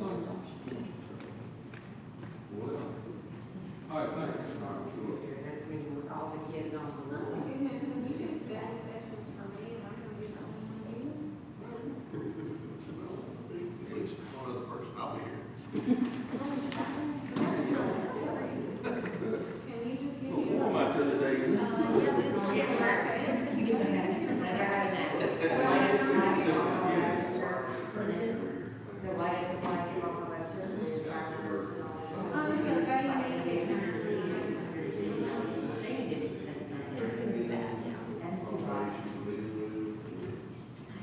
All right, thanks. That's meeting with all the kids on the Oh, line. my goodness, and when you do status estimates for me, and I'm gonna get on the scene. One other person, I'll be here. Can you just give me? What am I doing today? The light at the bike on the left is it's gonna be bad, yeah. That's too hot. I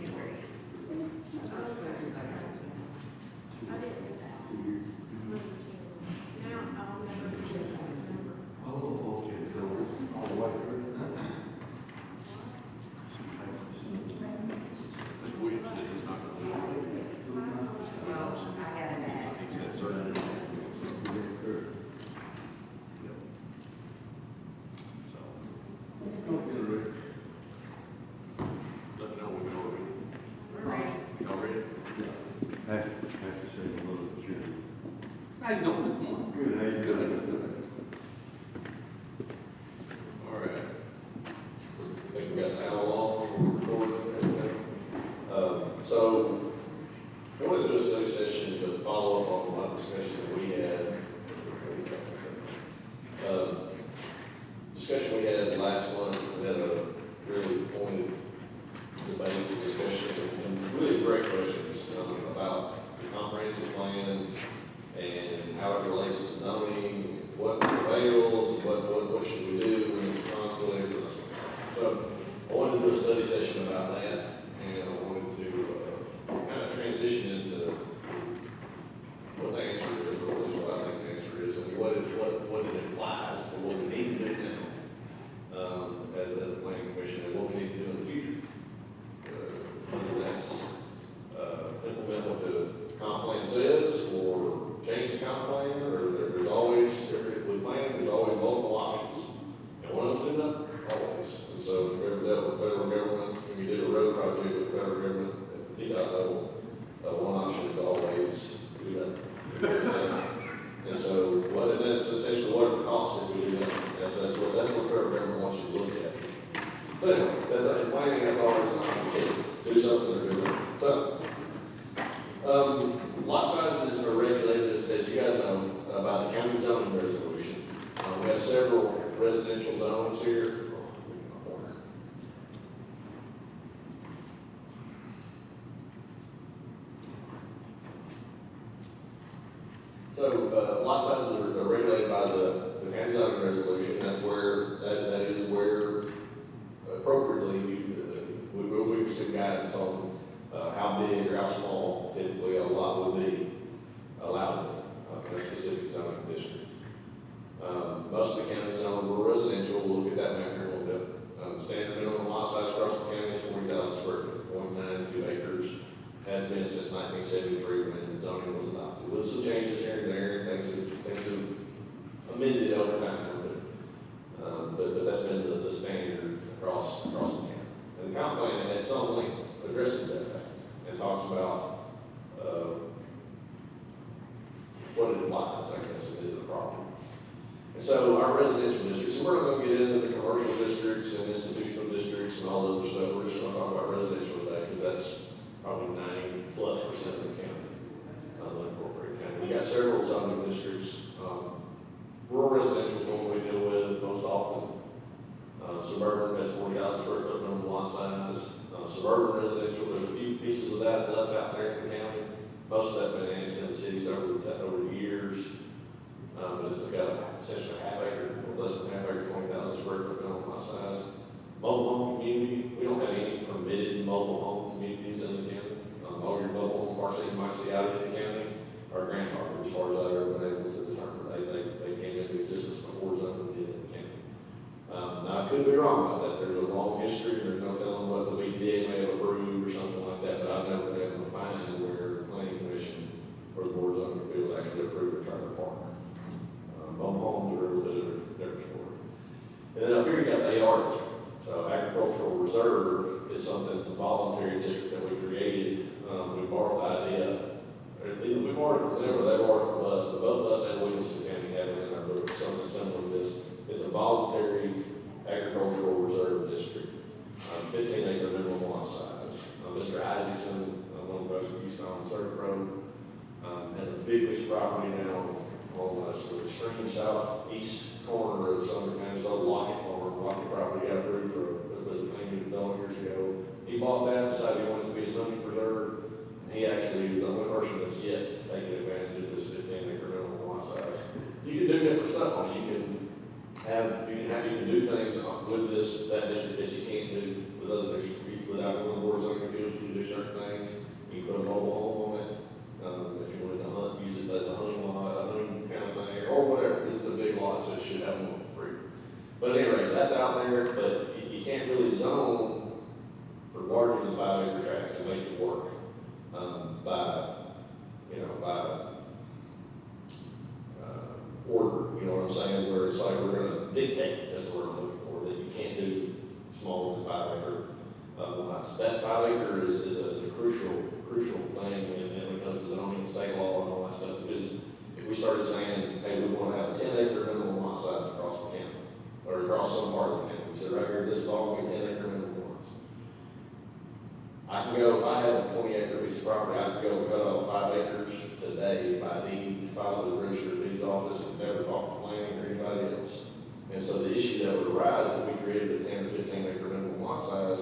agree. I didn't do that. Now, I'll never forget that number. All the way through. Mr. Williams said he's not going to do it. Well, I got it back. That's right. So, get it ready. Let me know when you're ready. We're ready. Y'all ready? I have to say a little bit. How you doing this morning? Good, how you doing? Good. All right. I think we got that all on recording and everything. So, I want to do a study session to follow up on one discussion that we had. Discussion we had last month, we had a really pointed debate and discussion, and really great questions about the comprehensive plan and how it relates to zoning, what prevails, what should we do when it's conflict. So I wanted to do a study session about that, and I wanted to kind of transition into what the answer is, or at least what I think the answer is, and what it implies to what we need to do now as a planning commission, and what we need to do in the future. Whether that's implement what the comp plan says, or change the comp plan, or there's always, if we plan, there's always multiple options. And one of them's do nothing, always. And so if you've ever dealt with federal government, when you did a road project with the federal government at the TDOT level, one option is always do nothing. And so and that's essentially what it costs if we do nothing. That's what federal government wants you to look at. So anyway, that's planning, that's always an option to do something or do nothing. So, lot sizes are regulated, as you guys know, by the county zoning resolution. We have several residential zones here. So, lot sizes are regulated by the county zoning resolution. That's where, that is where appropriately we receive guidance on how big or how small typically a lot would be allowed in a specific zoning district. Most of the county zones were residential. We'll look at that map here in a little bit. Standard minimum lot size across the county is 40,000 square foot, 0.92 acres. Has been since 1973 when zoning was adopted. With some changes here and there, things have amended over time, but that's been the standard across the county. And the comp plan at some length addresses that fact and talks about what it implies, I guess, is a problem. And so our residential districts, and we're not going to get into the commercial districts and institutional districts and all the other stuff. We're just going to talk about residential today because that's probably 90+% of the county, unincorporated county. We've got several zoning districts. Rural residential is what we deal with most often. Suburban has 40,000 square foot minimum lot size. Suburban residential, there's a few pieces of that left out there in the county. Most of that's been annexed into cities over the years. But it's got essentially half acre, or less than half acre, 20,000 square foot minimum lot size. Mobile home community, we don't have any permitted mobile home communities in the county. All your mobile home parks that you might see out in the county are grandfathered as far as I've ever been able to determine. They came into existence before zoning did in the county. Now, I could be wrong about that. There's a long history. There's no telling what the BTA may have approved or something like that, but I've never been able to find where the planning commission or the board of zoning appeals actually approved a trailer park. Mobile homes are a little bit of a different story. And then up here you got the AR district. So agricultural reserve is something, it's a voluntary district that we created. We borrowed the idea, or we borrowed it from 15-acre minimum lot size. Mr. Isaacson, one of those that used to own Circuit Road, has a big piece of property now on the extreme southeast corner of Sumner County. It's old Lockett farm. Lockett property got approved for, it was a thing he developed years ago. He bought that, decided he wanted it to be a zoning preserve, and he actually is the only person that's yet taken advantage of this 15-acre minimum lot size. You can do different stuff on it. You can do things with that district that you can't do with other districts. Without going to board of zoning appeals, you can do certain things. You can put a mobile home on it. If you wanted to hunt, use it as a hunting lot, a hunting kind of thing, or whatever. It's a big lot, so it should have one for free. But anyway, that's out there, but you can't really zone for larger than 5-acre tracts and make it work by order. You know what I'm saying? Where it's like we're going to dictate, that's the word I'm looking for, that you can't do smaller than 5-acre lots. That 5-acre is a crucial thing when it comes to zoning, state law, and all that stuff. Because if we started saying, hey, we want to have a 10-acre minimum lot size across the county, or across some part of the county, we said right here, this is all going to be 10-acre minimum lots. I can go, if I have a 20-acre piece of property, I can go cut off 5 acres today by deed, file it with the register of deeds office, and never talk to planning or anybody else. And so the issue that would arise if we created a 10 or 15-acre minimum lot size,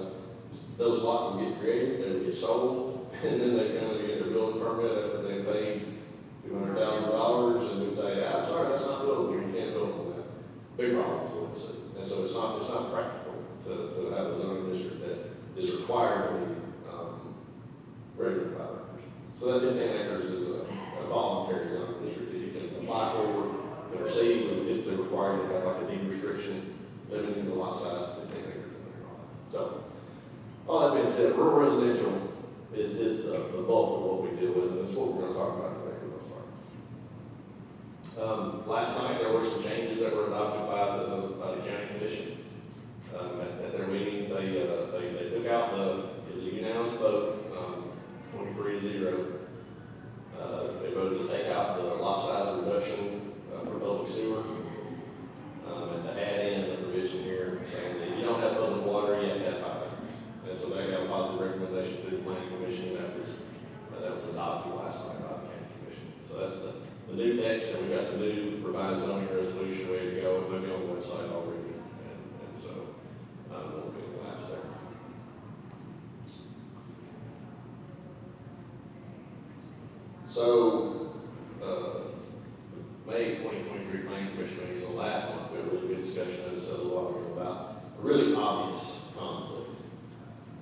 those lots would get created, they would get sold, and then they come and get their building permit after they paid $200,000, and we'd say, I'm sorry, that's not buildable, you can't build on that. Big problem is what we see. And so it's not practical to have a zoning district that is required to be greater than 5 acres. So that 15 acres is a voluntary zoning district that you can apply for and receive, but typically required to have like a deed restriction limiting the lot size to 15 acres in their lot. So, all that being said, rural residential is the bulk of what we deal with, and that's what we're going to talk about today for the most part. Last night, there were some changes that were adopted by the county commission. At their meeting, they took out it was a unanimous vote, 23-0. They voted to take out the lot size reduction for public sewer, and to add in the provision here saying that you don't have public water, you have to have 5 acres. And so they got a positive recommendation through the planning commission that was adopted last night by the county commission. So that's the new text, and we got the new revised zoning resolution ready to go. It may be on the website already, and so we'll be in the labs there. So, May 2023 planning commission meeting, so last month we had a really good discussion, as I said a little while ago, about a really obvious conflict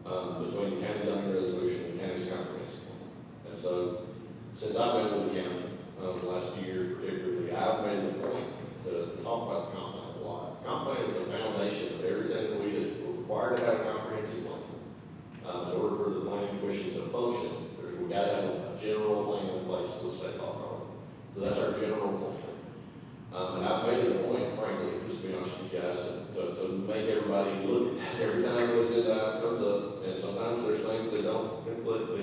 between the county zoning resolution and the county's comprehensive plan. And so, since I've been with the county, the last few years particularly, I've made it a point to talk about the comp plan a lot. Comp plan is the foundation of everything that we do. We're required to have a comprehensive plan. In order for the planning commission to function, we've got to have a general plan in place to the state law. So that's our general plan. And I've made it a point, frankly, just to be honest with you guys, to make everybody look at that every time an agenda item comes up. And sometimes there's things that don't conflict that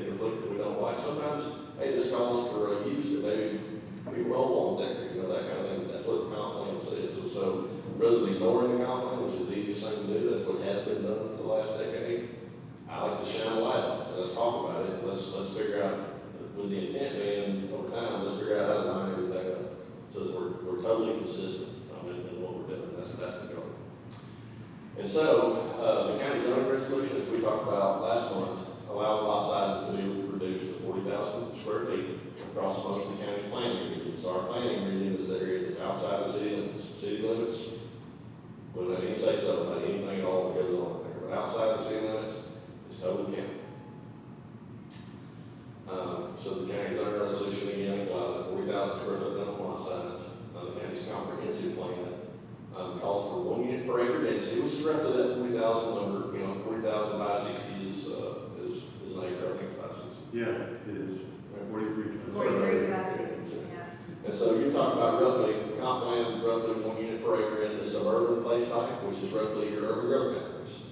we don't like. Sometimes, hey, this calls for a use that maybe people don't want there, that kind of thing. That's what the comp plan says. So rather than ignoring the comp plan, which is the easiest thing to do, that's what has been done for the last decade, I like to shine a light on it. Let's talk about it. Let's figure out, with the intent being over time, let's figure out how to line everything up so that we're totally consistent in what we're doing. That's the goal. And so, the county zoning resolution, as we talked about last month, allows lot sizes to be reduced to 40,000 square feet across most of the county's planning region. So our planning region is the area that's outside the city limits. City limits, we don't have any say so about anything at all that goes on there. But outside the city limits, it's totally county. So the county zoning resolution again allows a 40,000 square foot minimum lot size. The county's comprehensive plan calls for 1 unit per acre density, which is roughly that 40,000 number. 40,000 by 60 is an acre. I think it's 560. Yeah, it is. 43. 43 by 60, yeah. And so you're talking about roughly, comp plan, roughly 1 unit per acre in the suburban place type, which is roughly your urban growth boundaries.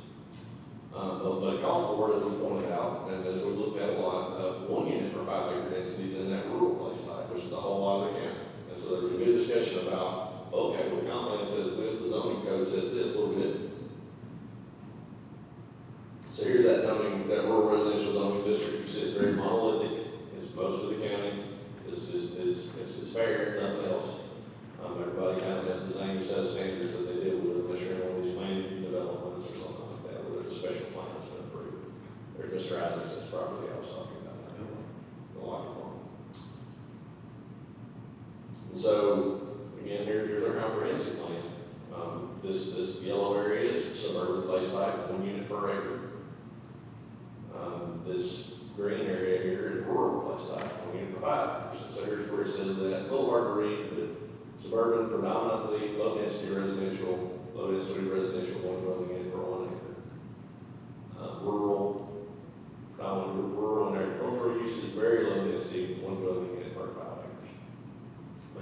But it calls for, as we pointed out, and as we looked at a lot, 1 unit per 5 acre densities in that rural place type, which is a whole lot of the county. And so there was a good discussion about, okay, well, the comp plan says this, the zoning code says this, what do we do? that rural residential zoning district, you see it's very monolithic, it's most of the county, it's fair, nothing else. Everybody kind of has the same set of standards that they deal with, unless you're in one of these planned developments or something like that, where there's a special plan that's been approved. There's Mr. Isaac's property I was talking about, the Lockett Farm. And so, again, here's our comprehensive plan. This yellow area is suburban place type, 1 unit per acre. This green area here is rural place type, 1 unit per 5 acres. So here's where it says that, a little hard to read, but suburban, predominantly low density residential, 1 dwelling unit per 1 acre. Rural, predominantly rural and agricultural uses, very low density, 1 dwelling unit per 5 acres.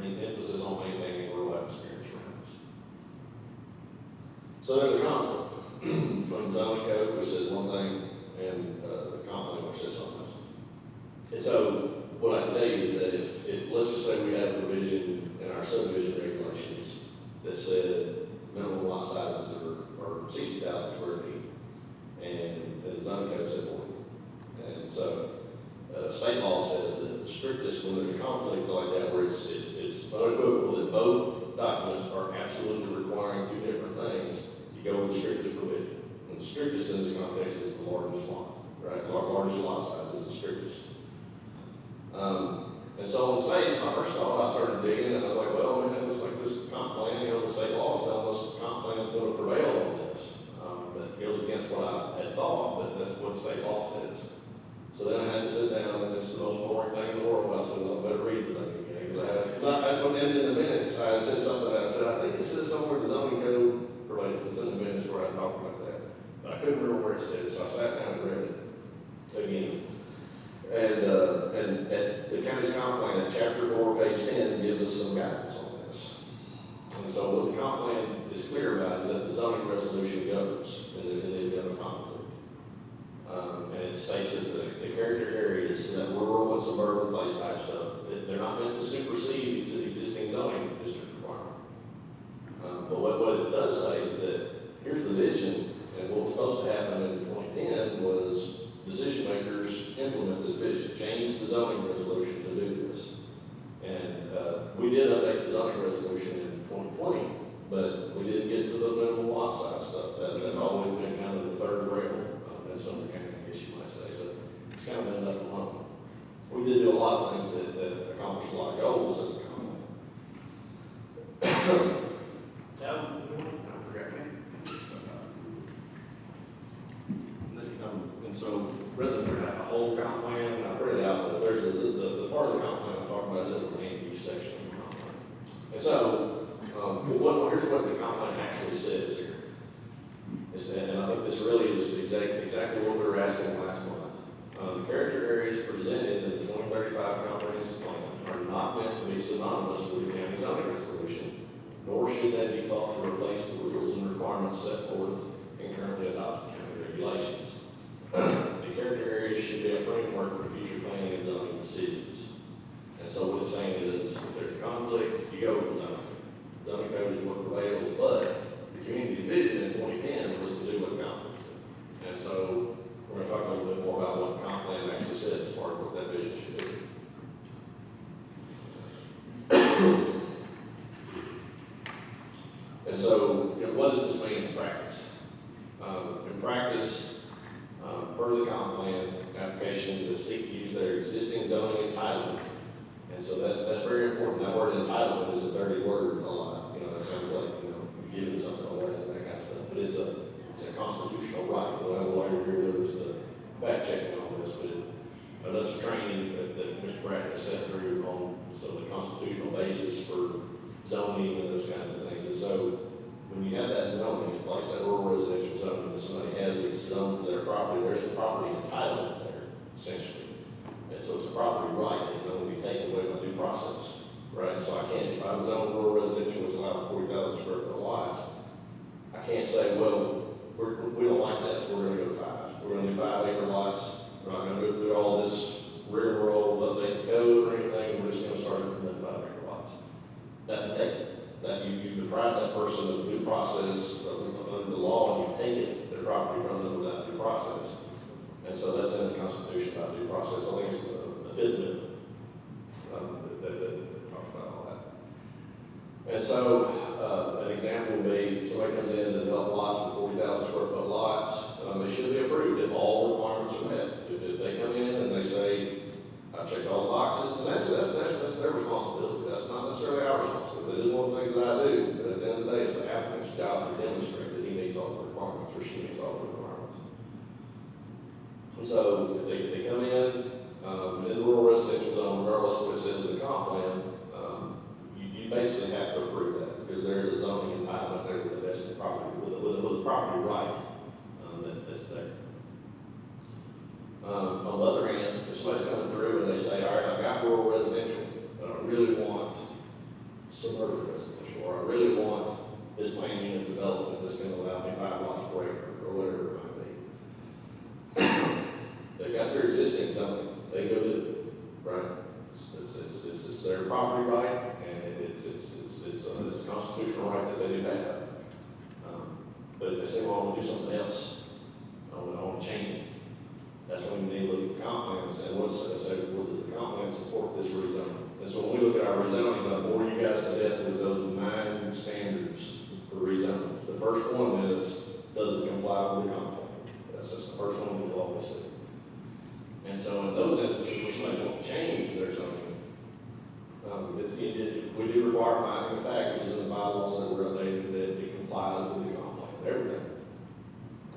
Main emphasis on maintaining rural atmosphere and surroundings. So there's a conflict between zoning code, which says one thing, and the comp plan, which says something else. And so what I can tell you is that if let's just say we had a provision in our subdivision regulations that said minimum lot sizes are 60,000 square feet, and the zoning code said 40. And so state law says that the strictest, when there's a conflict like that, where it's unequivocal that both documents are absolutely requiring two different things, you go with the strictest provision. And the strictest in this context is the largest lot, right? The largest lot size is the strictest. And so on the face, my first thought, I started digging, and I was like, well, man, it looks like this comp plan, the state law is telling us the comp plan is going to prevail on this. That goes against what I had thought, but that's what state law says. So then I had to sit down, and it's the most boring thing in the world. I said, well, I better read the thing again. Because in the minutes, I had said something, I said, I think it says somewhere the zoning code related, it's in the minutes where I talked about that. But I couldn't remember where it said, so I sat down and read it again. And the county's comp plan, chapter 4, page 10, gives us some guidance on this. And so what the comp plan is clear about is that the zoning resolution goes in the event of conflict. And it states that the character areas, that rural and suburban place type stuff, they're not meant to supersede the existing zoning district requirement. But what it does say is that here's the vision, and what was supposed to happen in 2010 was decision makers implement this vision, change the zoning resolution to do this. And we did update the zoning resolution in 2020, but we didn't get to the minimum lot size stuff. That's always been kind of the third rail in Sumner County, I guess you might say. So it's kind of been left alone. We did do a lot of things that accomplished a lot of goals in the county. And so rather than have a whole comp plan, I printed out that there's the part of the comp plan I'm talking about is in the land use section of the comp plan. And so here's what the comp plan actually says here. And I think this really is exactly what we were asking last month. The character areas presented in the 2035 comprehensive plan are not meant to be synonymous with the county zoning resolution, nor should they be thought to replace the rules and requirements set forth in currently adopted county regulations. The character areas should be a framework for future planning and zoning decisions. And so what it's saying is, if there's a conflict, you go with the zoning. Zoning code is what prevails, but the community's vision in 2010 was to do what conflicts. And so we're going to talk a little bit more about what the comp plan actually says as far as what that vision should be. And so, what does this mean in practice? In practice, per the comp plan, applications that seek to use their existing zoning entitlement. And so that's very important. That word entitlement is a dirty word a lot. That sounds like, you're giving something away and that kind of stuff. But it's a constitutional right. We'll have a lawyer here with us to fact check on this, but that's training that Mr. Bratton has set through on some of the constitutional basis for zoning and those kinds of things. And so when you have that zoning, like I said, rural residential zoning, and somebody has it zoned for their property, there's a property entitlement there, essentially. And so it's a property right that can only be taken away by due process, right? So I can't, if I was on rural residential, which allows 40,000 square foot lots, I can't say, well, we don't like that, so we're going to go to 5. We're going to do 5 acre lots. We're not going to go through all this rigmarole, update the code or anything. We're just going to start implementing 5 acre lots. That's a take. That you deprive that person of due process under the law, and you take it, their property from them without due process. And so process, I think it's the fifth amendment, that talks about all that. And so, an example would be, somebody comes in to develop lots with 40,000 square foot lots, they should be approved if all requirements are met. If they come in and they say, I checked all the boxes, and that's their responsibility, that's not necessarily our responsibility. It is one of the things that I do, but at the end of the day, it's the applicant's job to demonstrate that he meets all the requirements, or she meets all the requirements. And so, if they come in the rural residential zone, regardless of what it says in the comp plan, you basically have to approve that, because there is a zoning entitlement there with a vested property, with a property right that's there. On the other hand, if somebody's coming through and they say, all right, I've got rural residential, but I really want suburban residential, or I really want this plan unit development that's going to allow me 5 lots per acre, or whatever it might be. They've got their existing zoning, they go do it, right? It's their property right, and it's a constitutional right that they do have. But if they say, well, I want to do something else, I want to change it, that's when we need to look at the comp plan and say, well, does the comp plan support this rezoning? And so when we look at our rezoning, I bore you guys to death with those 9 standards for rezoning. The first one is, does it comply with the comp plan? That's just the first one we'll always see. And so in those instances, where somebody wants to change their zoning, we do require finding of fact, which is in the bylaws that were updated, that it complies with the comp plan, everything.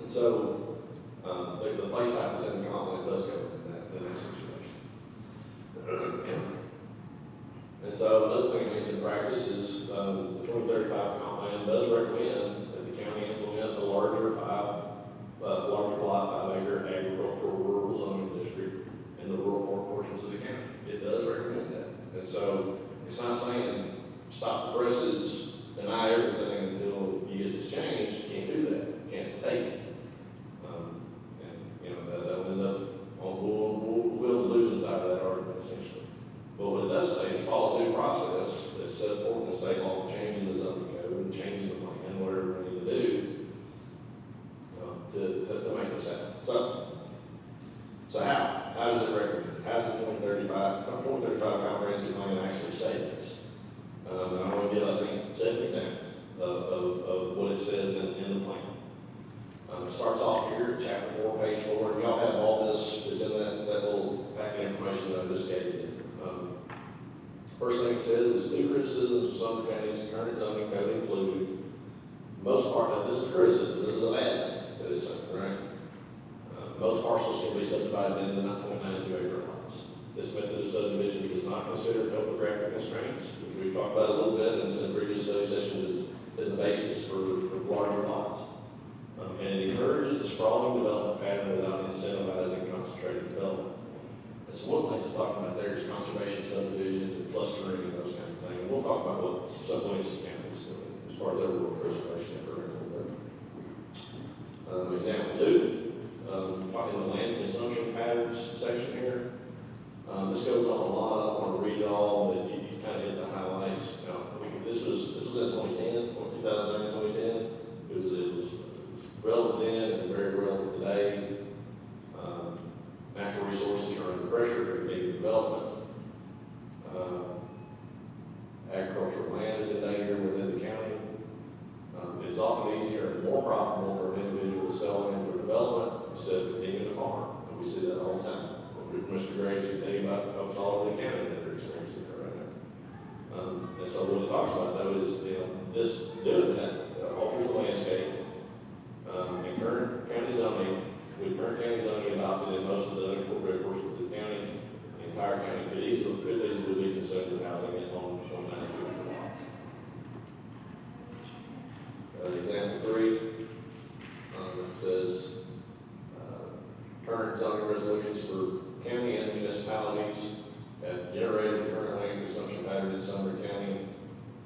And so, the place type that's in the comp plan does cover in that situation. And so another thing it means in practice is, the 2035 comp plan does recommend that the county implement the larger block 5-acre agricultural rural zoning district in the rural portions of the county. It does recommend that. And so it's not saying stop the presses, deny everything until you get this change. You can't do that. You can't take it. That will end up, we'll lose inside of that argument essentially. But what it does say is follow due process that's set forth in state law for changing the zoning code and changing the plan, whatever we need to do to make this happen. So how does it recommend? How does the 2035 comprehensive plan actually say this? And I'm going to give, I think, 7 examples of what it says in the plan. It starts off here, chapter 4, page 4, and y'all have all this, it's in that little packet information that I just gave you. First thing it says is 2 criticisms of Sumner County's current zoning code include, most part, now this is a criticism, this is a bad thing that it's saying, right? Most parcels can be subdivided into 9.92 acre lots. This method of subdivision does not consider topographic constraints, which we've talked about a little bit in some previous study sessions as the basis for larger lots. And it encourages a sprawling development pattern without incentivizing concentrated development. And so one thing that's talking about there is conservation subdivisions and clustering and those kinds of things. And we'll talk about what Williamson County is doing as part of their rural preservation effort. Example 2, talking the land consumption patterns section here. This goes on a lot. I don't want to read it all, but you kind of get the highlights. This was in 2010, 2009, 2010. It was relevant then and very relevant today. Natural resources are under pressure for continued development. Agricultural land is in danger within the county. It is often easier and more profitable for an individual to sell land for development instead of continuing to farm. And we see that all the time. Mr. Graves can tell you about folks all over the county that are experiencing that right now. And so what it talks about though is, this doing that alters the landscape. In current county zoning, with current county zoning adopted in most of the unincorporated portions of the county, the entire county could easily be consumed with housing at homes on 92 acre lots. Example 3, it says current zoning resolutions for county and municipalities have generated the current land consumption pattern in Sumner County.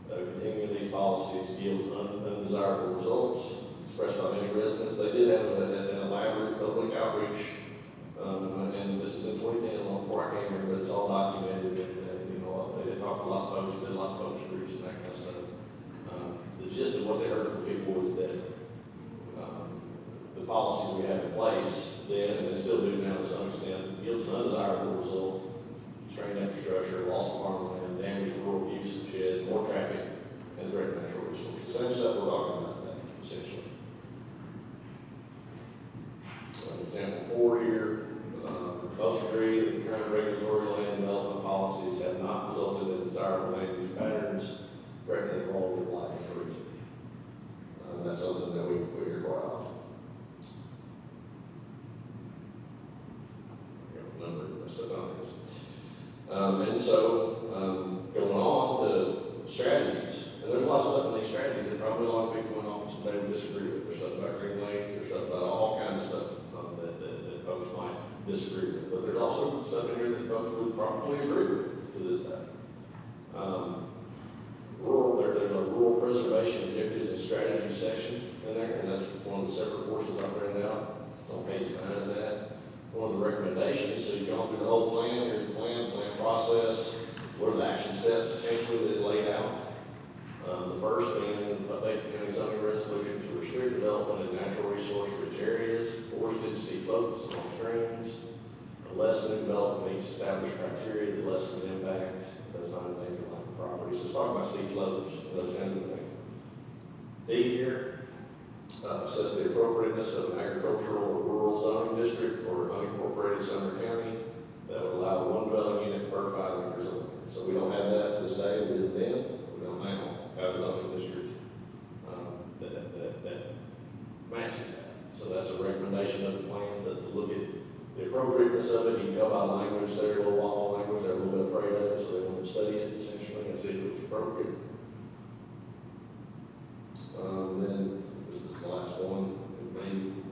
Continuing these policies yields undesirable results expressed by many residents. They did have an elaborate public outreach, and this is in 2010, long before I came here, but it's all documented. They talked to lots of folks, did lots of focus groups and that kind of stuff. The gist of what they heard from people was that the policies we have in place then, and they still do now to some extent, yields an undesirable stuff on this. And so, going on to strategies, and there's a lot of stuff in these strategies that probably a lot of people in office today would disagree with. There's stuff about green lanes, there's stuff about all kinds of stuff that folks might disagree with. But there's also stuff in here that folks would probably agree with to this day. There's a rural preservation objectives and strategy section in there, and that's one of the separate portions I've printed out. It's on page 9 of that. One of the recommendations, so you've gone through the whole plan, here's the plan process, what are the action steps essentially that is laid out. The first being update the county zoning resolution to restrict development in natural resource-rich areas, forested steep slopes along streams. Lessen development meets established criteria that lessens impact, does not endanger life of property. So let's talk about steep slopes and those kinds of things. D here says the appropriateness of an agricultural or rural zoning district for unincorporated Sumner County that would allow one dwelling unit per 5 acres of land. So we don't have that to this day, we did then, we don't now have a zoning district that matches that. So that's a recommendation of the plan to look at the appropriateness of it. You can tell by the language, they're a little waffle language, they're a little bit afraid of it, so they want to study it essentially and see if it's appropriate. Then this is the last one, maybe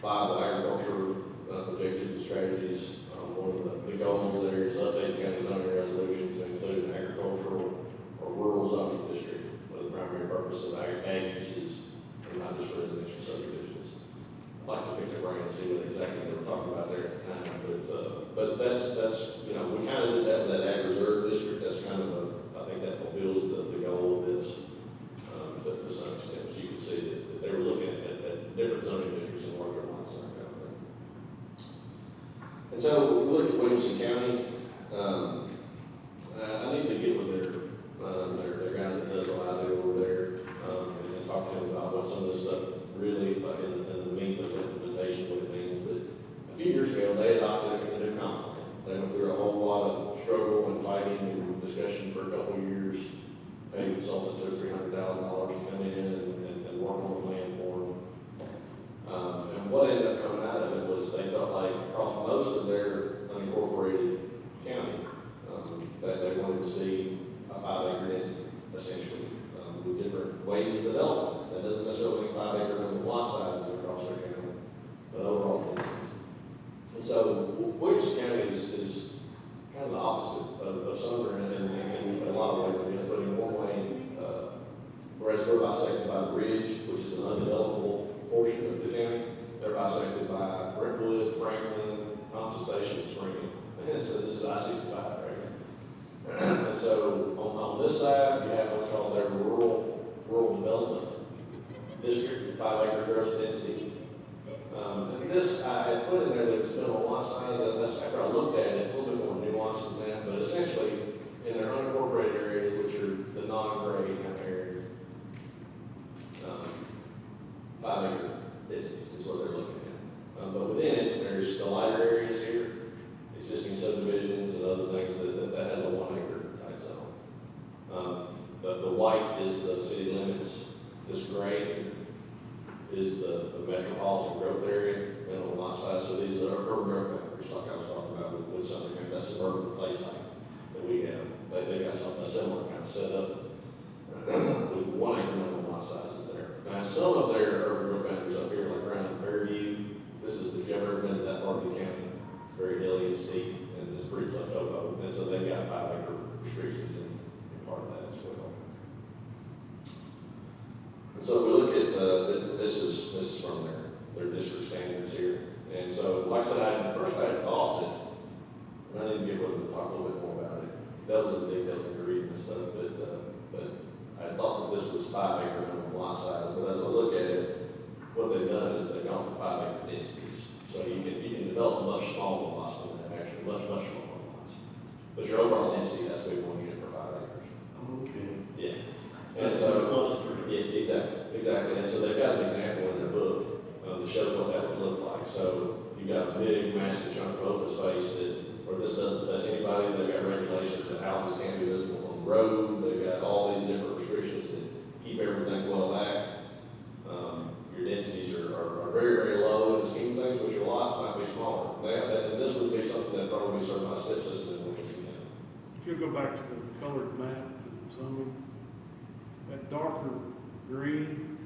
5 agriculture objectives and strategies. One of the goals there is update the county zoning resolution to include an agricultural or rural zoning district for the primary purpose of ag uses and not just residential subdivisions. I'd like to pick their brain and see what exactly they were talking about there at the time, but that's we kind of did that with that ag reserve district. That's kind of I think that fulfills the goal of this to some extent. But you can see that they were looking at different zoning districts and larger lots and that kind of thing. And so we look at Williamson County. I need to get with their guy that does what I do over there and talk to him about what some of this stuff really in the meat of implementation, what it means. But a few years ago, they adopted a new comp plan. They went through a whole lot of struggle and fighting and discussion for a couple of years. Paid a consultant $200,000 to $300,000 to come in and work on the plan for them. And what ended up coming out of it was they felt like across most of their unincorporated county, that they wanted to see a 5-acre density, essentially, with different ways of development. That doesn't necessarily mean 5-acre minimum lot sizes across their county, but overall densities. And so Williamson County is kind of the opposite of Sumner in a lot of ways, I guess, but in one way, whereas we're bisected by the ridge, which is an undevelopable portion of the county, they're bisected by Brentwood, Franklin, Thompson Station, and Spring. And so this is I-65 right here. And so on this side, you have what's called their rural development district, 5-acre gross density. And this I had put in there that it's been a lot size, and that's after I looked at it, it's a little bit more nuanced than that, but essentially in their unincorporated areas, which are the non-gray kind of areas, 5-acre densities is what they're looking at. But within it, there's the lighter areas here, existing subdivisions and other things that has a 1-acre type zone. The white is the city limits. This gray is the metropolitan growth area, minimum lot size. So these are urban growth boundaries, like I was talking about with Sumner County. That's suburban place like that we have. They got something similar kind of set up with 1-acre minimum lot sizes there. Now some of their urban growth boundaries up here, like around Fairview, this is if you've ever been to that part of the county, it's very hilly and steep, and it's pretty plateau. And so they've got 5-acre restrictions in part of that as well. And so if we look at this is from their district standards here. And so, like I said, first I had thought that, and I need to get with them to talk a little bit more about it. That was in detail in your reading and stuff, but I thought that this was 5-acre minimum lot size. But as I look at it, what they've done is they've gone for 5-acre densities. So you can develop much smaller lots than that, actually, much smaller lots. But your overall density has to be 1 unit per 5 acres. Okay. Yeah. And so, yeah, exactly. And so they've got an example in their book that shows what that would look like. So you've got a big, massive chunk of open space where this doesn't touch anybody. They've got regulations that houses can't be visible from the road. They've got all these different restrictions that keep everything well back. Your densities are very, very low in the scheme of things, which your lots might be smaller. They thought it would be certified step system in Williamson County. If you go back to the colored map, zoning, that darker green,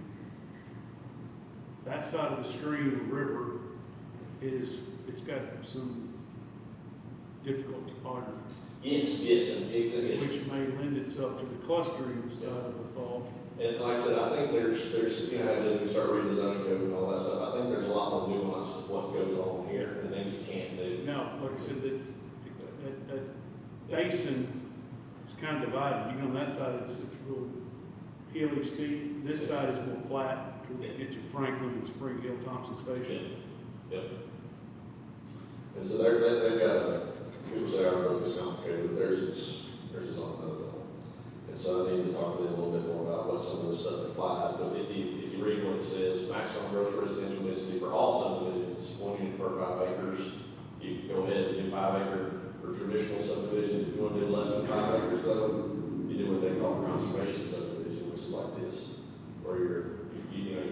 that side of the stream or river it's got some difficult topography, Yes, and it, which may lend itself to the clustering side of the thought. and like I said, I think there's, you know, as we start reading the zoning code and all that stuff, I think there's a lot more nuance to what goes on here and things you can't do. Now, like I said, that basin is kind of divided. You know, on that side it's real hilly steep. This side is more flat to get to Franklin and Spring Hill Thompson Station. Yep. And so they've got, people say our book is complicated, but theirs is on another level. And so I need to talk to them a little bit more about what some of this stuff applies. But if you read what it says, maximum gross residential density for all subdivisions, 1 unit per 5 acres. You can go ahead and do 5 acre for traditional subdivisions. If you want to do less than 5 acres though, you do what they call a conservation subdivision, which is like this, where you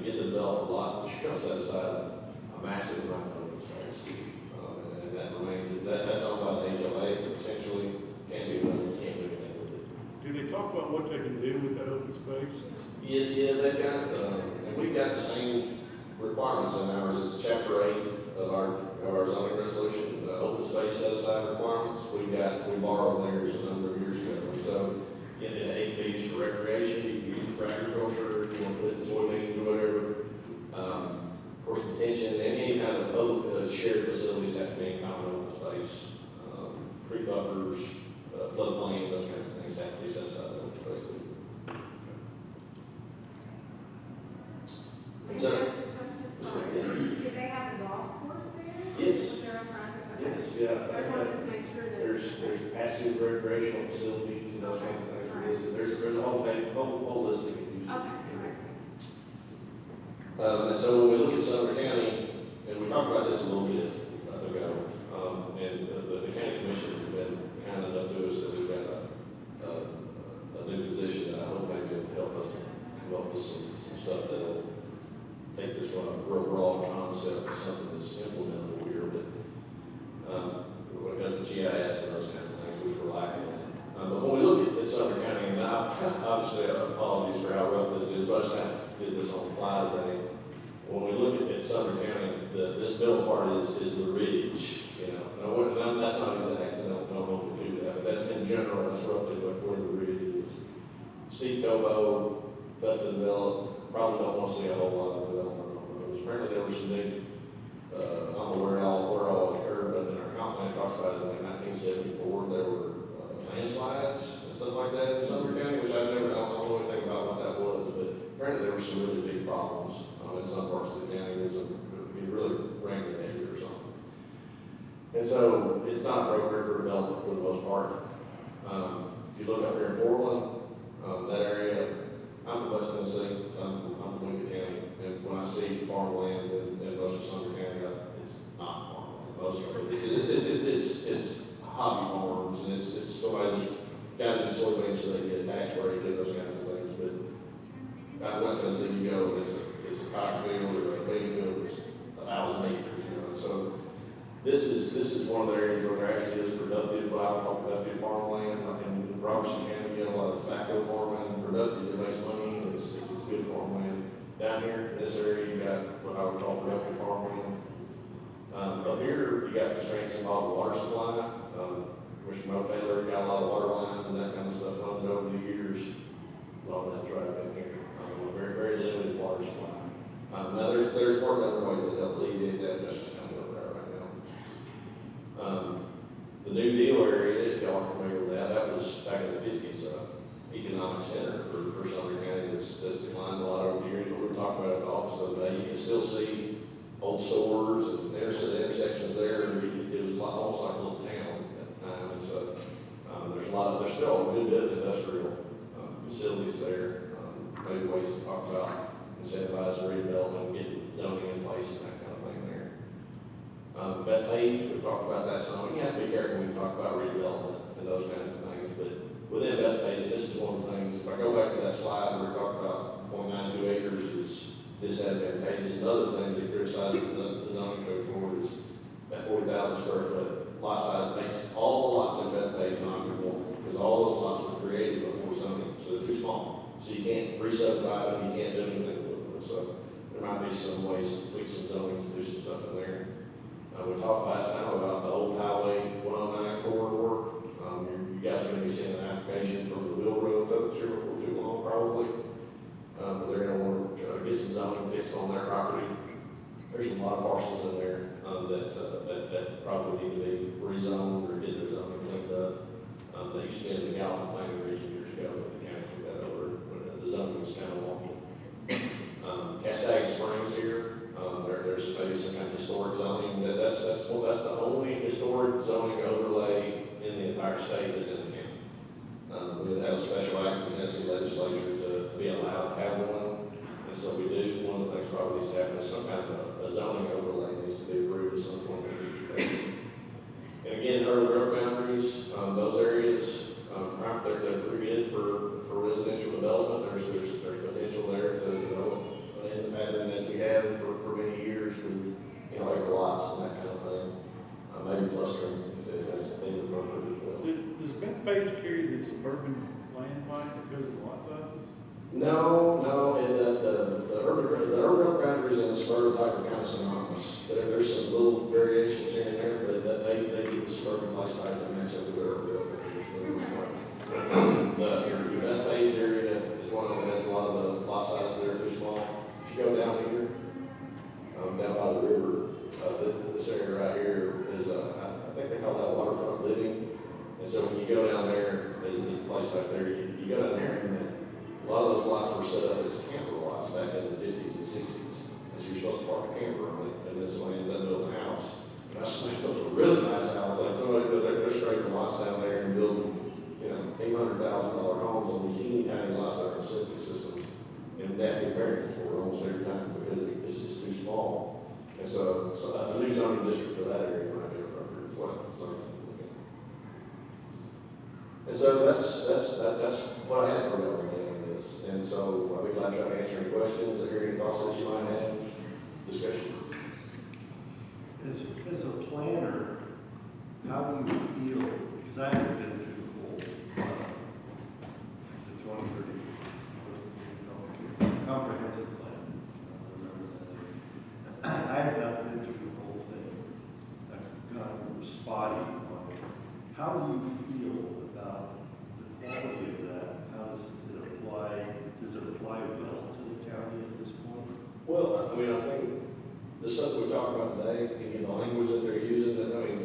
get to develop a lot, but you're going to set aside a massive amount of open space. And that remains, that's owned by the HOA, essentially, can't do nothing, can't do anything with it. Do they talk about what they can do with that open space? Yeah, they've got, and we've got the same requirements in ours. It's chapter 8 of our zoning resolution, the open space set aside requirements. We borrowed theirs a number of years ago. So, in 8 feet for recreation, you can use it for agriculture, if you want to put it in soybeans or whatever. Of course, detention, and any kind of public, shared facilities have to be in common open space. Creek buffers, floodplain, those kinds of things have to be set aside in open space. Maybe So- just a question, sorry. Did they have a golf course there? Yes. Was there a private? Yes, I yeah. just wanted to make sure that. There's passive recreational facilities and those kinds of things. There's a whole list of uses. Okay, all right. And so when we look at Sumner County, and we talked about this a little bit ago, and the county commission has been kind enough to us that we've got a new position that I hope may be able to help us come up with some stuff that'll take this from a real broad concept to something that's implementable here, but when it comes to GIS and those kinds of things, which we're lacking in. But when we look at Sumner County, and obviously apologies for how rough this is, but I just have to get this on the fly today. When we look at Sumner County, this middle part is the ridge, you know. Now, that's not exact, so I don't want to do that, but that's in general, that's roughly where the ridge is. Steep Cobo, tough to develop, probably don't want to see a whole lot of development on those. Apparently there was some big, I don't know where it all occurred, but in our comp plan talks about it in 1974, there were landslides and stuff like that in Sumner County, which I don't know anything about what that was, but apparently there were some really big problems in some parts of the county with some, it really rained heavy or something. And so it's not appropriate for development for the most part. If you look up here in Portland, that area, I'm from West Tennessee, so I'm from Lincoln County, and when I see farmland in most of Sumner County, it's not farmland. Most of it, it's hobby farms, and it's somebody that's got to do soybeans so they get a tax break and those kinds of things. But out in West Tennessee, you go, and it's a cotton field or a bean field, it's 1,000 acres, you know. So this is one of the areas where there actually is productive, what I would call productive farmland. Like in Robertson County, you get a lot of tobacco farming, productive, it makes money, and it's good farmland. Down here in this area, you got what I would call productive farmland. Up here, you got constraints involved with water supply. Commissioner Mo Taylor got a lot of water lines and that kind of stuff funded over the years. A lot of that's right up here. Very, very limited water supply. Now there's work underway to help alleviate that. That's just kind of where we're at right now. The New Deal area, if y'all are familiar with that was back in the 50s, economic center for Sumner County that's declined a lot over the years. But we were talking about at the office the other day, you can still see old stores and intersections there. It was almost like a little town at the time. And so there's still a good bit of industrial facilities there. Maybe ways to talk about incentivizing redevelopment, getting zoning in place and that kind of thing there. Bethpage, we've talked about that some. You have to be careful when you talk about redevelopment and those kinds of things. But within Bethpage, this is one of the things, if I go back to that slide where we talked about 0.92 acres is disadvantageous. Another thing that criticizes the zoning code for is that 40,000 square foot lot size So you can't re-subdivide them, you can't do anything with them. So there might be some ways to tweak some zoning to do some stuff in there. We talked last time about the old highway 109 corridor. You guys are gonna be seeing an application from the Wheel Road folks here before too long, probably. They're gonna want to get some zoning fixed on their property. There's a lot of parcels in there, that probably need to be rezoned or get their zoning cleaned up. They used to be in the Gallatin planning region years ago, but the county took that over, when the zoning was kind of wonky. Cascade Springs here, there's maybe some kind of historic zoning, that's the only historic zoning overlay in the entire state that's in the county. We have a special act in the Tennessee legislature to be allowed to have one, and so we do. One of the things probably needs to happen is some kind of a zoning overlay needs to be approved at some point in the future. And again, urban growth boundaries, those areas, they're pretty good for residential development. There's potential there to develop in the pattern as we have for many years with, acre lots and that kind of thing. Maybe clustering if that's been appropriate as well. Does Bethpage carry the suburban land type because of the lot sizes? No, and the urban boundaries and the suburban type are kind of synonymous. There's some little variations here and there, but they get the suburban place type to match up with the urban boundaries for the most part. Your Bethpage area is one that has a lot of the lot sizes that are too small. If you go down here, down by the river, this area right here is, I think they call that waterfront living. And so when you go down there, there's a place right there, you go down there and a lot of those lots were set up as camper lots back in the 50s and 60s. And so you're supposed to park a camper on it, and then somebody ends up building a house. And that's somebody built a really nice house, like somebody, they're scraping lots down there and building, $800,000 homes on these teeny tiny lots that are septic systems. And they have to get variance for it almost every time because it's just too small. And so a new zoning district for that area might be appropriate as well. And so that's what I have for y'all regarding this. And so I'll be glad to try to answer any questions or hear any thoughts that you might have. Discussion. As a planner, how do you feel, because I haven't been through the whole, the 2030 comprehensive plan. I remember that. I have not been through the whole thing. I've gotten spotty on it. How do you feel about the quality of that? How does it apply? Does it apply well to the county at this point? Well, I think the stuff we talked about today, the language that they're using,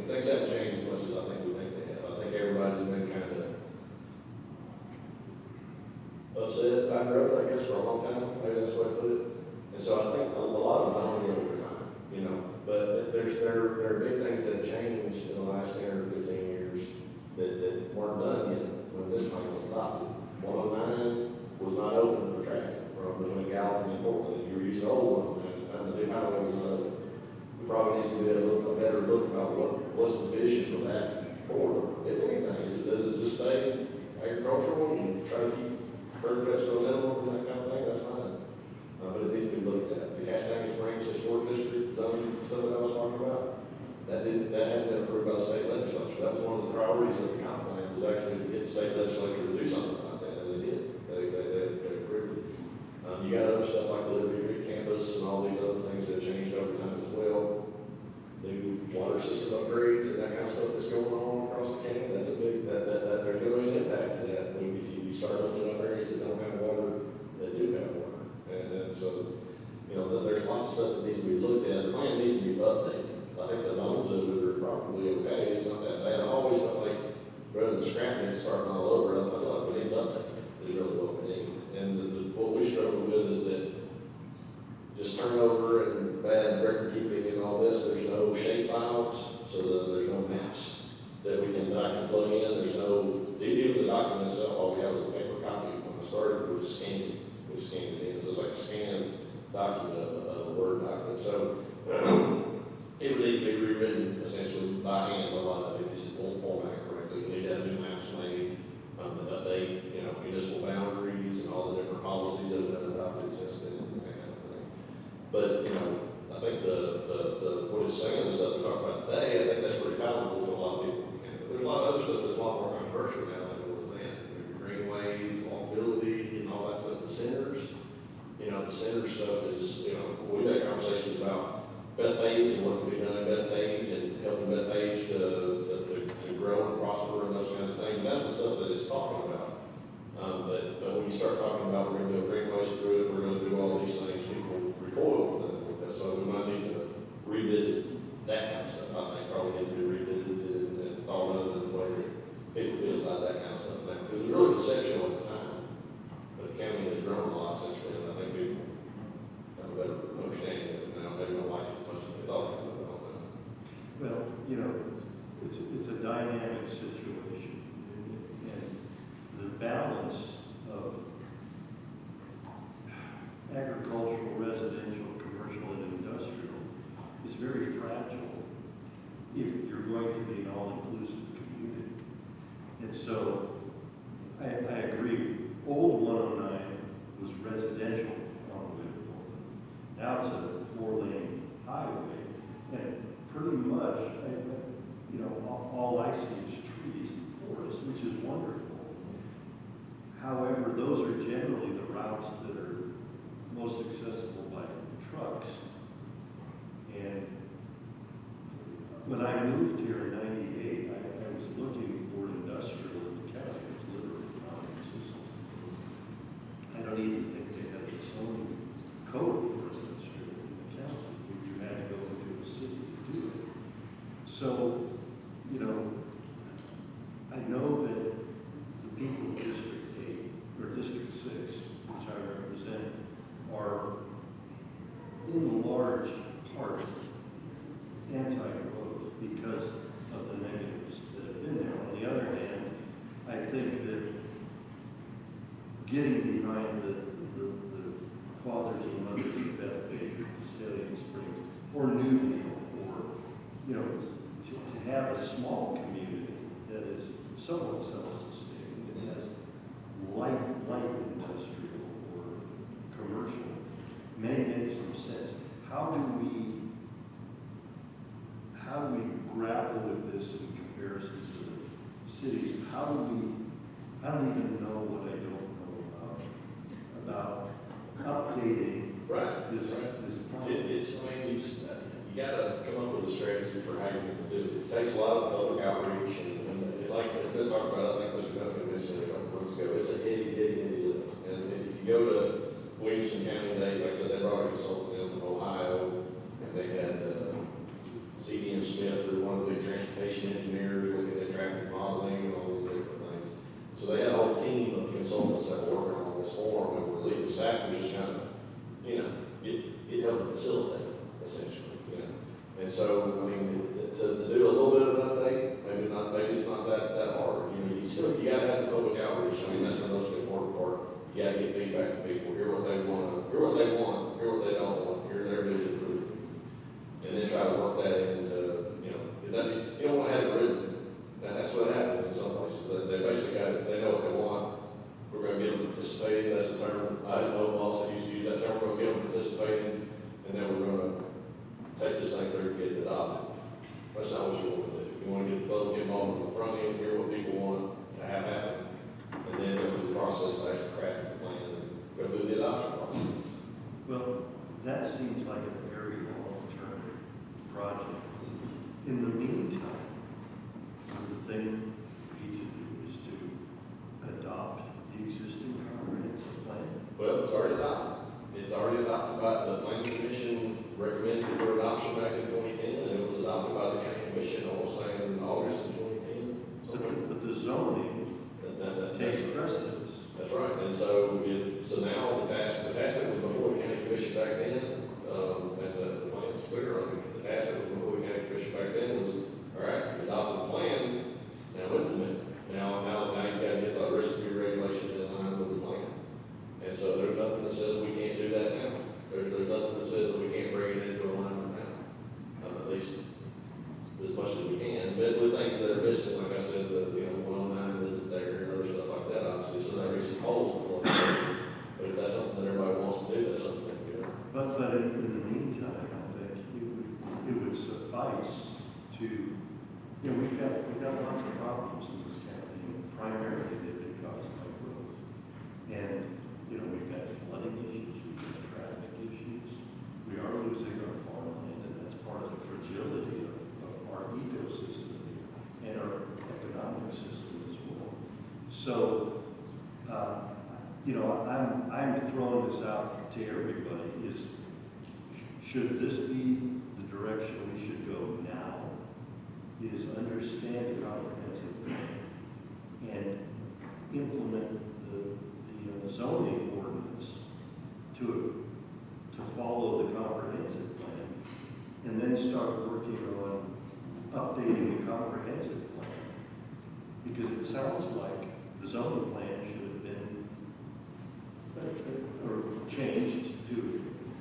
things haven't changed as much as I think we think they have. I think everybody's been kind of upset by growth, I guess, for a long time. Maybe that's the way to put it. And so I think a lot of knowledge over time, but there are big things that have changed in the last 10 or 15 years that weren't done yet when this plan was adopted. 109 was not open for traffic from between Gallatin and Portland. If you were using the old 109 at the time, the new highway was not open. We probably needs to be a little better look about what's the vision for that corridor. If anything, does it just stay agricultural and try to keep bird vegetable animals and that kind of thing? That's fine. But it needs to be looked at. The Cascade Springs Historic District zone stuff that I was talking about, that hadn't been approved by the state legislature. That was one of the priorities of the comp plan, was actually to get the state legislature to do something like that, and they did. They approved it. You got other stuff like the Liberty campus and all these other things that changed over time as well. New water system upgrades and that kind of stuff that's going on across the county. That's a big, that there's going to be an impact to that. If you start opening up areas that don't have water, that do have water. And so, there's lots of stuff that needs to be looked at. The plan needs to be updated. I think the bones of it are probably okay. It's not that bad. I always felt like rather than scrapping it and starting all over, I feel like we need to update it. Is really what we need. And what we struggle with is that just turnover and bad record keeping and all this, there's no shape files, so there's no maps that I can plug in. There's no, even the document itself, all we have is a paper copy. When I started, we scanned it in. So it's like a scanned document of a Word document. So it would need to be rewritten essentially by hand. A lot of it just won't format correctly. We need to have new maps made that update, municipal boundaries and all the different policies that have been adopted since then, and that kind of thing. But I think the what it's saying, the stuff we talked about today, I think that's pretty palatable to a lot of people. And there's a lot of other stuff that's a lot more controversial now than it was then. Greenways, walkability, and all that stuff center stuff is, we've had conversations about Bethpage and what can be done in Bethpage and helping Bethpage to grow and prosper and those kinds of things. And that's the stuff that it's talking about. But when you start talking about we're going to do a greenways through it, we're going to do all these things, people recoil from that. And so we might need to revisit that kind of stuff. I think probably needs to be revisited and thought of in the way that people feel about that kind of stuff now. Because it was really conceptual at the time, but the county has grown a lot since then. I think people have a better understanding of it now. Maybe don't like it as much as they thought they would. Well, it's a dynamic situation, and the balance of agricultural, residential, commercial, and industrial is very fragile if you're going to be an all-inclusive community. And so, I agree, old 109 was residential on the way to Portland. Now it's a 4-lane highway, and pretty much, all I see is trees and forests, which is wonderful. However, those are generally the routes that are most accessible by trucks. And when I moved here in '98, I was looking for industrial in the county. It was literally non-existent. I don't even think they had its own code for industrial in the county. You had to go into a city to do it. So, I know that the people of District 8, or District 6, which I represent, are in large part anti-growth because of the negatives that have been there. On the other hand, I think that getting behind the fathers and mothers of Bethpage, Stallion Springs, or Newville, or, to have a small community that is somewhat self-sustaining, that has light industrial or commercial, may make some sense. How do we grapple with this in comparison to the cities? I don't even know what I don't know about updating Right. this plan. You gotta come up with a strategy for how you're gonna do it. It takes a lot of public outreach and like, it's been talked about, I think Mr. Duffy mentioned it a couple months ago, it's a heady lift. And if you go to Williamson County, like I said, they brought a consultant in from Ohio, and they had, C.D.M. Smith, who was one of the big transportation engineers, looking at traffic modeling and all these different things. So they had a whole team of consultants that were working on this form, and were leading staff was just kind of, it helped facilitate, essentially. And so, to do a little bit of an update, maybe it's not that hard. You gotta have the public outreach. That's the most important part. You gotta get feedback from people, hear what they want, hear what they don't want, hear their vision for it. And then try to work that into, you don't want to have it written. And that's what happens in some places. They basically they know what they want. We're going to get them participating. That's the term. I didn't know also used to use that term. We're going to get them participating, and then we're going to take this thing through and get it adopted. That's not what you want to do. You want to get the public involved in the front end, hear what people want to have happen, and then go through the process of actually crafting the plan and go through the adoption process. Well, that seems like a very long-term project. In the meantime, the thing we need to do is to adopt the existing comprehensive plan. Well, it's already adopted. It's already adopted by the Planning Commission, recommended for adoption back in 2010, and it was adopted by the County Commission, I was saying in August of 2010. But the zoning takes precedence. That's right, and so now the task that was before the County Commission back then, and the plan is clear on it. The task that was before the County Commission back then was, all right, you adopted the plan, now implement it. Now you gotta get the rest of your regulations in line with the plan. And so there's nothing that says we can't do that now. There's nothing that says that we can't bring it into alignment now. At least as much as we can. But with things that are missing, like I said, the 109 visit there and other stuff like that, obviously, so there is some holes in the plan. But if that's something that everybody wants to do, that's something they can do. But in the meantime, I think it would suffice to, we've got lots of problems in this county. Primarily, they've been caused by growth. And, we've got flooding issues, we've got fragility of our ecosystem and our economic system as well. So, you know, I'm throwing this out to everybody, is should this be the direction we should go now? Is understand the comprehensive plan and implement the zoning ordinance to follow the comprehensive plan, and then start working on updating the comprehensive plan. Because it sounds like the zoning plan should have been or changed to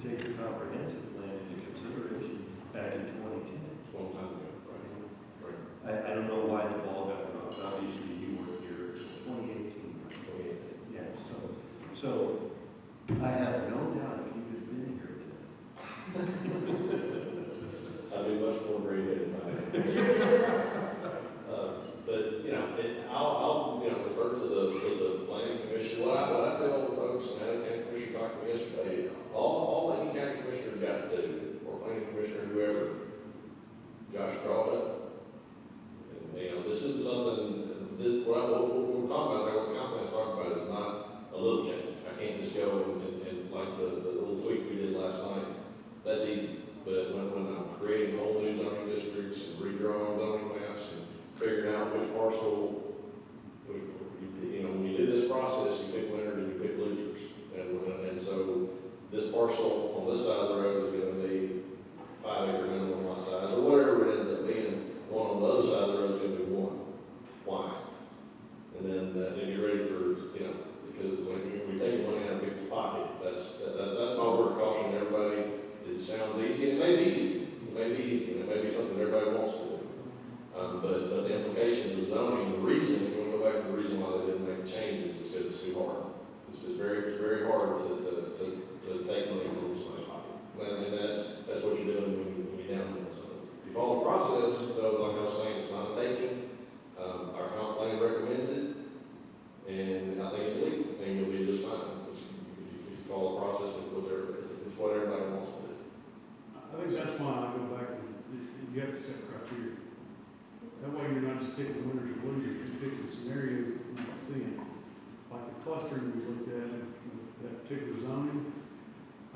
take the comprehensive plan into consideration back in 2010. It's a long time ago, right? I don't know why the ball got dropped. Obviously, you were here in 2018. Yeah, so I have no doubt if you had been here then. I'd be much more gray-headed by it. But, you know, I'll refer to the planning commission. What I tell the folks, and I had a commissioner talk to me yesterday, all any county commissioner's got to do, or planning commissioner, whoever, Josh brought up. And, you know, this isn't something, what we're talking about there, what the comp plan's talking about is not a little change. I can't just go and like the little tweak we did last night, that's easy. But when I'm creating whole new zoning districts and redrawing zoning maps and figuring out which parcel, you know, when you do this process, you pick winners and you pick losers. And so this parcel on this side of the road is going to be 5 acre minimum lot size, or whatever it ends up being. One on the other side of the road is going to be 1. Why? And then you're ready for, you know, because when we take money out of people's pocket, that's my word of caution to everybody. It sounds easy, and it may be easy. It may be easy, and it may be something everybody wants to do. But the implications of zoning, the reason, if you want to go back to the reason why they didn't make the changes, is because it's too hard. It's very hard to take money from somebody's pocket. And that's what you're doing when you're down there. So if you follow the process, though, like I was saying, it's not a taking. Our comp plan recommends it, and I think it's legal, and you'll be just fine. If you follow the process, it's what everybody wants to do. I think that's why I go back to, you have to set criteria. That way you're not just picking winners and losers, you're picking scenarios that make sense. Like the clustering we looked at with that particular zoning,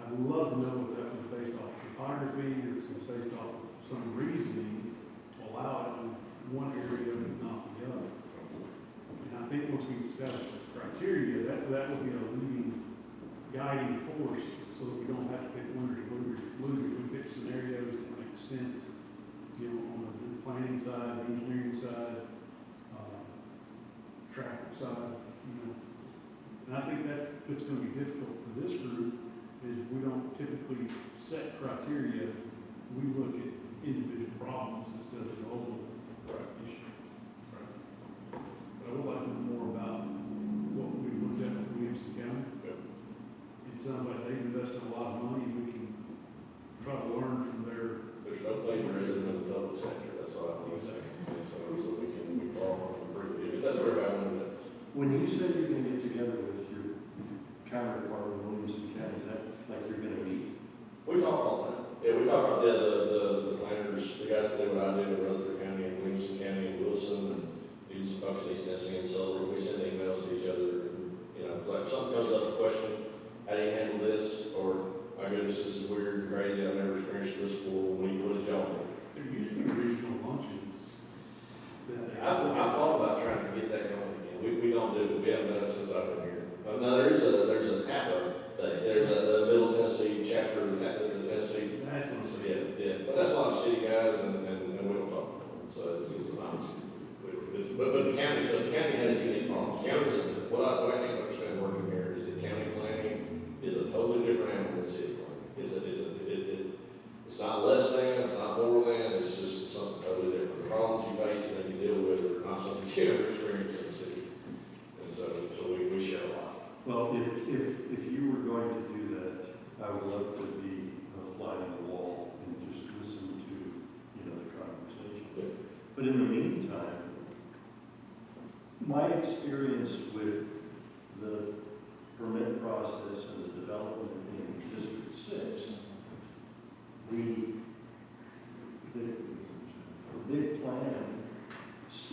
I'd love to know if that was based off topography or if it was based off some reasoning to allow it in one area but not the other. And I think once we establish the criteria, that would be a leading, guiding force so that we don't have to pick winners and losers. We pick scenarios that make sense, you know, on the planning side, the engineering side, traffic side, you know. And I think that's what's going to be difficult for this group is we don't typically set criteria. We look at individual problems instead of the whole issue. Right. But I would like to know more about what we looked at with Williamson County. Yep. It sounds like they've invested a lot of money, and we can try to learn from their. There's no plagiarism in the public sector, that's all I'm saying. And so we can borrow from free. That's where I want to do. When you said you're going to get together with your counterpart in Williamson County, is that like you're going to meet? We talk all the time. Yeah, we talk about the planners, the guys that do what I do in Rutherford County and Williamson County and Wilson, and even some folks in East Tennessee and Sullivan. We send emails to each other, and, you know, like if something comes up, a question, how do you handle this? Or, my goodness, this is weird and crazy, I've never experienced this before, what did y'all do? There used to be regional luncheons. I thought about trying to get that going again. We don't do it. We haven't done it since I've been here. No, there's a TAPA thing. There's a Middle Tennessee chapter of the Tennessee. That's what I'm saying. Yeah. But that's a lot of city guys, and we don't talk to them. So it's an option. But the county has unique problems. What I can't understand working here is that county planning is a totally different animal than city planning. It's not less than, it's not more than, it's just something totally different. The problems you face and that you deal with are not something you ever experience in the city. And so we share a lot. Well, if you were going to do that, I would love to be a fly on the wall and just listen to, you know, the conversation. Yeah. But in the meantime, my experience with the permit process and the development in District 6, the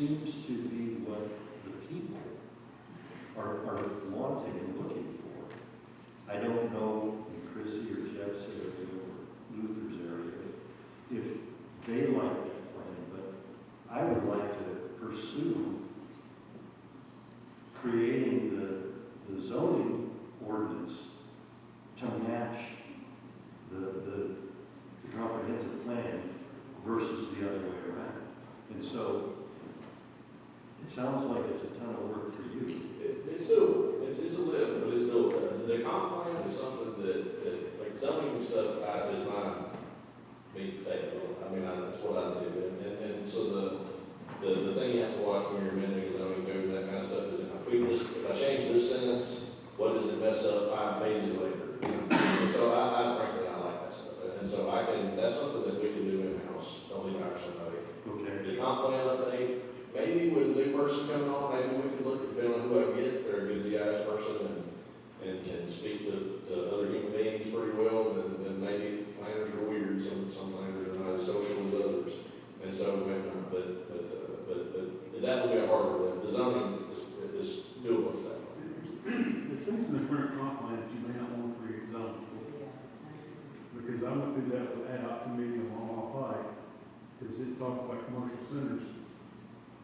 seems to be what the people are wanting and looking for. I don't know in Chrissy or Jeff's area or Luther's area if they like that plan, but I would like to pursue creating the zoning ordinance to match the comprehensive plan versus the other way around. And so, it sounds like it's a ton of work for you. It's still, it's a lift, but it's still, the comp plan is something that like zoning stuff is my meat potato. I mean, that's what I do. And so the thing you have to watch when you're amending a zoning code and that kind of stuff is if I change this sentence, what does it mess up 5 pages later? And so I frankly, I like that stuff. And so that's something that we can do in-house, don't leave hire somebody. Okay. The comp plan update, maybe with a new person coming on, maybe we can look, depending on who I get, they're a good GIS person and can speak to other human beings pretty well, then maybe planners are weird, some planners are not as social as others. And so, maybe not, but that would be a harder lift. The zoning is doable stuff. There's things in the current comp plan that you may not want to create zoning for. Because I went through that with ad hoc committee on Long Pike, because it talked about commercial centers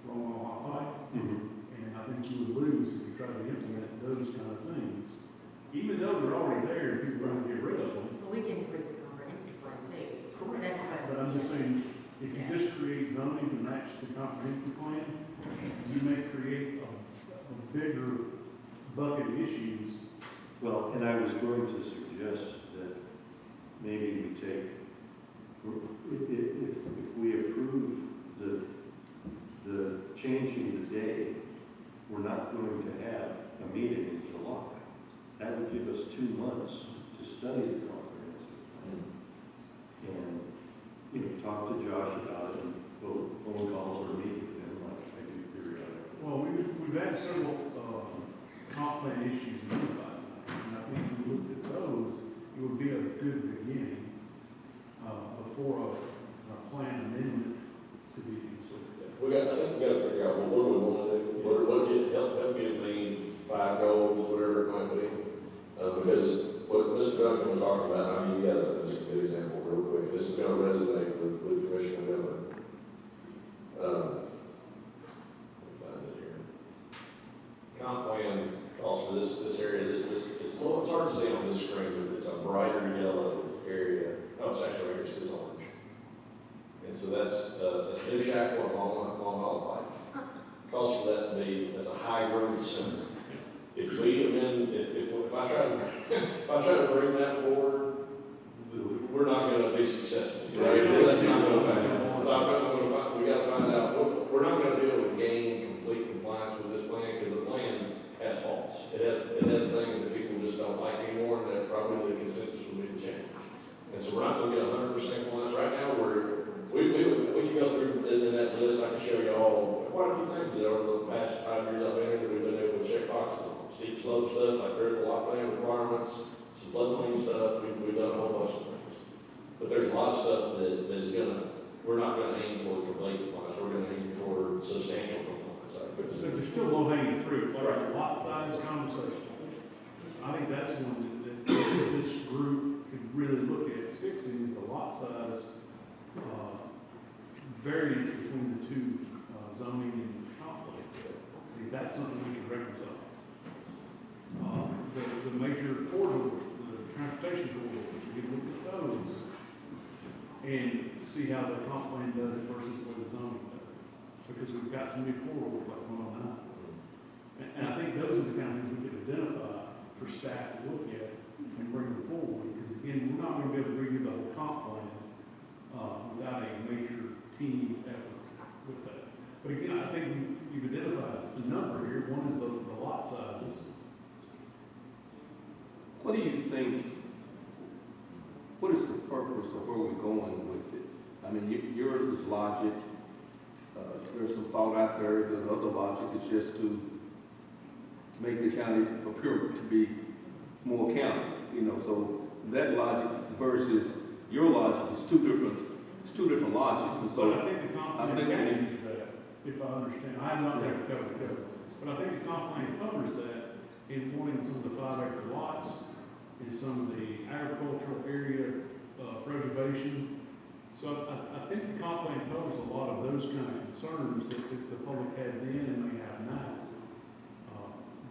along Long Pike. And I think you would lose if you tried to implement those kind of things. Even though they're already there, people are going to get rid of them. Well, we can tweak the comprehensive plan too. Correct. That's what. But I'm just saying, if you just create zoning to match the comprehensive plan, you may create a bigger bucket of issues. Well, and I was going to suggest that maybe we take, if we approve the changing the day, we're not going to have a meeting in July. That would give us 2 months to study the comprehensive plan. And, talk to Josh about it, and phone calls or meet with him like I do periodically. Well, we've had several comp plan issues identified, and I think if we looked at those, it would be a good beginning before a plan amendment to be considered. I think we got to figure out, what do we want to do? What help give me 5 goals, whatever it might be. Because what Mr. Duncan was talking about, I'll give you guys just a good example real quick. This is going to resonate with Commissioner Miller. Let me find it here. Comp plan calls for this area, it's hard to see on this screen, but it's a brighter yellow area. Oh, it's actually right here, it's this orange. And so that's New Shackle and Long Hollow Pike. Calls for that to be, that's a high growth center. If we amend, if I try to bring that forward, we're not going to be successful. Right? That's not going to happen. So we got to find out. We're not going to be able to gain complete compliance with this plan because the plan has faults. It has things that people just don't like anymore, and that probably the consensus will be to change. And so we're not going to get 100% compliance right now. We can go through in that list. I can show you all quite a few things that over the past 5 years I've been here that we've been able to check boxes on. Steep slope stuff, like critical lot plan requirements, some floodplain stuff. We've done a whole bunch of things. But there's a lot of stuff that is we're not gonna aim for complete compliance. We're gonna aim for substantial compliance. But there's still low hanging fruit, like lot size conversation. I think that's one that this group could really look at fixing is the lot size variance between the two zoning and conflict. I think that's something we can reconcile. The major corridors, the transportation corridors, we can look at those and see how the comp plan does it versus the way the zoning does it. Because we've got some new corridors like 109. And I think those are the kind of things we could identify for staff to look at and bring them forward. Because again, we're not going to be able to redo the whole comp plan without a major team effort with that. But again, I think you've identified a number here. One is the lot size. What do you think, what is the purpose of where we're going with it? I mean, yours is logic. There's some thought out there. The other logic is just to make the county appear to be more county, so that logic versus your logic is two different logics. And so But I think the comp plan we need, captures that. if I understand. I have not read the code, but I think the comp plan covers that in wanting some of the 5-acre lots and some of the agricultural area preservation. So I think the comp plan covers a lot of those kind of concerns that the public had then and may have now.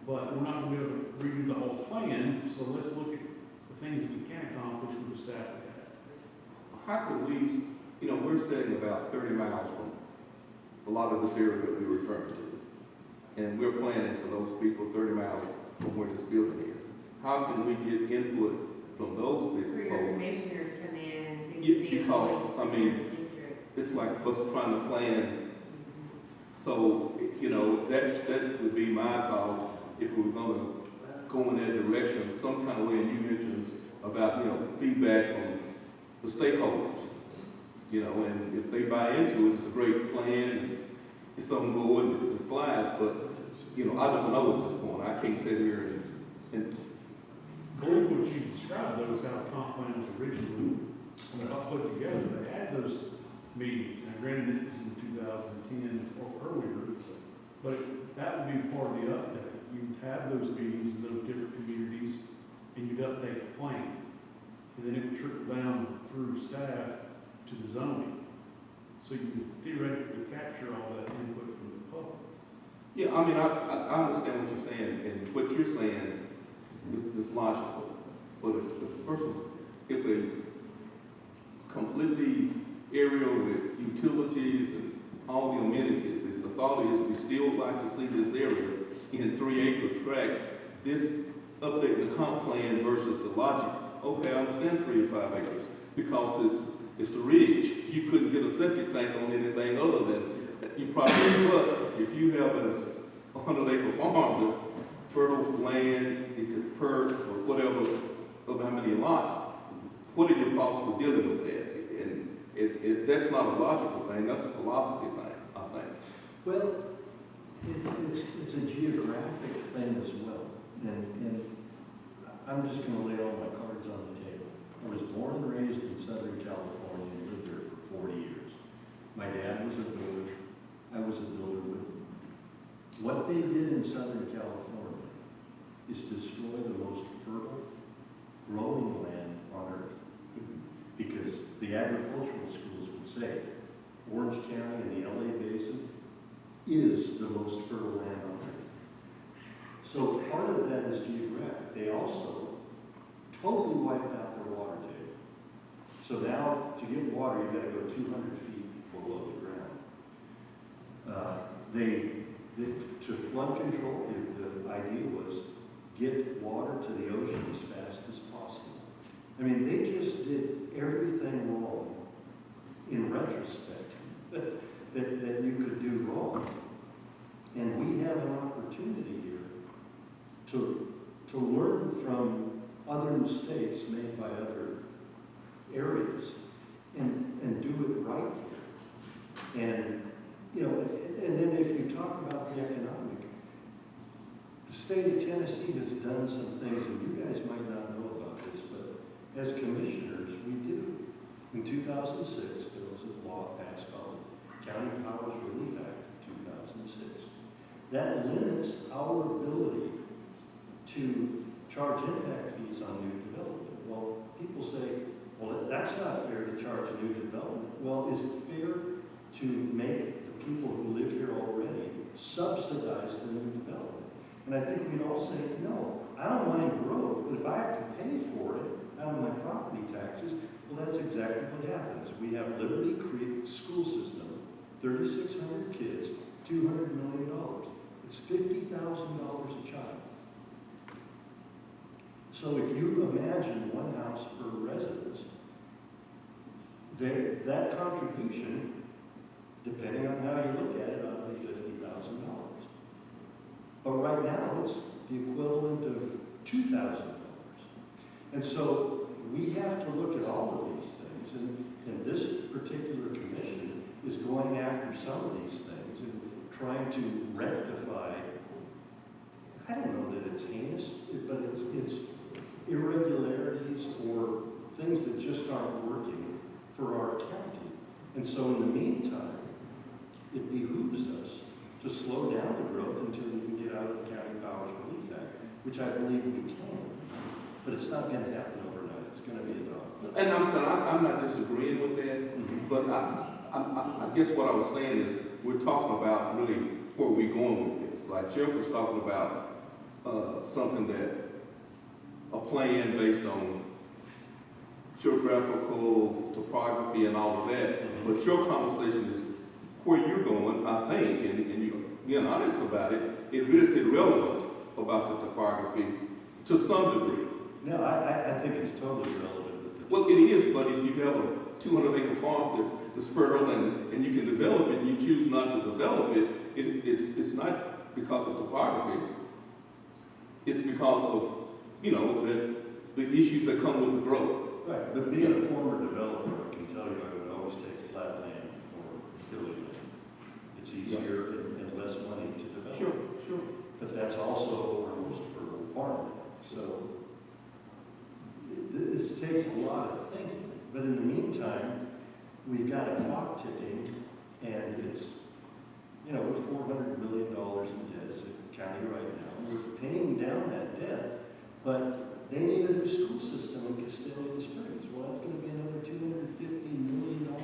But we're not going to be able to redo the whole plan, so let's look at the things that we can accomplish with the staff we have. How could we, we're sitting about 30 miles from a lot of this area that we're referring to. And we're planning for those people 30 miles from where this building is. How can we get input from those Where big your folks? commissioners come in and think Yeah, to be a because, voice I for mean, districts. It's like us trying to plan. So, that would be my thought if we were gonna go in that direction, some kind of way. And you mentioned about, feedback from the stakeholders. And if they buy into it, it's a great plan, it's something good, it flies, but, I don't know at this point. I can't sit here and I believe what you described, though, is how the comp plan was originally put together. They had those meetings, and granted it was in 2010 or earlier, but that would be part of the update. You'd have those meetings in those different communities, and you'd update the plan. And then it would trickle down through staff to the zoning. So you could theoretically capture all that input from the public. yeah, I understand what you're saying, and what you're saying is logical. But if a completely area with utilities and all the amenities, if the thought is we still like to see this area in 3-acre tracts, this updating the comp plan versus the logic, okay, I understand 3 or 5 acres, because it's the ridge. You couldn't get a septic tank on anything other than, you probably, but if you have a 100-acre farm that's fertile land, it could perk or whatever, of how many lots, what are your thoughts for dealing with that? And that's not a logical thing, that's a philosophy thing, I think. Well, it's a geographic thing as well. And I'm just gonna lay all my cards on the table. I was born and raised in Southern California and lived there for 40 years. My dad was a builder. I was a builder with him. What they did in Southern California is destroy the most fertile growing land on earth. Because the agricultural schools would say Orange County and the LA Basin is the most fertile land on earth. So part of that is geographic. They also totally wiped out their water table. So now to get water, you gotta go 200 feet below the ground. To flood control, the idea was get water to the ocean as fast as possible. I mean, they just did everything wrong in retrospect that you could do wrong. And we have an opportunity here to learn from other mistakes made by other areas and do it right here. And, and then if you talk about the economic, the state of Tennessee has done some things, and you guys might not know about this, but as commissioners, we do. In 2006, there was a law passed called the County Powers Relief Act of 2006 that limits our ability to charge impact fees on new development. Well, people say, well, that's not fair to charge new development. Well, is it fair to make the people who live here already subsidize the new development? And I think we'd all say, no, I don't mind growth, but if I have to pay for it out of my property taxes, well, that's exactly what happens. We have Liberty Creek School System, 3,600 kids, $200 million. It's $50,000 a child. So if you imagine one house per residence, that contribution, depending on how you look at it, ought to be $50,000. But right now, it's the equivalent of $2,000. And so we have to look at all of these things, and this particular commission is going after some of these things and trying to rectify, I don't know that it's heinous, but it's irregularities or things that just aren't working for our county. And so in the meantime, it behooves us to slow down the growth until we can get out of the County Powers Relief Act, which I believe we can. But it's not gonna happen overnight, it's gonna be a dog. And I'm saying, I'm not disagreeing with that, but I guess what I was saying is, we're talking about really where we're going with this. Like Jeff was talking about, something that, a plan based on geographical topography and all of that, but your conversation is where you're going, I think, and you're being honest about it, it really is irrelevant about the topography to some degree. No, I think it's totally irrelevant. Well, it is, but if you have a 200-acre farm that's fertile and you can develop it, and you choose not to develop it, it's not because of topography. It's because of, you know, the issues that come with the growth. Right, but being a former developer, I can tell you I would always take flat land for building land. It's easier and less money to develop. Sure. But that's also used for farming. So this takes a lot of thinking. But in the meantime, we've got a clock ticking, and it's, you know, we're $400 million in debt as a county right now. We're paying down that debt, but they need a new school system in Castilian Springs. Well, it's going to be another $250 million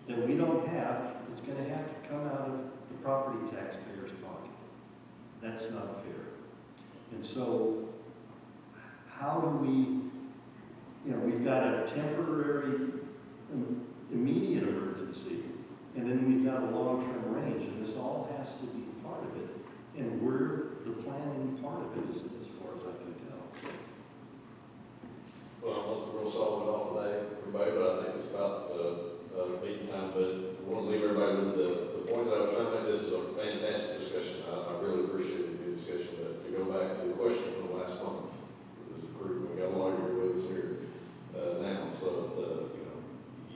that we don't have. It's going to have to come out of the property taxpayer's pocket. That's not fair. And so, how do we, you know, we've got a temporary, immediate emergency, and then we've got a long-term range, and this all has to be part of it. And we're the planning part of it, as far as I can tell. Well, I'm not real solid off today, everybody, but I think it's about meeting time. But I want to leave everybody with the point that I was trying to make. This is a fantastic discussion. I really appreciate the good discussion. But to go back to the question from last month, there's a group, we got a lawyer with us here now. So, you know,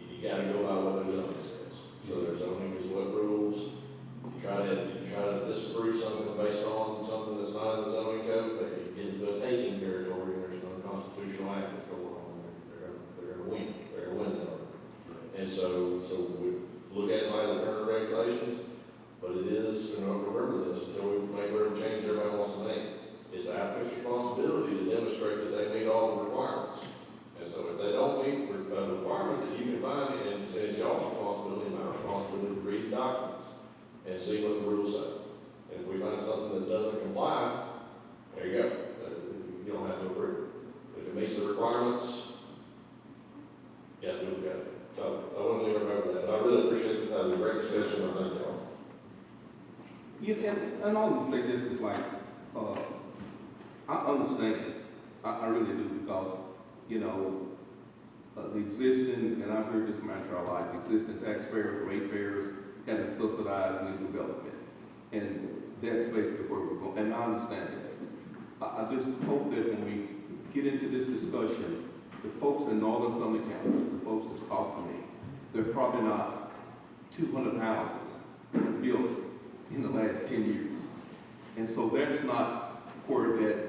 you got to go by what the zoning says. So there's zoning is what rules. You try to disapprove something based on something that's not in the zoning code, but you get into a taking territory and there's no constitutional act that's going on. They're going to win. They're going to win that argument. And so we look at it by the current regulations, but it is, you know, remember this until we make whatever change everybody wants to make. It's the applicant's responsibility to demonstrate that they meet all the requirements. And so if they don't meet the requirement that you can find, and it's y'all's responsibility and my responsibility to read documents and see what the rules say. And if we find something that doesn't comply, there you go. You don't have to approve. If it meets the requirements, you have to do what you got to do. So I want to leave everybody with that. But I really appreciate it. That was a great discussion. I thank y'all. Yeah, and I would say this is like, I understand. I really do, because, you know, the existing, and I've heard this my entire life, existing taxpayers, ratepayers, had to subsidize new development. And that's basically where we're going, and I understand that. I just hope that when we get into this discussion, the folks in northern Sumner County, the folks that talk to me, there are probably not 200 houses built in the last 10 years. And so that's not where that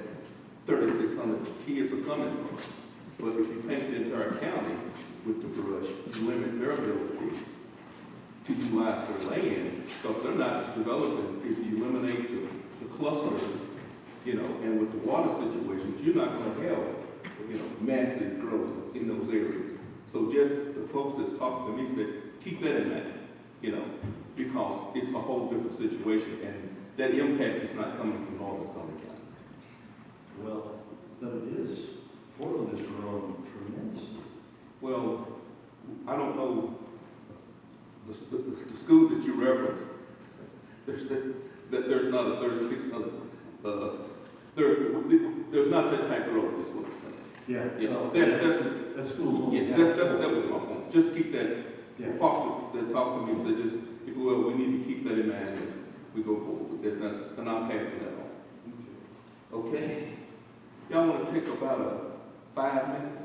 3,600 kids are coming from. But if you paint the entire county with the brush, you limit their ability to utilize their land, because they're not developing. If you eliminate the clusters, you know, and with the water situations, you're not going to have, you know, massive growth in those areas. So just the folks that's talking to me said, keep that in mind, you know, because it's a whole different situation, and that impact is not coming from northern Sumner County. Well, but it is. Portland has grown tremendously. Well, I don't know, the school that you referenced, there's not a 3,600, there's not that type of growth, is what I'm saying. Yeah. You know, that school's only yeah, that was my point. Just keep that, Yeah. talk to me and say, just, if we need to keep that in mind as we go forward. And I'm passing that on. Okay? Y'all want to take about 5 minutes?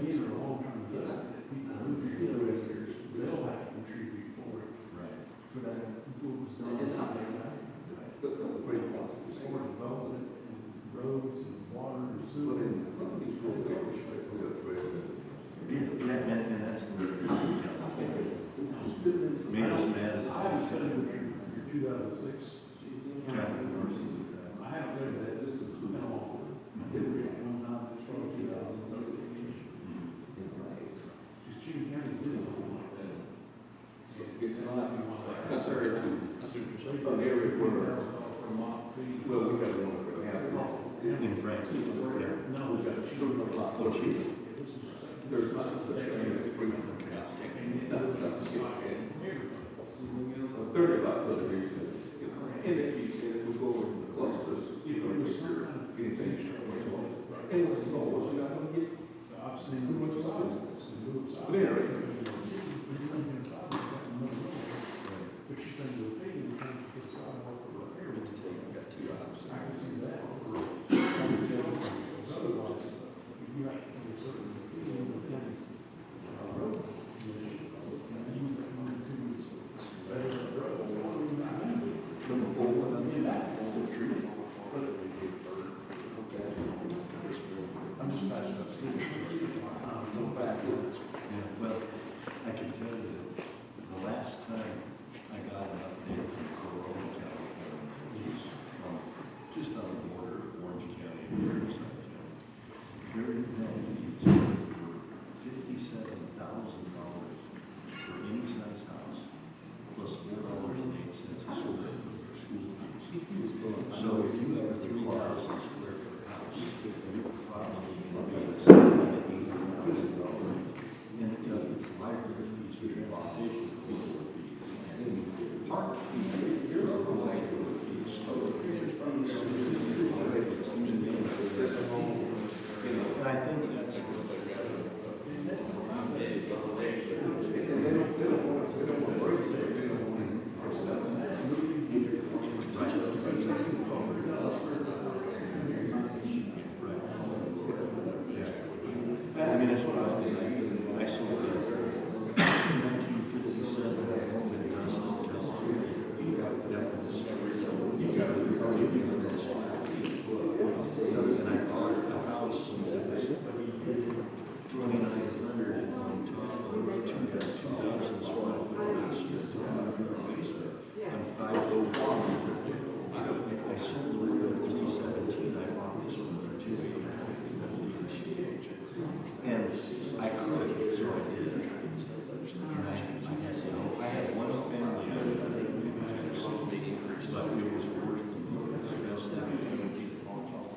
These are long-term investments. People who feel they'll have to contribute for it. Right. For that, what was done. That's a great point. For development and roads and water and But sewer. in some of these rural areas, like we address it. And that's the housing count. Made us mad as I haven't studied your 2006. I haven't read that, this is been a long one. It was one time, it's from 2013. June County did something like that. It's not necessary to an area where, well, we got one right now. in France. Yeah. No, There's not such thing as a freedom of count. Not to skip ahead. 30 lots of subdivisions. And if we go over the clusters, getting things. And what's the goal? You're not going to get I've seen too much size. But But anyway, but you think the thing, you can't get sidewalk or repair. I can see that. Otherwise, you have to do certain things. Roads. Use that money to better the road. number 4. I mean, that is the truth. I'm just passionate about school. No fact. Yeah, well, I can tell you that the last time I got an update from Corona, California, which is from just on the border of Orange County and Riverside County, their internet fees were $57,000 for any size house, plus $4.08 a square foot for school fees. So if you have a 3,000 square foot house, you're probably going to be $7,000 and it's library fees, transportation fees, and park fees, you're going to fees, and I think that's. I mean, that's what I was thinking. I saw it in 1957 in Dustin, California. That was, you got to be arguing on this. And I bought a house that was 2,900 and 2,000 square foot basement, and 504. I sold it at 317. I bought this one for 2,800. And I could, so I did. And I had one family out of it, but it was worth the best thing.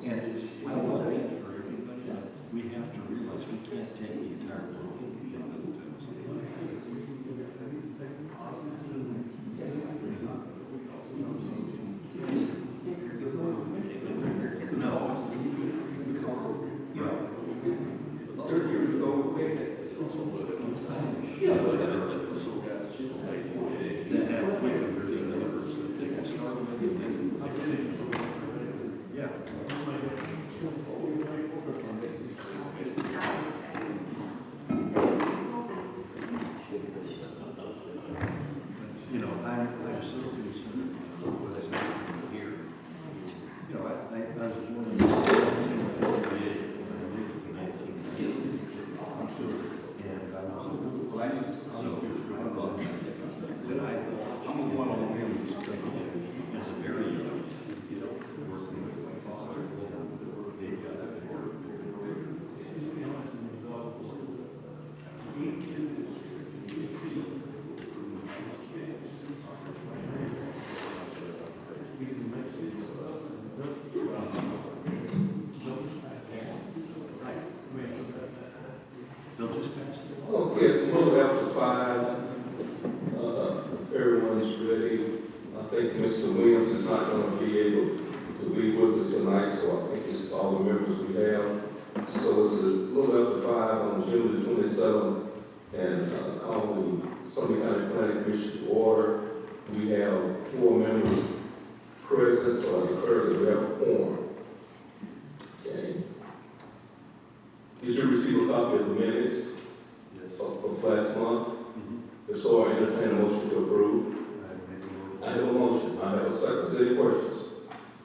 And I want it for everybody. We have to realize we can't take the entire world. No. Yeah. 30 years ago, we paid that. That have quick conversion numbers that they can start with. Yeah. You know, I'm so concerned with what's happening here. You know, I was born in 1948 when I lived in 1980. I'm sure. And I was that I thought one of the things as a very young, working with my father, they got it. They'll just pass it. Okay, it's a little after 5. Everyone's ready. I think Mr. Williams is not going to be able to be with us tonight, so I think it's all the members we have. So it's a little after 5 on June the 27th, and call the Sumner County Planning Commission to order. We have 4 members present, so I declare that we have a quorum. Okay. Did you receive a copy of the minutes Yes. of last month? Mhm. If so, I entertain a motion to approve. I have a motion, I have a second. Any questions?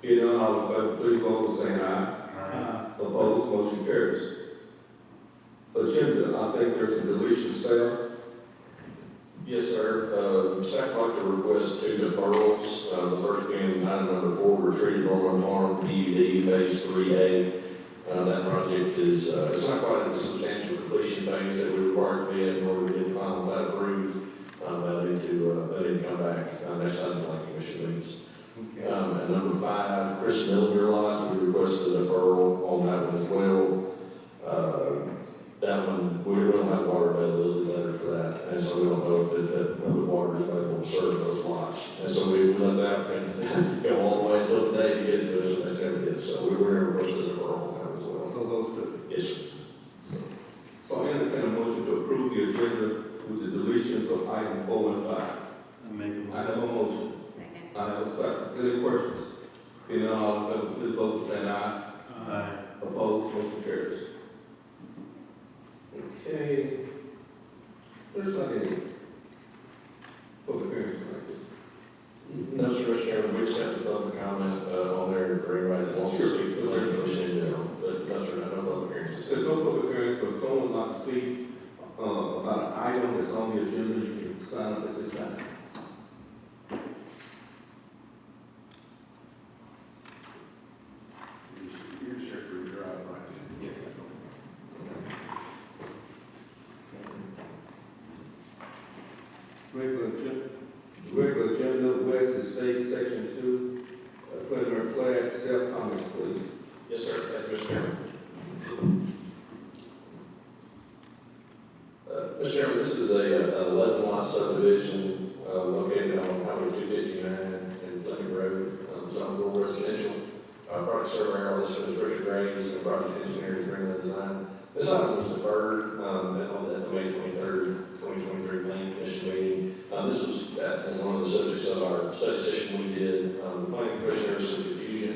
Hearing none, all in favor, please vote by saying aye. Opposed, motion carries. Agenda, I think there's some deletions there. Yes, sir. Staff would like to request 2 deferrals. The first being item number 4, Retreat Norman Farm, PUD Phase 3A. That project is, it's not quite at the substantial completion phase that we require to be at in order to get the final plat approved. They'll need to come back next time the planning commission meets. And number 5, Chris Miller lots, we requested a deferral on that one as well. That one, we don't have water availability letter for that, and so we don't know if that public water is available to serve those lots. And so we let the applicant go all the way until today to get it to us, and that's gonna be it. So we're gonna request a deferral on that as well. So those two. Yes, sir. So I entertain a motion to approve the agenda with the deletions of item 4 and 5. I make a motion. I have a motion. Second. I have a second. Any questions? Hearing none, all in favor, please vote by saying aye. Aye. Opposed, motion carries. Okay. There's not any public hearings like this. No, sir, Mr. Chairman, we just have the public comment on there for anybody that wants to speak to the planning commission in general. But no, sir, no public hearings. There's no public hearings, but if someone would like to speak about an item that's on the agenda, you can sign up at this time. You're sure for your drive, right? Yes, Regular agenda, West Estate, Section 2, preliminary plat, self-comments, please. Yes, sir. Thank you, Mr. Chairman. Mr. Chairman, this is an 11 lot subdivision located on Highway 259 and Fleming Road, zone rural residential. Project surveyor, this is Richard Graves, and project engineer is Greenland Design. This item was deferred on the May 23rd, 2023 planning commission meeting. This was one of the subjects of our study session we did. The planning commissioners some confusion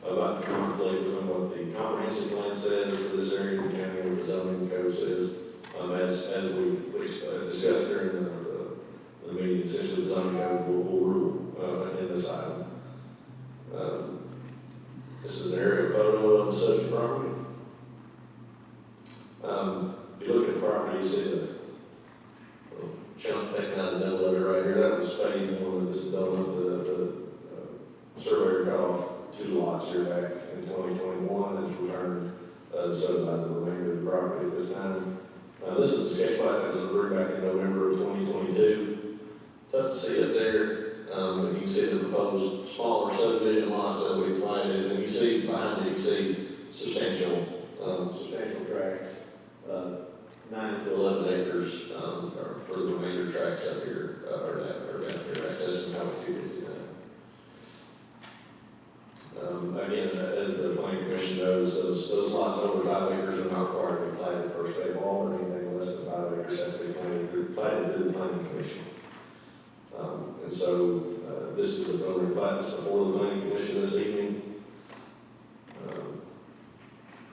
about the conflict between what the comprehensive plan says for this area of the county and what the zoning code says. As we discussed during the meeting, essentially the zoning code will rule in this item. This is an aerial photo of the subject property. If you look at the property, you see the chunk taken out of the middle of it right here. That was phase 1 of this development. The surveyor cut off 2 lots here back in 2021 and has returned to subdivide the remainder of the property at this time. This is a sketch plat that was approved back in November of 2022. Tough to see up there. You can see the proposed smaller subdivision lots that we planted, and you see behind it, you see substantial tracts, 9 to 11 acres for the remainder tracts up here, or down here, accessing Highway 259. Again, as the planning commission knows, those lots over 5 acres are not required to be platted per state law, or anything less than 5 acres has to be platted through the planning commission. And so this is the preliminary plat that's before the planning commission this evening.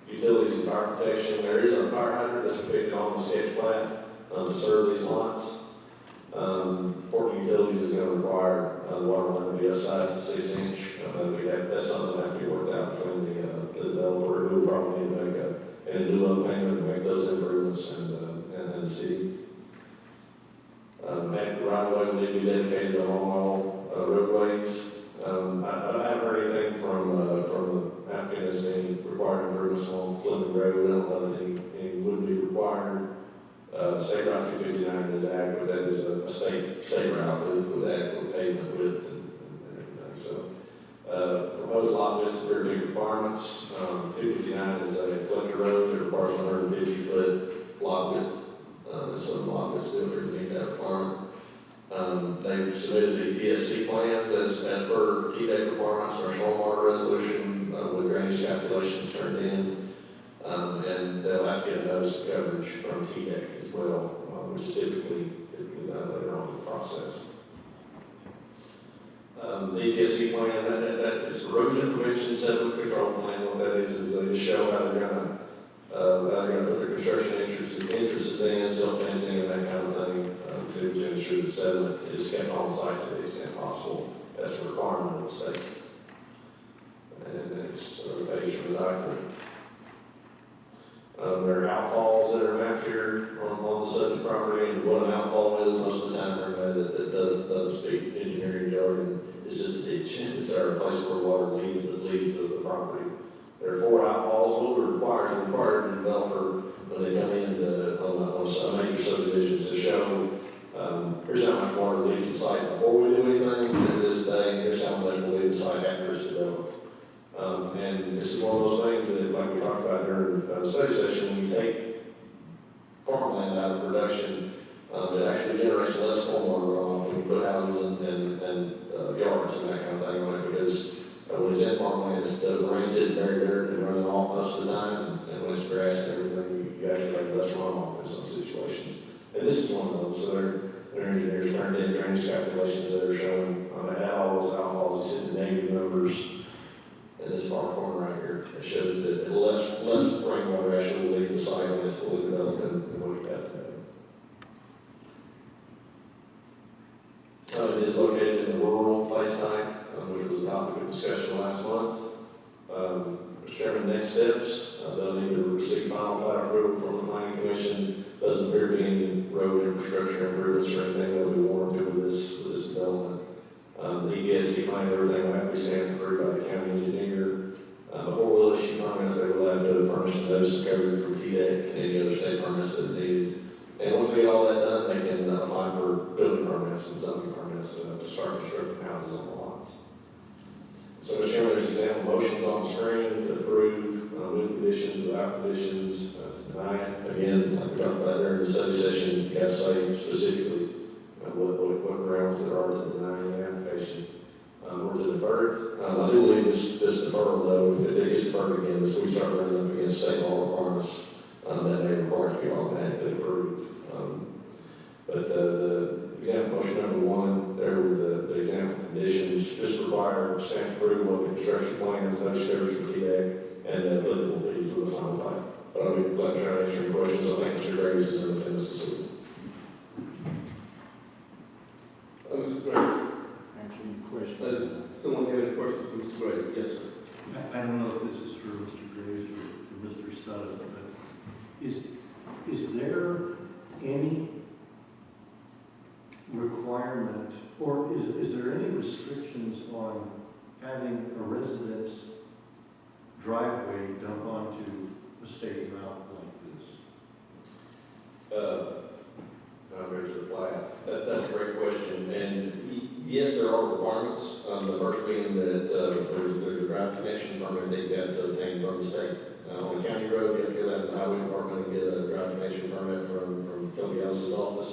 Utilities and fire protection, there is a fire hydrant that's depicted on the sketch plat to serve these lots. Portland Utilities is going to require the water line to be upsized to 6 inch. That's something that has to be worked out between the developer, who will probably need to make an in lieu of payment to make those improvements, and the city. Right away, we need to be dedicated to long haul roadways. I haven't heard anything from the applicant as any required improvements on Fleming Road. I don't know that any would be required. State Route 259 is adequate. That is a state route with adequate pavement width and everything. So, proposed lot width security requirements. 259 is a collector road that requires 150-foot lot width. So the lot width still to meet that requirement. They've submitted the PSC plans as per TDEC requirements, our stormwater resolution with drainage calculations turned in, and they'll have to get a notice of coverage from TDEC as well, which is typically done later on in the process. DPSC plan, that is erosion prevention sediment control plan. What that is they just show how they're gonna put their construction entrances in, self-fencing and that kind of thing, to ensure the sediment is kept on site to the extent possible. That's a requirement of the state. And then it's another page from the document. There are outfalls that are mapped here on the subject property, and what an outfall is, most of the time, everybody that doesn't speak engineering jargon, it's just a ditch. It's a place where water leaves the property. There are 4 outfalls. What we require the developer, when they come in on a major subdivision, to show, here's how much water leaves the site before we do anything, this day, here's how much will leave the site after it's developed. And this is one of those things that, like we talked about during the study session, when you take farmland out of production, it actually generates less stormwater runoff when you put houses and yards and that kind of thing on it, because when it's in farmland, the rain's hitting very dirt and running off most of the time, and when it's grass and everything, you actually have less runoff in some situations. And this is one of those. So their engineers turned in drainage calculations that are showing, add all those outfalls, you see the negative numbers in this far corner right here. It shows that less rainwater actually will leave the site when it's fully developed than what you have today. It is located in the rural place type, which was a topic of discussion last month. Mr. Chairman, next steps, they'll need to receive final plat approval from the planning commission. Doesn't appear to be any road infrastructure improvements or anything that will be warranted with this development. The EPSC plan, everything will have to be stamped approved by the county engineer. Before we'll issue permits, they will have to furnish a notice of coverage from TDEC and any other state permits that are needed. And once they get all that done, they can apply for building permits and zoning permits to start constructing houses on the lots. So, Mr. Chairman, there's example motions on the screen to approve with conditions, without conditions, to deny it. Again, like we talked about during the study session, you got to say specifically what grounds there are to denying the application. Or to defer it. I do believe this deferral, though, if it gets deferred again, this we start running up against state law requirements that may require it to be automatically approved. But the example motion number 1, there were the example conditions, just require stamp approval of the construction plans, notice coverage for TDEC, and applicable fees with a final plat. But I'll be glad to try to answer any questions. I think Mr. Graves is in attendance this evening. Mr. Gray, someone have any questions for Mr. Gray? Yes, sir. I don't know if this is for Mr. Graves or for Mr. Sutton, but is there any requirement, or is there any restrictions on having a residence driveway dump onto a state route like this? There's a plat. That's a great question. And yes, there are requirements. The first being that there's a drive connection permit that you have to obtain from the state. On a county road, you have to go down to the highway department and get a drive connection permit from Toby Ellis's office.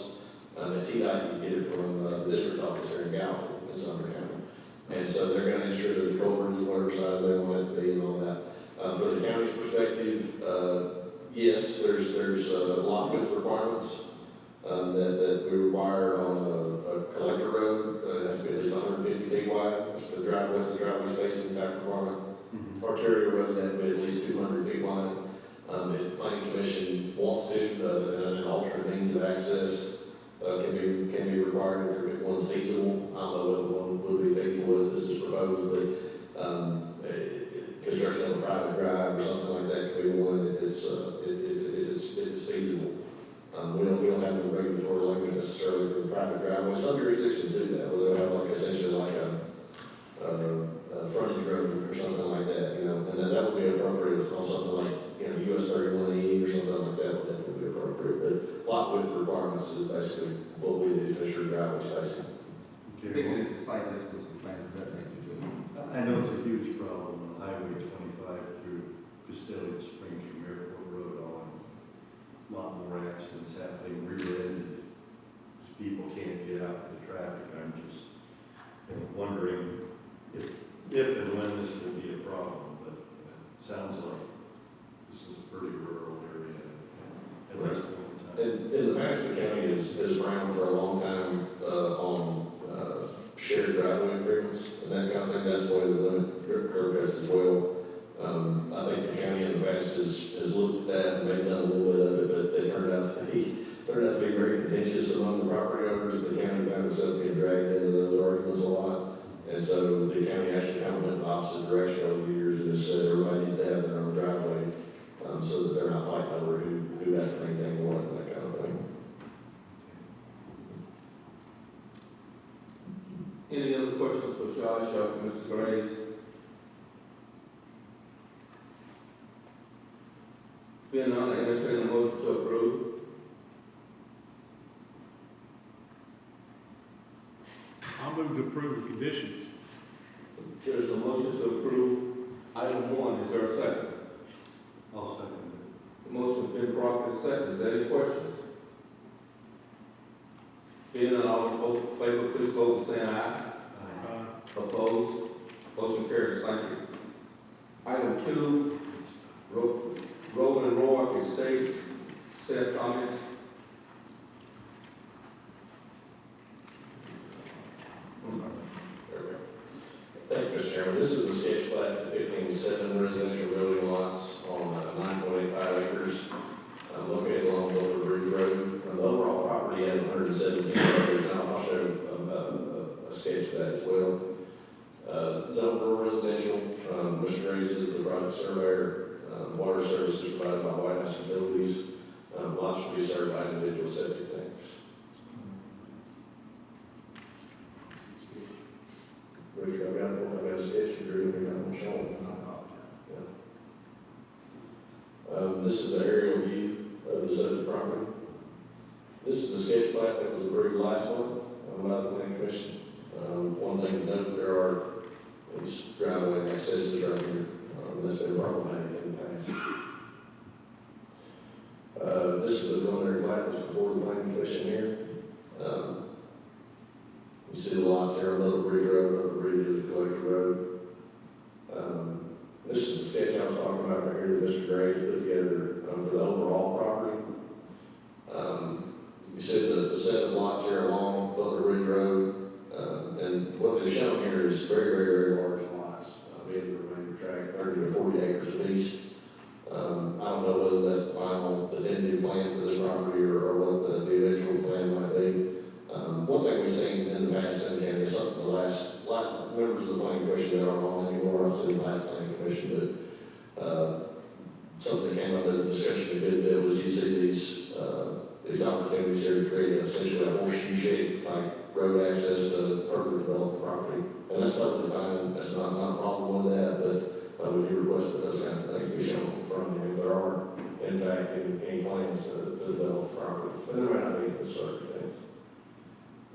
At TDOT, you get it from the district office here in Gallatin in Sumner County. And so they're going to ensure that the culvert is whatever size they want it to be and all that. From the county's perspective, yes, there's lot width requirements that we require on a collector road. It has to be at least 150 feet wide. That's the driveway spacing type requirement. Arterial roads have to be at least 200 feet wide. If the planning commission wants to, an alternate means of access can be required if one's feasible. I don't know whether one would be feasible as this is proposed, but construction of a private drive or something like that could be one if it's feasible. We don't have no regulatory language necessarily for the private driveway. Some jurisdictions do that, where they'll have like essentially like a frontage road or something like that, and then that would be appropriate on something like, US 31E or something like that would definitely be appropriate. But lot width requirements is basically what we do to ensure driveway spacing. Picking at the site next to the plans of that nature, too. I know it's a huge problem on Highway 25 through Castelia Springs from Airport Road on. A lot more accidents happening rear-ended because people can't get out of the traffic. I'm just wondering if and when this will be a problem, but it sounds like this is a pretty rural area at this point in time. In the past, the county has frowned for a long time on shared driveway agreements. has looked at and they've done a little bit of it, but they turned out to be very contentious among the property owners. The county found itself being dragged into those arguments a lot. And so the county actually kind of went in the opposite direction over the years and has said everybody needs to have their own driveway, so that they're not fighting over who has to maintain what and that kind of thing. Any other questions for Josh or for Mr. Graves? Being none, I entertain a motion to approve. I'll move to approve the conditions. There's a motion to approve item 1. Is there a second? I'll second The motion's been properly seconded. Is there any questions? Being none, all in favor, please vote by saying aye. Opposed? Motion carries. Thank you. Item 2, Rowan and Roark Estates, staff comments. There we go. Thank you, Mr. Chairman. This is a sketch plat depicting 7 residential building lots on 9.85 acres located along Boulder Bridge Road. The overall property has 117 acres. Now I'll show a sketch of that as well. Zone for residential. Mr. Graves is the project surveyor. Water services provided by White House Utilities. Lots will be served by individual septic tanks. Richard, I've got a sketch of Drew, we got one showing. This is the aerial view of the subject property. This is the sketch plat that was approved last month by the planning commission. One thing to note, there are these driveway accesses right here. That's been problematic in the past. This is the preliminary plat that's before the planning commission here. You see the lots here on Little Bridge Road. Little Bridge is a collector road. This is the sketch I was talking about right here that Mr. Graves put together for the overall property. You see the 7 lots here along Little Bridge Road. And what they've shown here is very, very, very large lots. Being the remainder tract, 30 to 40 acres apiece. I don't know whether that's the final definitive plan for this property or what the eventual plan might be. One thing we've seen in the past in the county is something the last members of the planning commission that aren't on anymore, I've seen the last planning commission, but something that came up as a discussion a good bit was you see these opportunities here to create essentially a horseshoe shape type road access to further develop the property. And that's totally fine, that's not a problem with that, but we do request that those kinds of things be shown from you if there are, in fact, any plans to develop the property. But there may not be in this circumstance.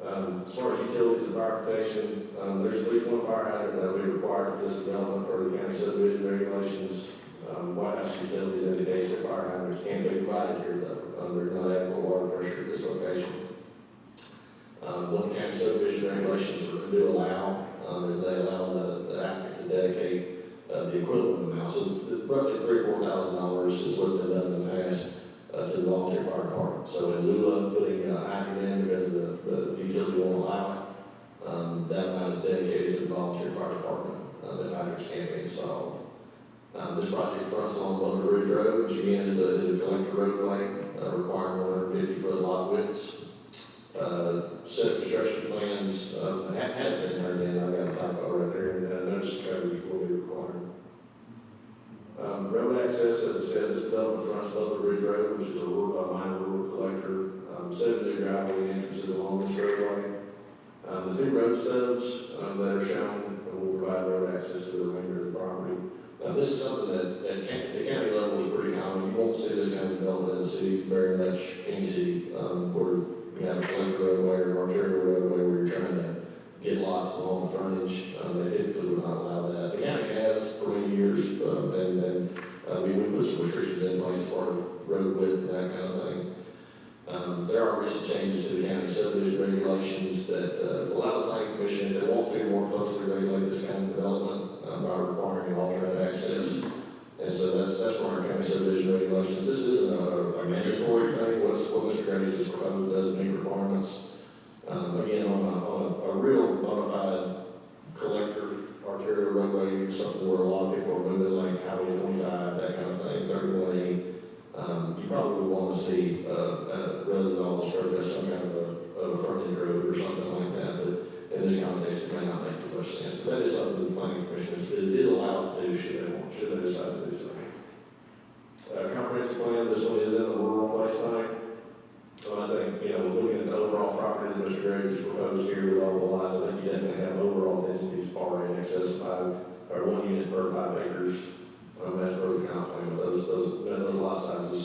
As far as utilities and fire protection, there's at least one fire hydrant that will be required for this development for the county subdivision regulations. White House Utilities indicates that fire hydrants can be provided here though, under non-adequate water pressure at this location. What the county subdivision regulations do allow is they allow the applicant to dedicate the equivalent amount. So roughly $3,000 or $4,000 is what's been done in the past to the volunteer fire department. So in lieu of putting hydrant in because the utility won't allow it, that amount is dedicated to the volunteer fire department if hydrants can't be installed. This project fronts along Boulder Ridge Road, which again is a collector roadway requiring 150-foot lot widths. Set of construction plans has been turned in. I've got a typo right there, and notice of coverage will be required. Road access, as I said, this development fronts Boulder Ridge Road, which is a minor rural collector. 7 new driveway entrances along this roadway. The 2 road stubs that are shown will provide road access to the remainder of the property. This is something that at the county level is pretty common. You won't see this kind of development in the city very much, any city, where you have a collector roadway or an arterial roadway where you're trying to get lots along the frontage. They typically would not allow that. The county has for many years, and we put some restrictions in place as far as road width and that kind of thing. There are recent changes to the county subdivision regulations that allow the planning commission, if they want to, more closely regulate this kind of development by requiring an alternate access. And so that's where our county subdivision regulations. This isn't a mandatory thing. What Mr. Graves has proposed does meet requirements. Again, on a real bona fide collector arterial roadway, something where a lot of people are moving, like Highway 25, that kind of thing, 31 as some kind of a frontage road or something like that, but in this context, it may not make as much sense. But that is something the planning commission is allowed to do should they decide to do so. Comprehensive plan, this one is in the rural place type. So I think, looking at the overall property that Mr. Graves has proposed here with all the lots, I think you definitely have overall densities far in excess of 1 unit per 5 acres. That's where the comp plan, those lot sizes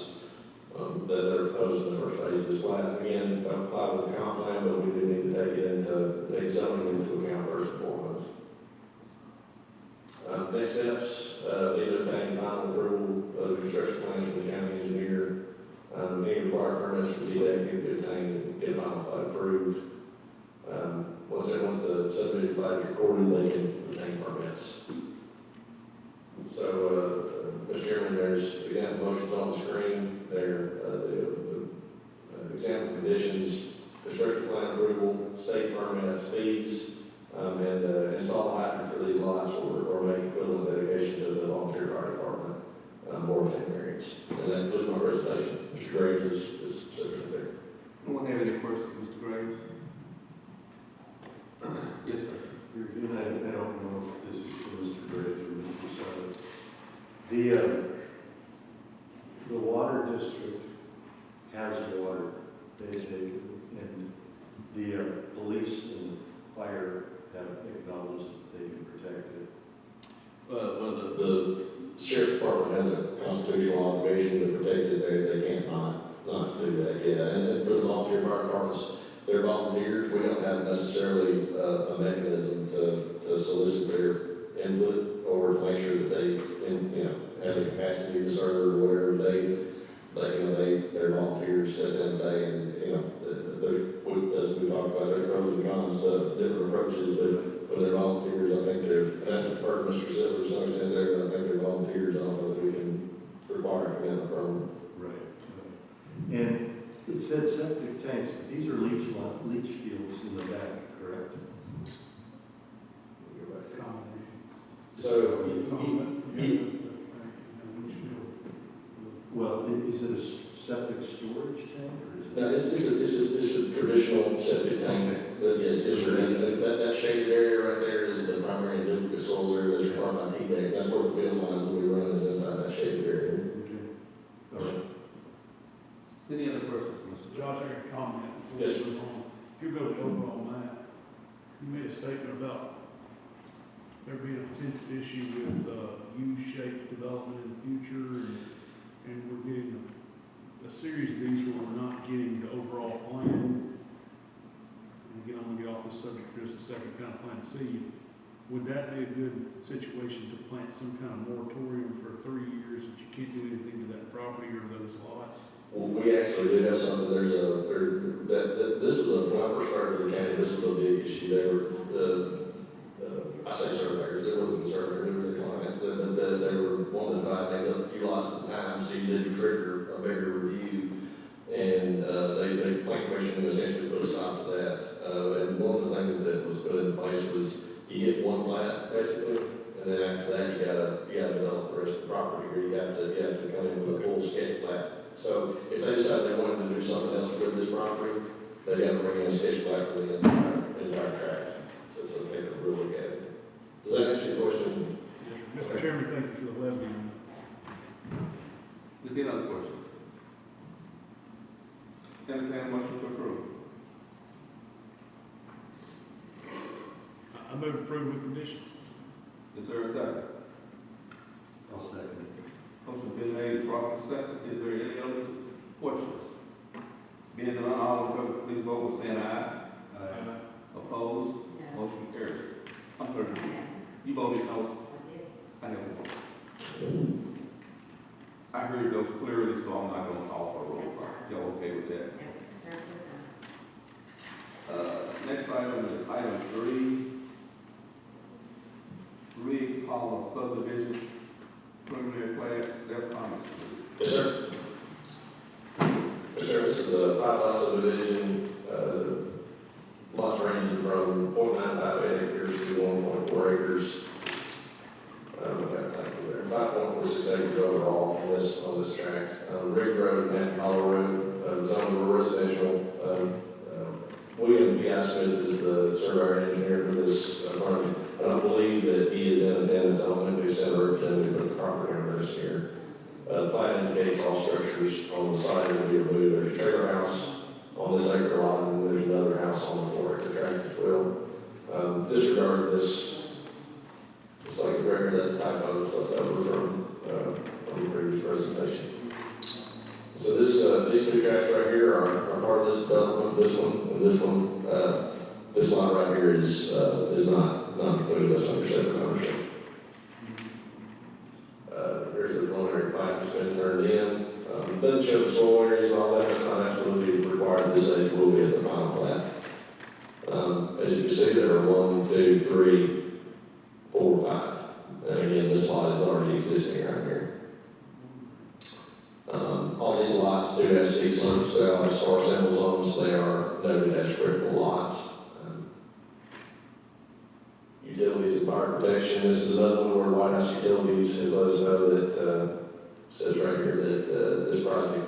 that are proposed in the first phase of this plan. Again, don't apply with the comp plan, but we do need to take zoning into account first and foremost. Next steps, need to obtain final approval of the construction plans from the county engineer. Any required permits for DDEC need to be obtained and get final plat approved. Once the subdivision plat is recorded, they can obtain permits. So, Mr. Chairman, there's, again, motions on the screen. There, the example conditions, construction plan approval, state permits, fees, and install a hydrant for these lots or make equivalent dedication to the volunteer fire department, or obtain variance. And that includes my presentation. Mr. Graves is sitting there. Anyone have any questions, Mr. Graves? Yes, sir. I don't know if this is for Mr. Graves or Mr. Sutter. The water district has water, and the police and fire have acknowledged that they can protect it. Well, the sheriff's department has a constitutional obligation to protect it. They can't not do that, yeah. And for the volunteer fire departments, they're volunteers. We don't have necessarily a mechanism to solicit their input or to make sure that they, have the capacity to serve or whatever. They're volunteers at the end of the day, and as we talked about, there's pros and cons to different approaches, but when they're volunteers, I think and I think for Mr. Silver to some extent there, but I think they're volunteers. I don't know that we can require a commitment from them. Right. And it said septic tanks, but these are leach fields in the back, correct? So, Well, is it a septic storage tank, or is it? no, it's a traditional septic tank. Yes, that shaded area right there is the primary duplicate soil area that's required by TDEC. That's where the field lines will be running, is inside that shaded area. Okay. All right. Any other questions, Mr. Josh, I got a comment before Yes, we move on. If you go to the overall map, you made a statement about there being a potential issue with U-shaped development in the future, and we're getting a series of these where we're not getting the overall plan. And again, I'm gonna get off this subject for just a second, kind of plant seed. Would that be a good situation to plant some kind of moratorium for 3 years that you can't do anything to that property or those lots? Well, we actually did have something. This was when I first started in the county. This was a big issue. They were, I say surveyors. It wasn't surveyors. It was their clients. They were wanting to buy things up a few lots at a time, so you did trigger a bigger review. And the planning commission essentially put a stop to that. And one of the things that was put in place was you get one plat basically, and then after that you gotta develop the rest of the property, or you have to come in with a full sketch plat. So if they decide they wanted to do something else with this property, they got to bring in a sketch plat for the entire tract, so they can really look at it. Does that answer your question? Yes, sir. Mr. Chairman, thank you for the levy on Is there another question? Entertain a motion to approve. that. I move approval with condition. Is there a second? I'll second it. Motion been made, properly second. Is there any other questions? Being none, all in favor, please vote by saying aye. Opposed? No. Motion carries. I'm sorry. You voted no. I have one. I heard those clearly, so I'm not going to call for a roll call. Y'all okay with that? Next item is item 3. Riggs Hall subdivision, preliminary plat, Steph Thomas. Yes, sir. Yes, sir. This is a 5-lot subdivision, lots ranging from 0.958 acres to 1.4 acres. I've got a typo there. 5.46 acres overall on this tract. Riggs Road and Hollow Road, zone rural residential, surveyor and engineer for this project. I don't believe that he is in attendance. I don't think we've sent a representative, but the property owner is here. The plan indicates all structures on the site will be removed. There's a trailer house on this acre lot, and there's another house on the 4-acre tract as well. Disregard this. It's like a record that's typo, so it's over from the previous presentation. So these two tracts right here are part of this development. This one and this one. This lot right here is not included as under separate ownership. Here's the preliminary plat that's been turned in. Doesn't show the soil areas and all that. That's not absolutely required at this stage. Will be at the final plat. As you can see, there are 1, 2, 3, 4, 5. And again, this lot is already existing right here. All these lots do have steep slopes. They all have star symbols on them, so they are noted as critical lots. Utilities and fire protection. This is another one where White House Utilities has let us know that says right here that this project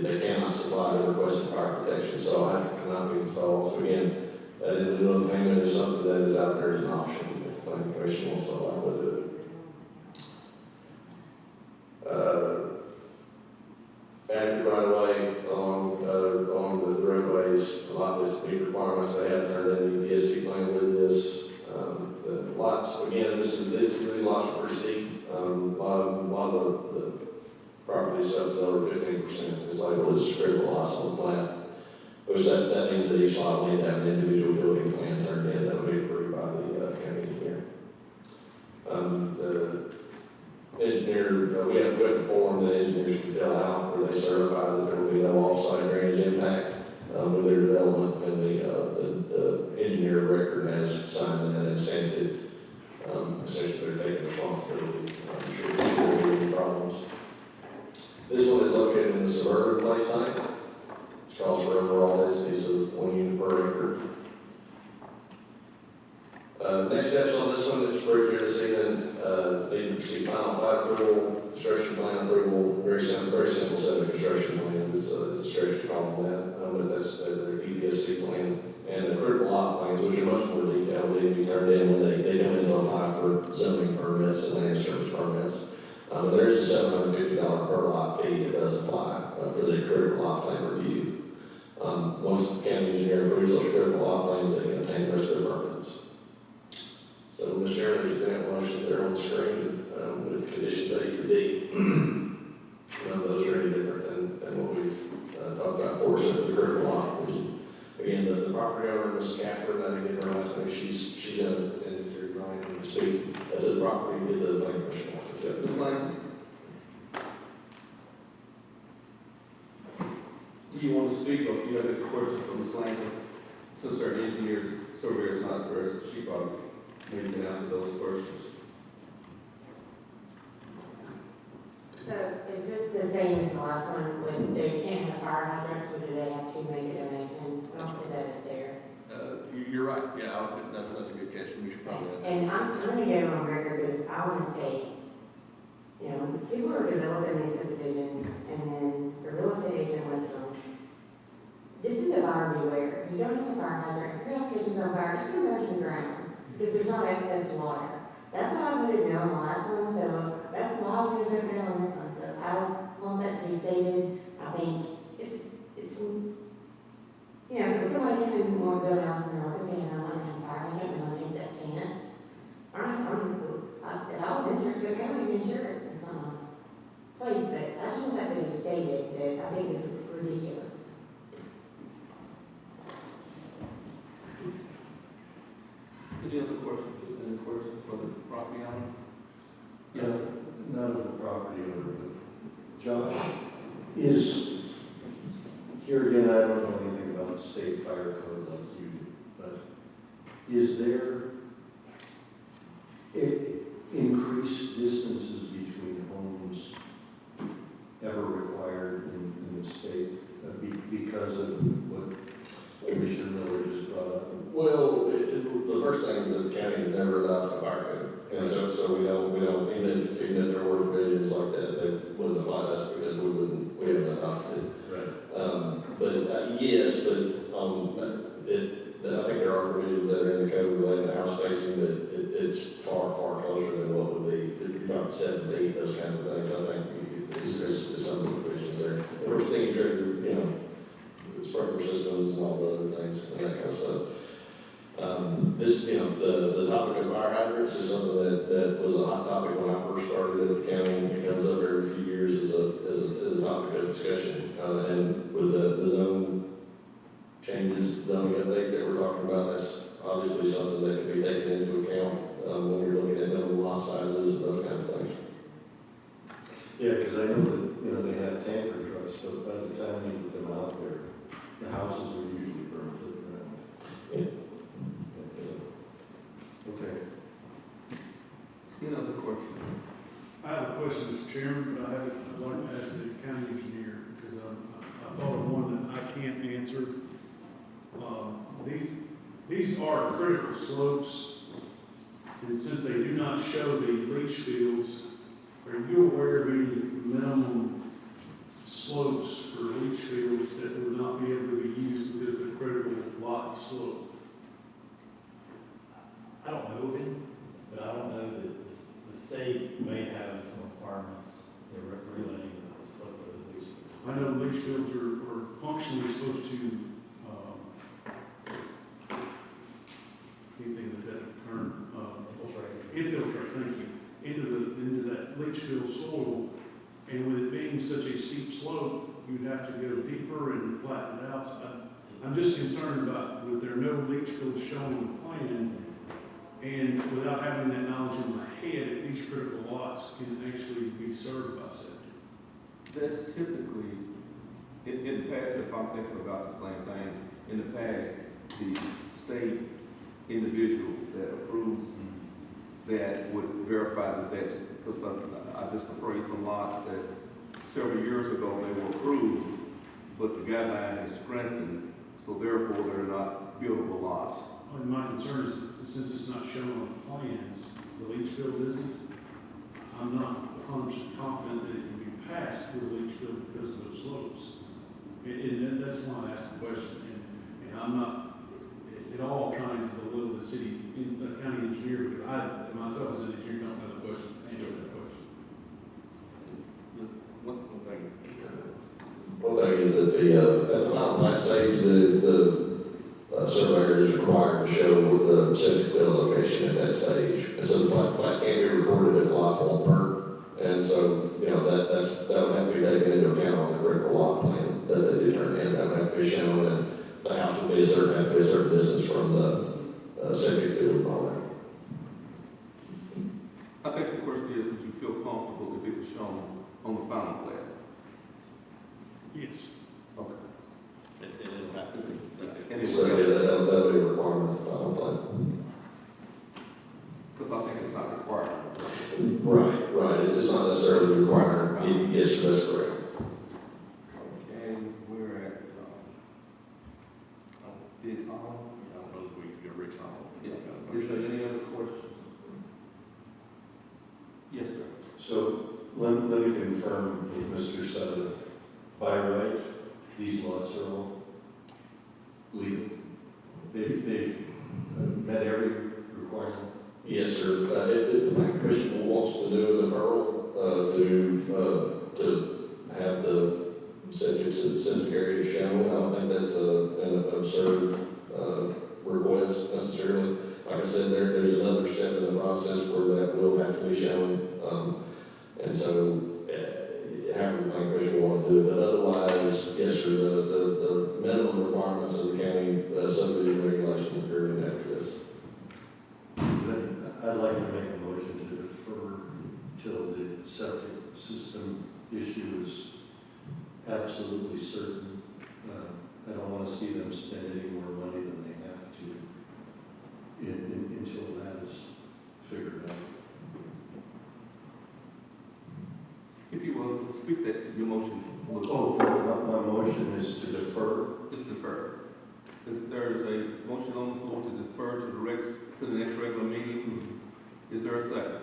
they cannot supply the requested fire protection, so I cannot be installed. So again, that individual payment is something that is out there as an option if the planning commission wants to allow to do it. Added right away along the roadways, a lot of these big requirements they have turned in the PSC plan with this. The lots, again, these lots are pretty steep. A lot of the property itself is over 15%. It's labeled as critical lots on the plan. Which that means that each lot will need to have an individual building plan turned in that will be approved by the county engineer. The engineer, we have a form that engineers can fill out where they certify that there will be no off-site drainage impact with their development, and the engineer of record has signed that and stamped it. Essentially, they're taking responsibility. I'm sure there will be any problems. This one is located in the suburban place type. It calls for overall densities of 1 unit per acre. Next steps on this one that's approved here this evening, need to receive final plat approval, construction plan approval, very simple set of construction plans. It's a stretch to call them that, but that's the PPSC plan and the critical lot plans, which are much more detailed. They need to be turned in when they come in to apply for zoning permits and land service permits. But there is a $750 per lot fee that does apply for the critical lot plan review. Once the county engineer approves those critical lot plans, they can obtain the rest of the permits. So, Mr. Chairman, there's example motions there on the screen with conditions A through D. None of those are any different than what we've talked about for us with the critical lot. Again, the property owner, Ms. Catherine, I didn't get her last name, she's intended to Ryan to speak to the property with the planning commission officer. Ms. Lang? Do you want to speak, or do you have a question from Ms. Lang? Since our surveyor's not present, she probably maybe can answer those questions. So is this the same as the last one, when they can't have fire hydrants, or do they have to make a donation? I don't see that up there. You're right, yeah, that's a good catch, we should probably add that. And I'm gonna go on record because I want to say, you know, people are developing these subdivisions, and then the real estate agent lists them. This is a buyer beware. You don't have a fire hydrant, your house catches on fire, it's gonna go to the ground, because there's not access to water. That's why I voted no on the last one, so that's why I'm going to vote no on this one. So I want that to be stated. I think it's you know, if somebody came in and wanted to build a house and they're like, okay, and I want to have a fire hydrant, and I'll take that chance. If I was interested, okay, I would even insure it in some place, but I just want that to be stated that I think this is ridiculous. Any other questions? Any questions for the property owner? Yes. None of the property owner, but Josh, is, here again, I don't know anything about the state fire code like you do, but is there increased distances between homes ever required in the state because of what Commissioner Miller just brought up? Well, the first thing is that the county has never adopted a fire code. And so we don't, even if there were provisions like that, they wouldn't apply to us because we haven't adopted it. Right. Yes, but I think there are provisions closer than what would be, if you're talking 7 feet, those kinds of things, I think there's some provisions there. The first thing you trigger, you know, sprinkler systems and all the other things and that kind of stuff. This, you know, the topic of fire hydrants is something that was a hot topic when I first started at the county. It comes up every few years as a topic of discussion. And with the zone changes, zoning update that we're talking about, that's obviously something that can be taken into account when you're looking at minimum lot sizes and those kinds of things. Yeah, because I know that, you know, they have tanker trucks, but by the time you get them out there, the houses are usually burned to the ground. Yeah. Okay. Any other questions? I have a question, Mr. Chairman, but I'd like to ask the county engineer, because I thought of one that I can't answer. These are critical slopes, and since they do not show the leach fields, are you aware of any minimum slopes for leach fields that would not be able to be used because they're critical lot slope? I don't know of any, but I don't know that the state may have some requirements that are relating to the slope of those leach fields. I know leach fields are functionally supposed to, anything with that term, infiltrate, thank you, into that leach field soil. And with it being such a steep slope, you'd have to go deeper and flatten it out. So I'm just concerned about, with there are no leach fields shown on the plan, and without having that knowledge in my head, if these critical lots can actually be served by septic. That's typically, in the past, if I'm thinking about the same thing, in the past, the state individual that approves that would verify that that's, because I just appraised some lots that several years ago they were approved, but the guideline is strengthened, so therefore they're not buildable lots. And my concern is, since it's not shown on the plans, the leach field isn't, I'm not 100% confident that it can be passed through the leach field because of those slopes. And that's why I asked the question, and I'm not at all trying to belittle the city, the county engineer, because I, myself as an engineer, don't know the question, answer that question. One thing is that at the final plat stage, the surveyor is required to show the septic field location at that stage. And so the plat can't be recorded if lots won't burn. And so, you know, that would have to be taken into account on the critical lot plan that they do turn in. That would have to be shown, and the house would be have to be a certain distance from the septic field and all that. I think the question is, would you feel comfortable if it was shown on the final plan? Yes. Okay. It'll have to be. And So that would be a requirement of the final plan. because I think it's not required. Right. It's just not necessarily required. Yes, that's correct. Okay, we're at, Biggs Hall. I don't know if we can get Rick's on. Yeah. Is there any other questions? Yes, sir. So let me confirm with Mr. Sutter, by right, these lots are all legal. They've met every requirement. Yes, sir. If the planning commission wants to do a deferral, to have the septic area shown, I don't think that's an absurd, request necessarily. Like I said, there's another step in the process where that will have to be shown. And so, however the planning commission will want to do it, but otherwise, yes, sir, the minimum requirements of the county subdivision regulations are very after this. I'd like to make a motion to defer till the septic system issue is absolutely certain. I don't want to see them spend any more money than they have to until that is figured out. If you will, speak that, your motion will. Oh, my motion is to defer. It's deferred. There is a motion on the floor to defer to the next regular meeting. Is there a second?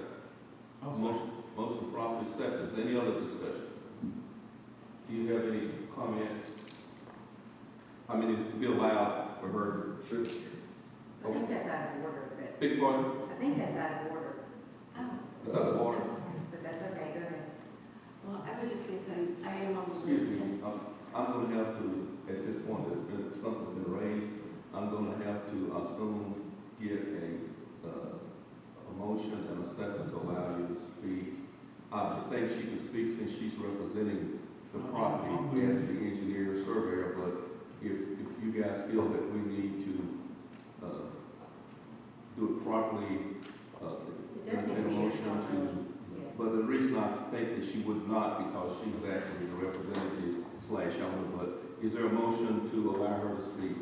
Motion properly second. Is there any other discussion? Do you have any comment? I mean, it'd be allowed for her. Sure. I think that's out of order, but Big pardon? I think that's out of order. I I'm gonna have to, at this point, there's been, something's been raised, I'm gonna have to assume, get a motion and a second to allow you to speak. I think she can speak since she's representing the property as the engineer surveyor, but if you guys feel that we need to, do it properly, It does seem to make a be a motion short to, yes. but the reason I think that she would not, because she's actually the representative slash owner, but is there a motion to allow her to speak?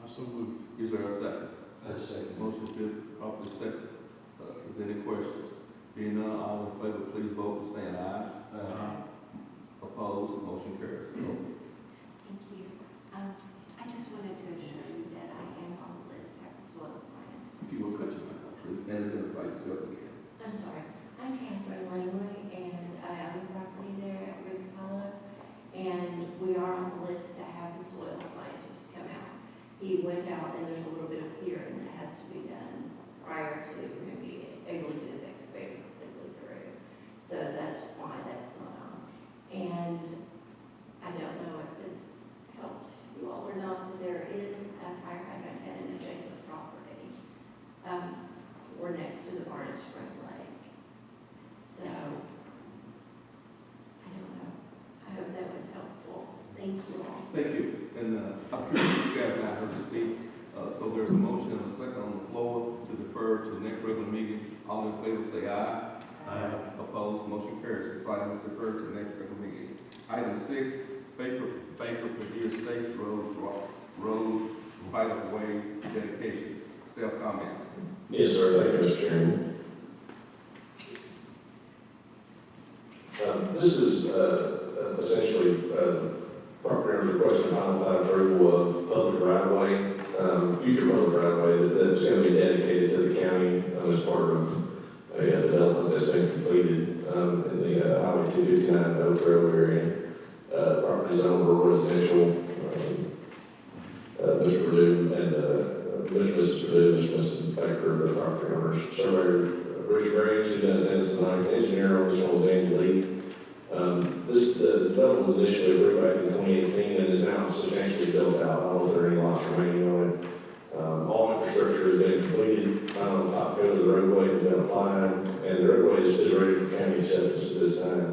Also move. Is there a second? A second. Motion to properly second. Is there any questions? Being none, all in favor, please vote by saying aye. Opposed, motion carries. Thank you. I just wanted to assure you that I am on the list to have a soil scientist. If you will cut your mouth, please, and identify yourself again. I'm sorry. I'm Catherine Langley, and I own the property there at Riggs Hollow. And we are on the list to have the soil scientist come out. He went out, and there's a little bit of clearing that has to be done prior to him being able to get his excavator completely through. So that's why that's not on. And I don't know if this helps you all or not, but there is a fire hydrant at an adjacent property. We're next to the Barnett Spring Lake. So, I don't know. I hope that was helpful. Thank you all. Thank you. And I appreciate you guys allowing her to speak. So there's a motion and a second on the floor to defer to the next regular meeting. All in favor say aye. Aye. Opposed, motion carries. This item is deferred to the next regular meeting. Item 6, Baker Purdue Estates Road right of way dedication. Staff comments. Yes, sir. Thank you, Mr. Chairman. This is essentially property owners requesting final plat approval of public right-of-way, future public right-of-way that's going to be dedicated to the county as part of a development that's been completed in the Highway 259 Oak Grove area. Properties owned for residential. Mr. Purdue and Mrs. Purdue, Mrs. Baker, the property owners. Surveyor Rich Graves, who does attend tonight, engineer on this one was Andy Leaf. This development was initially approved back in 2018 and is now substantially built out. I don't know if there are any lots remaining on it. All infrastructure has been completed. Top coat of the roadway has been applied, and the roadway is ready for county acceptance at this time.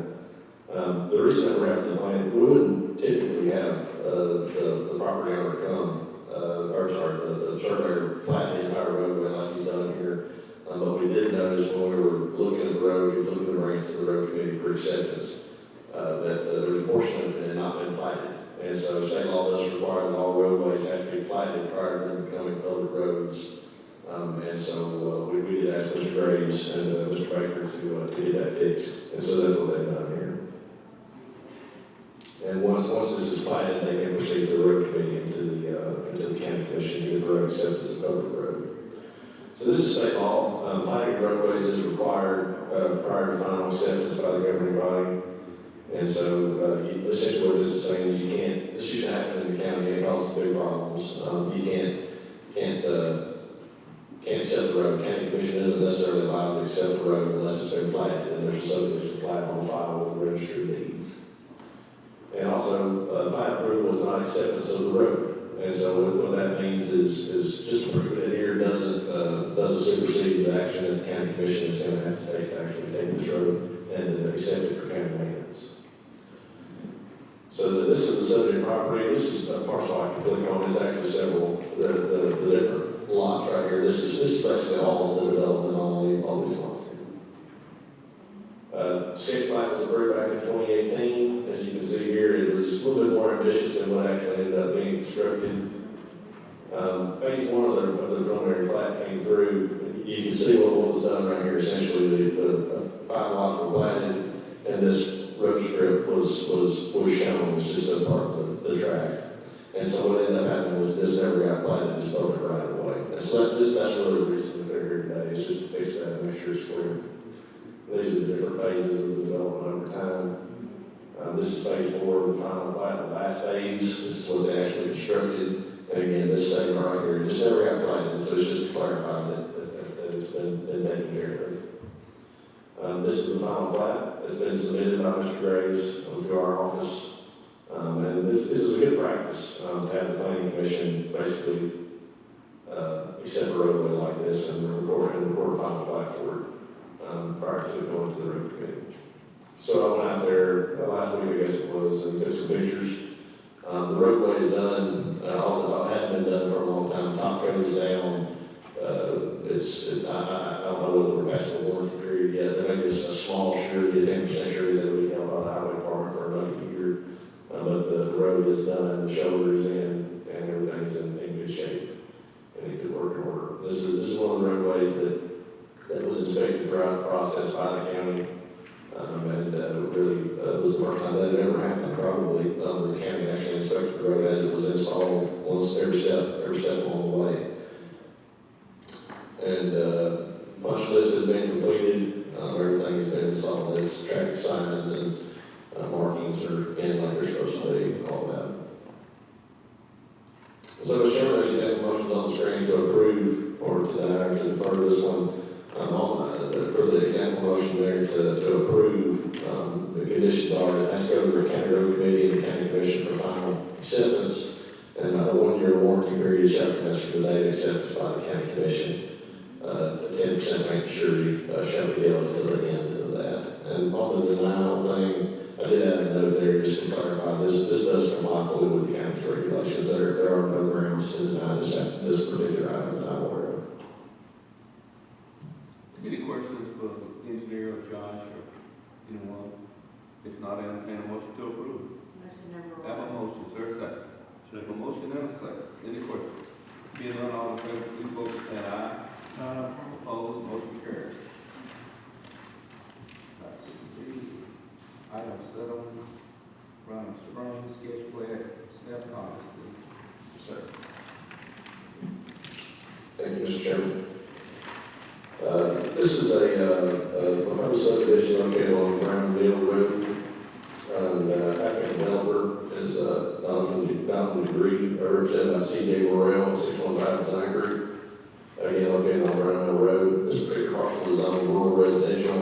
The reason that we're having the plan, we wouldn't typically have the property owner come, the surveyor plat the entire roadway like he's done here. But we did notice when we were looking at the road, he was looking to bring it to the road committee for acceptance, that there was a portion of it that had not been platted. And so state law does require that all roadways have to be platted prior to them becoming public roads. And so we did ask Mr. Graves and Mr. Baker to get that fixed. And so that's what they've done here. And once this is platted, they can proceed to the road committee into the county commission to get the road accepted as a public road. So this is state law. Platting roadways is required prior to final acceptance by the governing body. And so essentially what this is saying is you can't, this used to happen in the county, it causes big problems. You can't accept the road. County commission isn't necessarily allowed to accept the road unless it's been platted and there's a subdivision plat on file with the registry of deeds. And also, plat approval is not acceptance of the road. And so what that means is just approving it here doesn't supersede the action that the county commission is going to have to take to actually take this road and accept it for county maintenance. So this is the subject property. This is a parcel I can click on. It's actually several the different lots right here. This is actually all of the development on all these lots here. Sketch plat was approved back in 2018. As you can see here, it was a little bit more ambitious than what actually ended up being constructed. Phase 1 of the preliminary plat came through. You can see what was done right here. Essentially, the 5 lots were platted, and this road strip was shown. It's just a part of the track. And so what ended up happening was this never got platted as public right of way. And so that's really the reason that they're here today, is just to fix that and make sure it's clear. These are the different phases of the development over time. This is phase 4 of the final plat, the last phase. This is what they actually constructed. And again, this segment right here just never got platted. So it's just to clarify that it's been taken care of. This is the final plat. It's been submitted by Mr. Graves to our office. And this is a good practice, to have the planning commission basically, accept a roadway like this and record a final plat for it, prior to going to the road committee. So I went out there last week, I guess it was, and took some pictures. The roadway is done, although it hasn't been done for a long time. Top coat is down. I don't know whether we're past the warranty period yet. There may be a small surety, a 10% surety that we held by the highway department for another year. But the road is done, the shoulder is in, and everything's in good shape. And it could work in order. This is one of the roadways that was inspected throughout the process by the county. Really was the first time that had ever happened, probably, where the county actually inspected the road as it was installed, once every step along the way. And punch list has been completed, everything has been installed, as traffic signs and markings are in like they're supposed to be, all that. So Mr. Chairman, there's example motions on the screen to approve or to deny or to defer this one. For the example motion there to approve, the conditions are it has to go to the county road committee and the county commission for final acceptance. And a 1-year warranty period shall commence from the date of acceptance by the county commission. The 10% bank surety shall be held until the end of that. And on the denial thing, I did add a note there just to clarify, this does comply fully with the county's regulations. There are no grounds to deny this particular item that I'm aware of. Any questions for the engineer or Josh or anyone? If not, I entertain a motion to approve. Motion number Have a one. motion, sir, second. Have a motion and a second. Any questions? Being none, all in favor, please vote by saying aye. Opposed, motion carries. Item 7, Brown Springs, sketch plan, staff comments, please. Sir. Thank you, Mr. Chairman. This is a proposed subdivision located on Brown Mill Road. Applicant developer is Donald Degree, represented by C.J. Morrell, 615 Design Group. Again, located on Brown Mill Road. This particular parcel is on rural residential,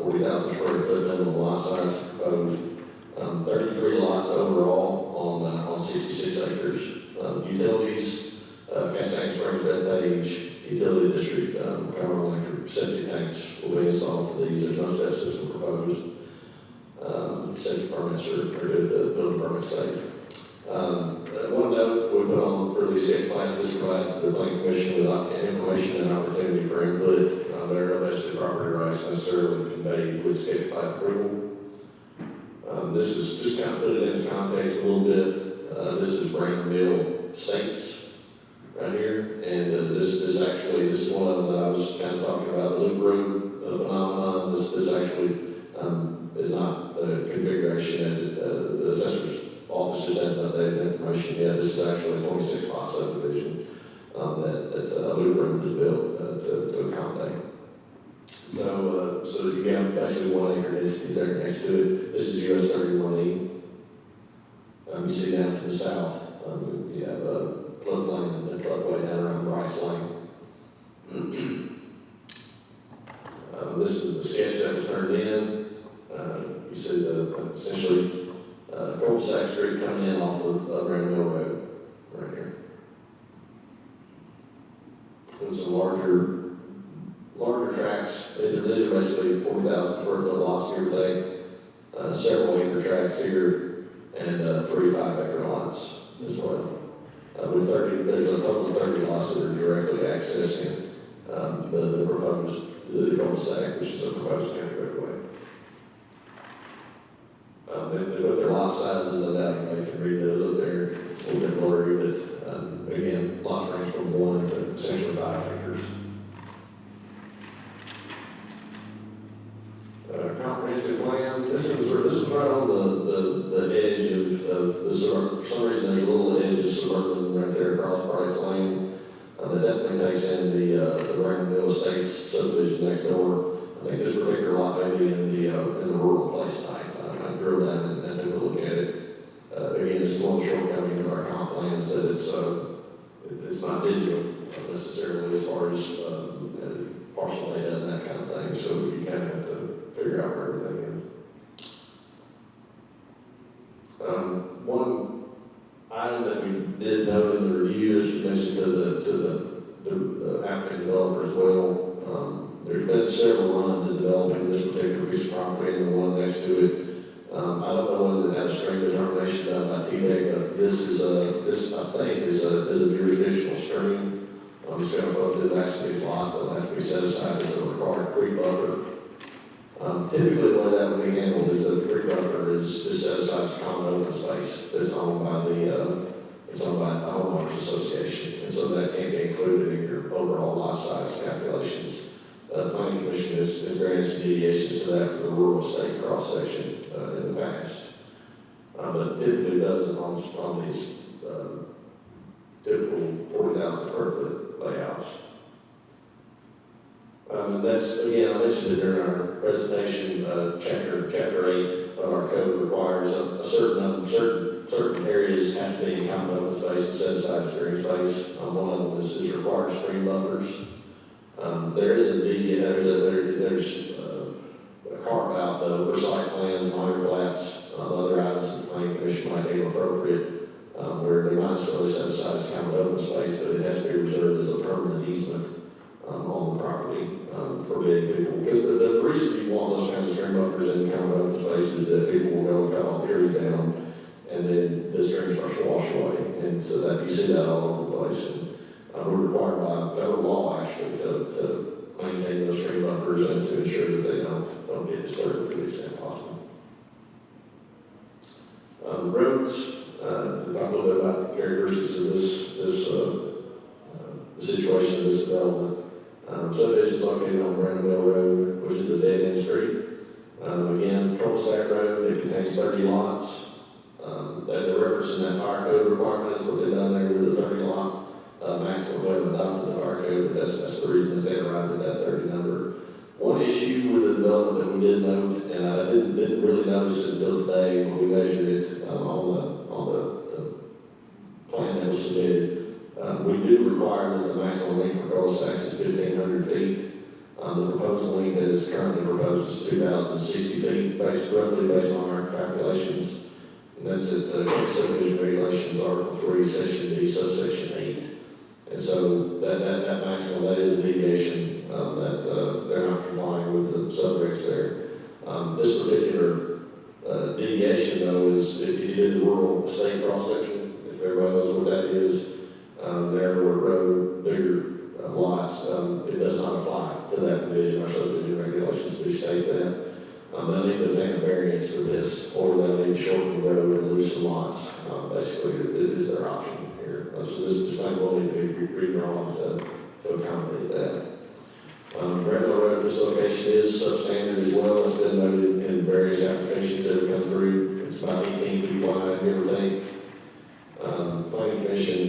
40,000 square foot minimum lot size proposed. 33 lots overall on 66 acres. Utilities, Castaic Springs, Bethpage, utility district, cover electric septic tanks will be installed for these. There's no step system proposed. Septic permits are good, the building permit stage. One note we put on for these sketch plans, this provides the planning commission with information and opportunity for input. There are no vested property rights necessarily conveyed with sketch plan approval. This is just kind of put it into context a little bit. This is Brown Mill Estates right here, and this is one of them that I was kind of talking about, the loop road phenomenon. This actually is not a configuration as the assessor's office just hasn't updated information yet. This is actually a 26 lot subdivision that loop road was built to accommodate. So you have basically 1 acre density there next to it. This is US 31E. You see down to the south, you have a floodplain and a truckway down around Bryce Lane. This is the sketch that was turned in. You see essentially cul-de-sac street coming in off of Brown Mill Road, right here. There's some larger tracts. These are basically 40,000 square foot lots here today. Several acre tracts here, and 3 5-acre lots as well. There's a total of 30 lots that are directly accessing the proposed cul-de-sac, which is a proposed county roadway. They put their lot sizes, I doubt anybody can read those up there. It's a little bit blurry, but again, lots range from 1 to essentially 5 acres. Comprehensive plan. This is right on the edge of the suburban. For some reason, there's a little edge of suburban right there across Bryce Lane. That definitely takes in the Brown Mill Estates subdivision next door. I think this particular lot may be in the rural place type. I drove down and took a look at it. Again, it's one of the shortcomings of our comp plan is that it's not digital necessarily as far as parcel data and that kind of thing. So you kind of have to figure out where everything is. One item that we did note in the review, this was mentioned to the applicant developer as well. There's been several runs in developing this particular piece of property and the one next to it. I don't know whether they had a stream determination done by TDEC, but this I think is a jurisdictional stream. It's going to flow through the back of these lots that will have to be set aside as a required creek buffer. Typically, the way that would be handled is that the creek buffer is set aside as common open space that's owned by the homeowners association, and so that can't be included in your overall lot size calculations. The planning commission has granted some deviations to that for the rural estate cross section in the past, but typically doesn't on these typical 40,000 square foot layouts. And that's, again, I mentioned it during our presentation, chapter 8 of our code requires certain areas have to be in common open space and set aside as green space. One of them is required stream buffers. There is there's a carve out though for site plans, minor plats, other items that the planning commission might deem appropriate, where they might necessarily set aside as common open space, but it has to be reserved as a permanent easement on the property for bidding people. Because the reason you want those kinds of stream buffers in common open space is that people will go and cut all the trees down, and then the stream starts to wash away, and so that you see that all over the place. And we're required by federal law actually to maintain those stream buffers and to ensure that they don't get disturbed to the extent possible. Roads, talk a little bit about the characteristics of the situation of this development. Subdivision is located on Brandon Mill Road, which is a dead-end street. Again, cul-de-sac road, it contains 30 lots. They're referencing that fire code requirement is what they've done there with the 30 lot. Maximum way of adopting the fire code, but that's the reason that they arrived at that 30 number. One issue with the development that we did note, and I didn't really notice until today when we measured it on the plan that was submitted. We do require that the maximum length for cul-de-sacs is 1,500 feet. The proposed length as it's currently proposed is 2,060 feet, roughly based on our calculations. And that's at subdivision regulations, Article 3, Section D, subsection 8. And so that maximum, that is a deviation that they're not complying with the subregs there. This particular deviation, though, is if you do the rural estate cross section, if everybody knows what that is, narrower road, bigger lots, it does not apply to that division. Our subdivision regulations do state that. They'll need to obtain a variance for this, or they'll need to shorten the road and lose some lots. Basically, it is their option here. So this thing will need to be redrawn to accommodate that. Brandon Road, this location is substandard as well. It's been noted in various applications that have come through. It's about 18 feet wide, give or take. Planning Commission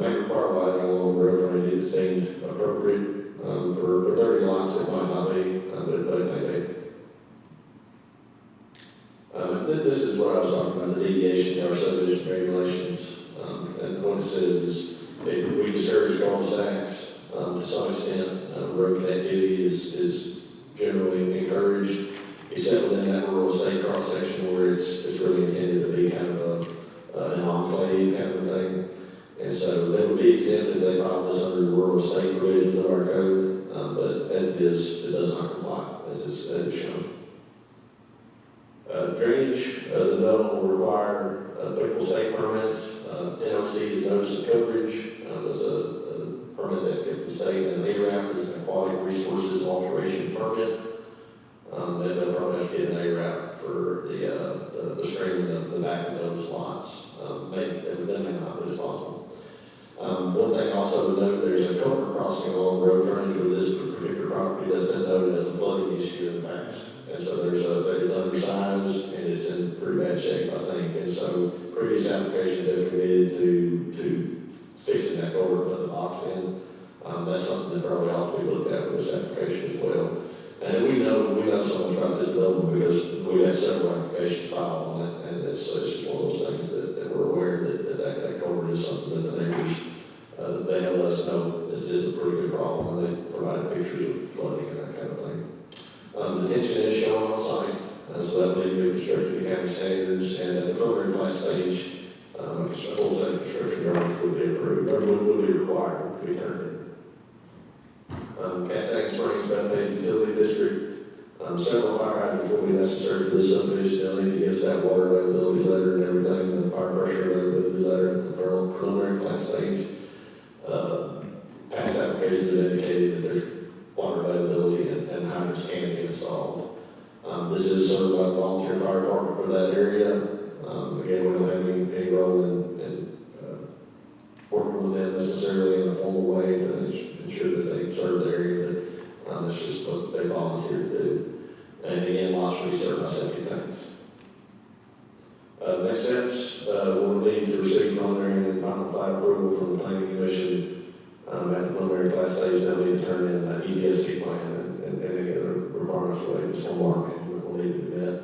may require widening along the road frontage if it's deemed appropriate. For 30 lots, it might not be, but it may be. This is what I was talking about, the deviation to our subdivision regulations. And what it says is we discourage cul-de-sacs to some extent. Road connectivity is generally encouraged, except within that rural estate cross section where it's really intended to be kind of an enclave kind of a thing. And so they would be exempt if they filed this under the rural estate provisions of our code, but as it is, it does not comply as is shown. Drainage, the development will require applicable state permits. NOC is notice of coverage. There's a permit that if the state and ARAP is an aquatic resources alteration permit, then they'll probably have to get an ARAP for the stream in the back of those lots. They may not, but it's possible. One thing also to note, there's a culvert crossing along the road frontage with this particular property that's been noted as a flooding issue in the past. And so it's undersized and it's in pretty bad shape, I think. And so previous applications have committed to fixing that culvert, putting the box in. That's something that probably ought to be looked at with this application as well. And we know so much about this development because we had several applications filed on it, and it's just one of those things that we're aware that culvert is something that the neighbors they have let us know this is a pretty good problem, and they provided pictures of flooding and that kind of thing. Detention is shown on site, so that will need to be restricted to county standards, and at the preliminary plat stage, A full set of construction drawings would be approved, or would be required to be turned in. Cascade Springs Bethpage Utility District, several fire hydrants will be necessary for this subdivision. They'll need to get that water availability letter and everything, the fire pressure availability letter at the preliminary plant stage. Past applications have indicated that there's water availability and hydrants can be installed. This is served by the volunteer fire department for that area. Again, we don't have any role in working with them necessarily in a formal way to ensure that they serve the area, but it's just what they volunteer to do. And again, lots will be served by septic tanks. Next steps, we'll need to receive preliminary and final plat approval from the planning commission. At the preliminary plat stage, they'll need to turn in an EPSC plan and any other requirements related to stormwater management will need to be met.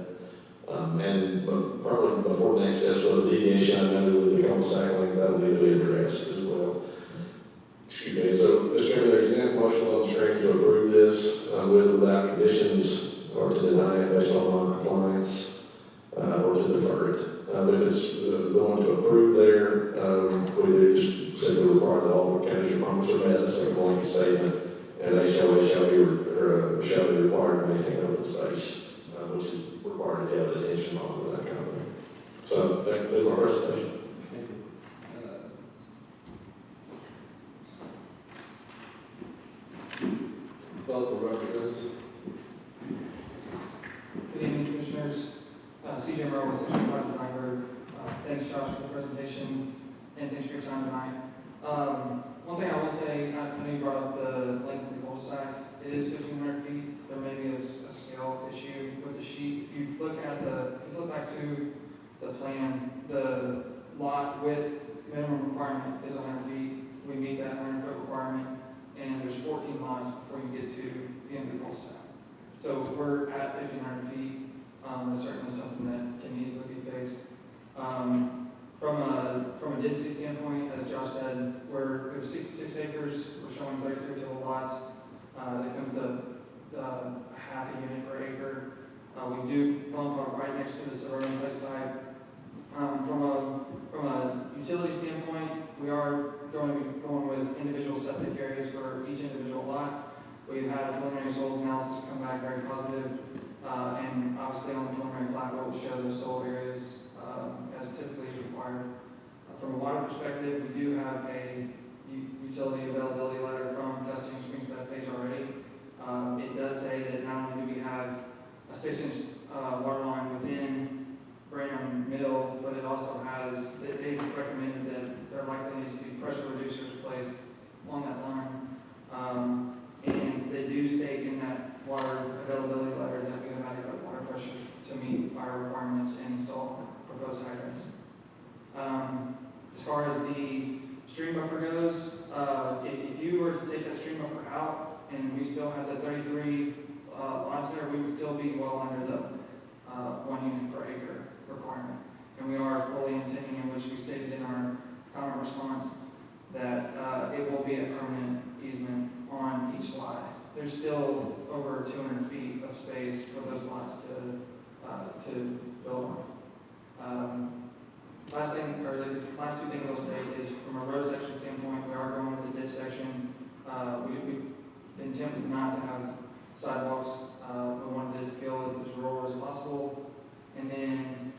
But probably before the next step, so the deviation I know with the cul-de-sac length, that will need to be addressed as well. Excuse me. So, Mr. Chairman, there's an motion on the screen to approve this with or without conditions, or to deny it based on non-compliance, or to defer it. But if it's going to approve there, we do just simply require that all the counties requirements are met, so a blanket statement, and they shall be required to maintain open space, which is required to have a detention pond and that kind of thing. So that's my presentation. Thank you. Both the representatives. Good evening, Commissioners. CJ Merrill with Sumner County Design Group. Thanks, Josh, for the presentation, and thanks for your time tonight. One thing I will say, I know you brought up the length of the cul-de-sac. It is 1,500 feet. There may be a scale issue with the sheet. If you look back to the plan, the lot width minimum requirement is 100 feet. We meet that 100-foot requirement, and there's 14 lots before you get to the end of the cul-de-sac. So we're at 1,500 feet. That's certainly something that can easily be fixed. From a density standpoint, as Josh said, it was 66 acres. We're showing 33 total lots. That comes to half a unit per acre. We do bump up right next to the suburban place side. From a utility standpoint, we are going to be going with individual septic areas for each individual lot. We've had a preliminary soils analysis come back very positive, and obviously on the preliminary plat, we'll show those soil areas as typically is required. From a water perspective, we do have a utility availability letter from Sumner Springs Bethpage already. It does say that not only do we have a 6-inch water line within Branham Mill, but it also has, they've recommended that there likely needs to be pressure reducers placed on that line. And they do state in that water availability letter that we have adequate water pressure to meet fire requirements and install proposed hydrants. As far as the stream buffer goes, if you were to take that stream buffer out and we still had the 33 lots there, we would still be well under the 1 unit per acre requirement. And we are fully intending, in which we stated in our comment response, that it will be a permanent easement on each lot. There's still over 200 feet of space for those lots to build on. Last two things I'll state is from a road section standpoint, we are going with the ditch section. The intent was not to have sidewalks. We wanted it to feel as rural as possible. And then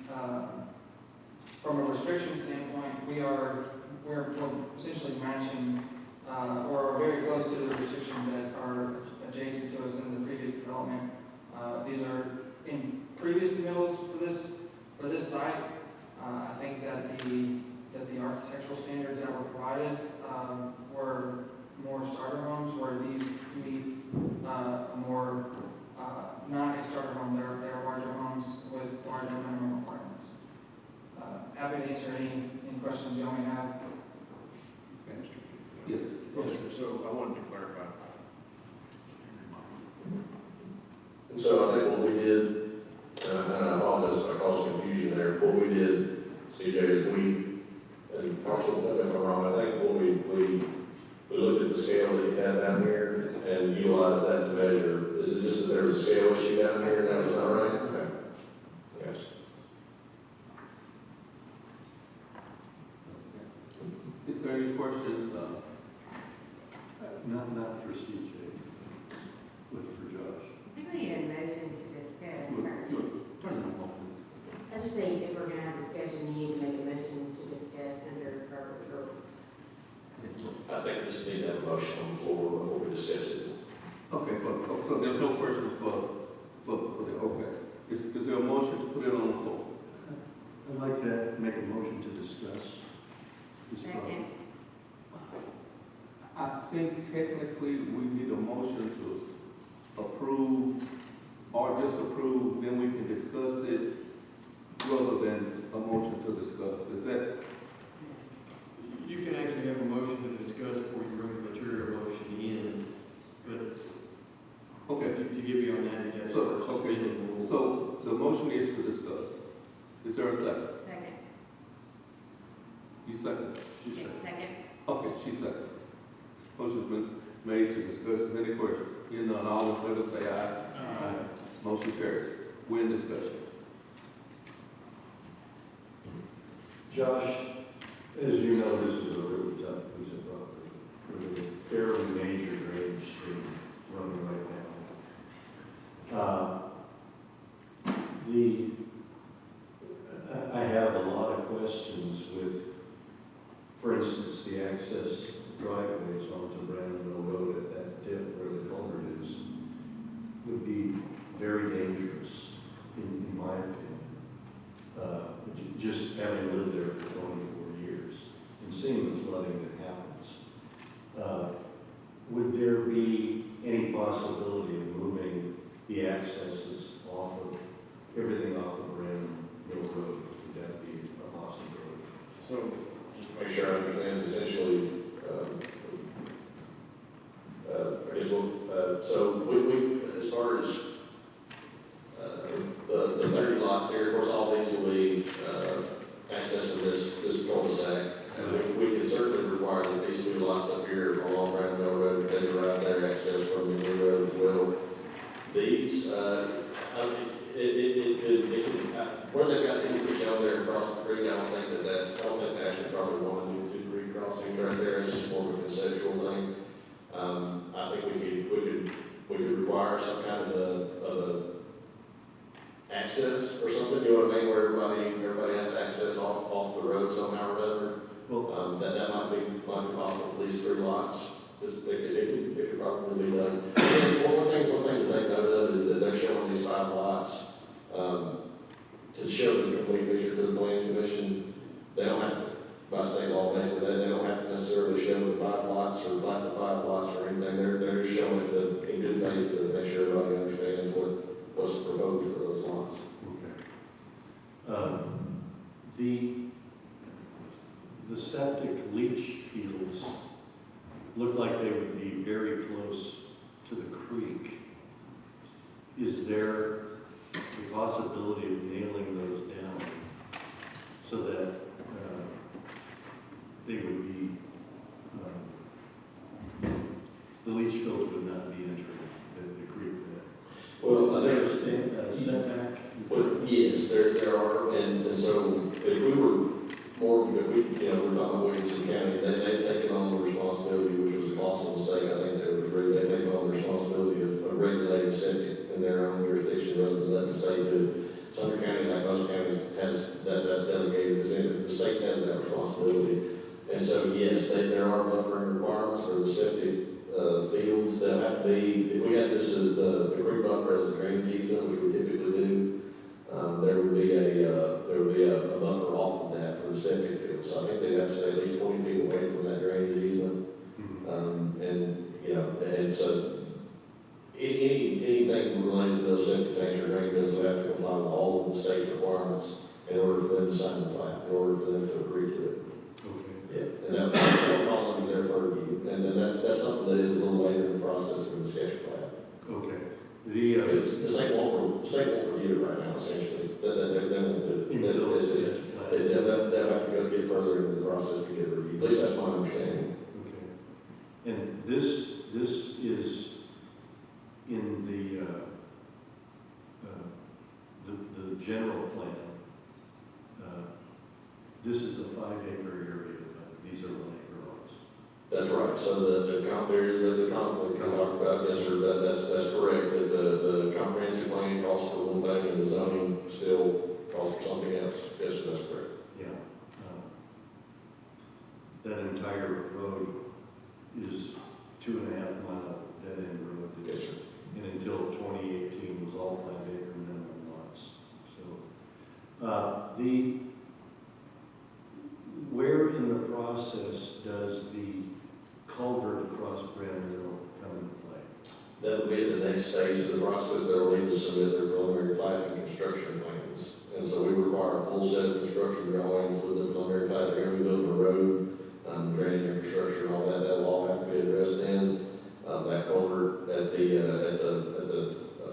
from a restriction standpoint, we're essentially matching or are very close to the restrictions that are adjacent to us in the previous development. These are in previous submittals for this site. I think that the architectural standards that were provided were more starter homes, where these meet more not a starter home. They're larger homes with larger minimum requirements. Happy to answer any questions you may have. Yes. Yes, sir. So I wanted to clarify. And so I think what we did, and I apologize if I caused confusion there, what we did, CJ, is and Marshall, tell me if I'm wrong, I think what we looked at the scale that you had down here and utilized that to measure. Is it just that there was a scale issue down here and that was not right? Okay. Yes. there any questions? Not for CJ, but for Josh. I think we need a motion to discuss first. Turn it on, please. I just think if we're gonna have discussion, you need to make a motion to discuss under Robert's rules. I think we just need to have a motion on the floor before we discuss it. Okay, so there's no questions for the, okay. Is there a motion to put it on the floor? I'd like to make a motion to discuss this problem. Second. I think technically we need a motion to approve or disapprove, then we can discuss it rather than a motion to discuss. Is that? You can actually have a motion to discuss before you bring the material motion in, but Okay. to give you on that, yes. So, okay, so the motion is to discuss. Is there a second? Second. You second? Yes, second. Okay, she second. Motion's been made to discuss. Is there any question? Hearing none, all in favor say aye. Aye. Motion carries. We're in discussion. Josh, as you know, this is a really tough piece of property. With a fairly major drainage stream running right now. I have a lot of questions with, for instance, the access driveways onto Brandon Mill Road at that dip where the culvert is, would be very dangerous, in my opinion. Just having lived there for 24 years and seeing the flooding that happens, would there be any possibility of moving the accesses off of, everything off of Brandon Mill Road? Would that be a possibility? So, just to make sure I understand, essentially, I guess so we, as far as the 30 lots here, of course, all these will be accessing this cul-de-sac. And we can certainly require that these two lots up here along Brandon Mill Road, they derive their access from the new road as well. These, where they've got these shown there across the creek, I don't think they actually probably want to do 2 creek crossings right there. It's just more of a conceptual thing. I think we could require some kind of a access or something, you know what I mean, where everybody has to access off the road somehow or another. Well, That might be possible for these 3 lots. Just, it could probably be done. One thing to take note of is that they're showing these 5 lots, to show the complete picture to the planning commission. They don't have to, by state law, basically, they don't have to necessarily show the 5 lots or plat the 5 lots or anything. They're just showing it in good faith to make sure everybody understands what's proposed for those lots. okay. The septic leach fields look like they would be very close to the creek. Is there a possibility of nailing those down so that they would be, the leach fields would not be entering the creek bed? Well, Is there a setback? But yes, there are, and so if we were more, if we, we're talking about Williamson County, they've taken on the responsibility, which was a possible mistake, I think they would agree, they've taken on the responsibility of regulating septic in their own jurisdiction rather than letting the state do it. Sumner County, like most counties, that's delegated, the state has that responsibility. And so, yes, there are buffering requirements for the septic fields. They'll have to be, if we had this as the creek buffer as a drainage easement, which we typically do, there would be a buffer off of that for the septic field. So I think they'd have to stay at least 20 feet away from that drainage easement. And so anything related to those septic tanks or drain fields will have to comply with all of the state's requirements in order for them to sign the plat, in order for them to agree to it. Okay. Yeah, and that'll fall under their purview. And then that's something that is a little later in the process of the sketch plat. Okay. The state won't review it right now, essentially. They won't do it. Until it's sketch plat. They'll have to go get further into the process to get it reviewed. At least that's my understanding. Okay. And this is in the general plan. This is a 5-acre area, but these are 1 acre That's right, so there is the conflict we talked about, yes, sir, that's correct, that the comprehensive plan calls for one thing and the zoning still calls for something else, yes, sir, that's correct. Yeah. That entire road is 2.5 mile dead-end road. Yes, sir. And until 2018 was all 5 acre minimum lots. So, where in the process does the culvert across Brandon come into play? That would be the next stage of the process. They'll need to submit their preliminary plat and construction plans. And so we require a full set of construction drawings with the preliminary plat. They're going to be building a road, drainage infrastructure and all that. That'll all have to be addressed in. That culvert at the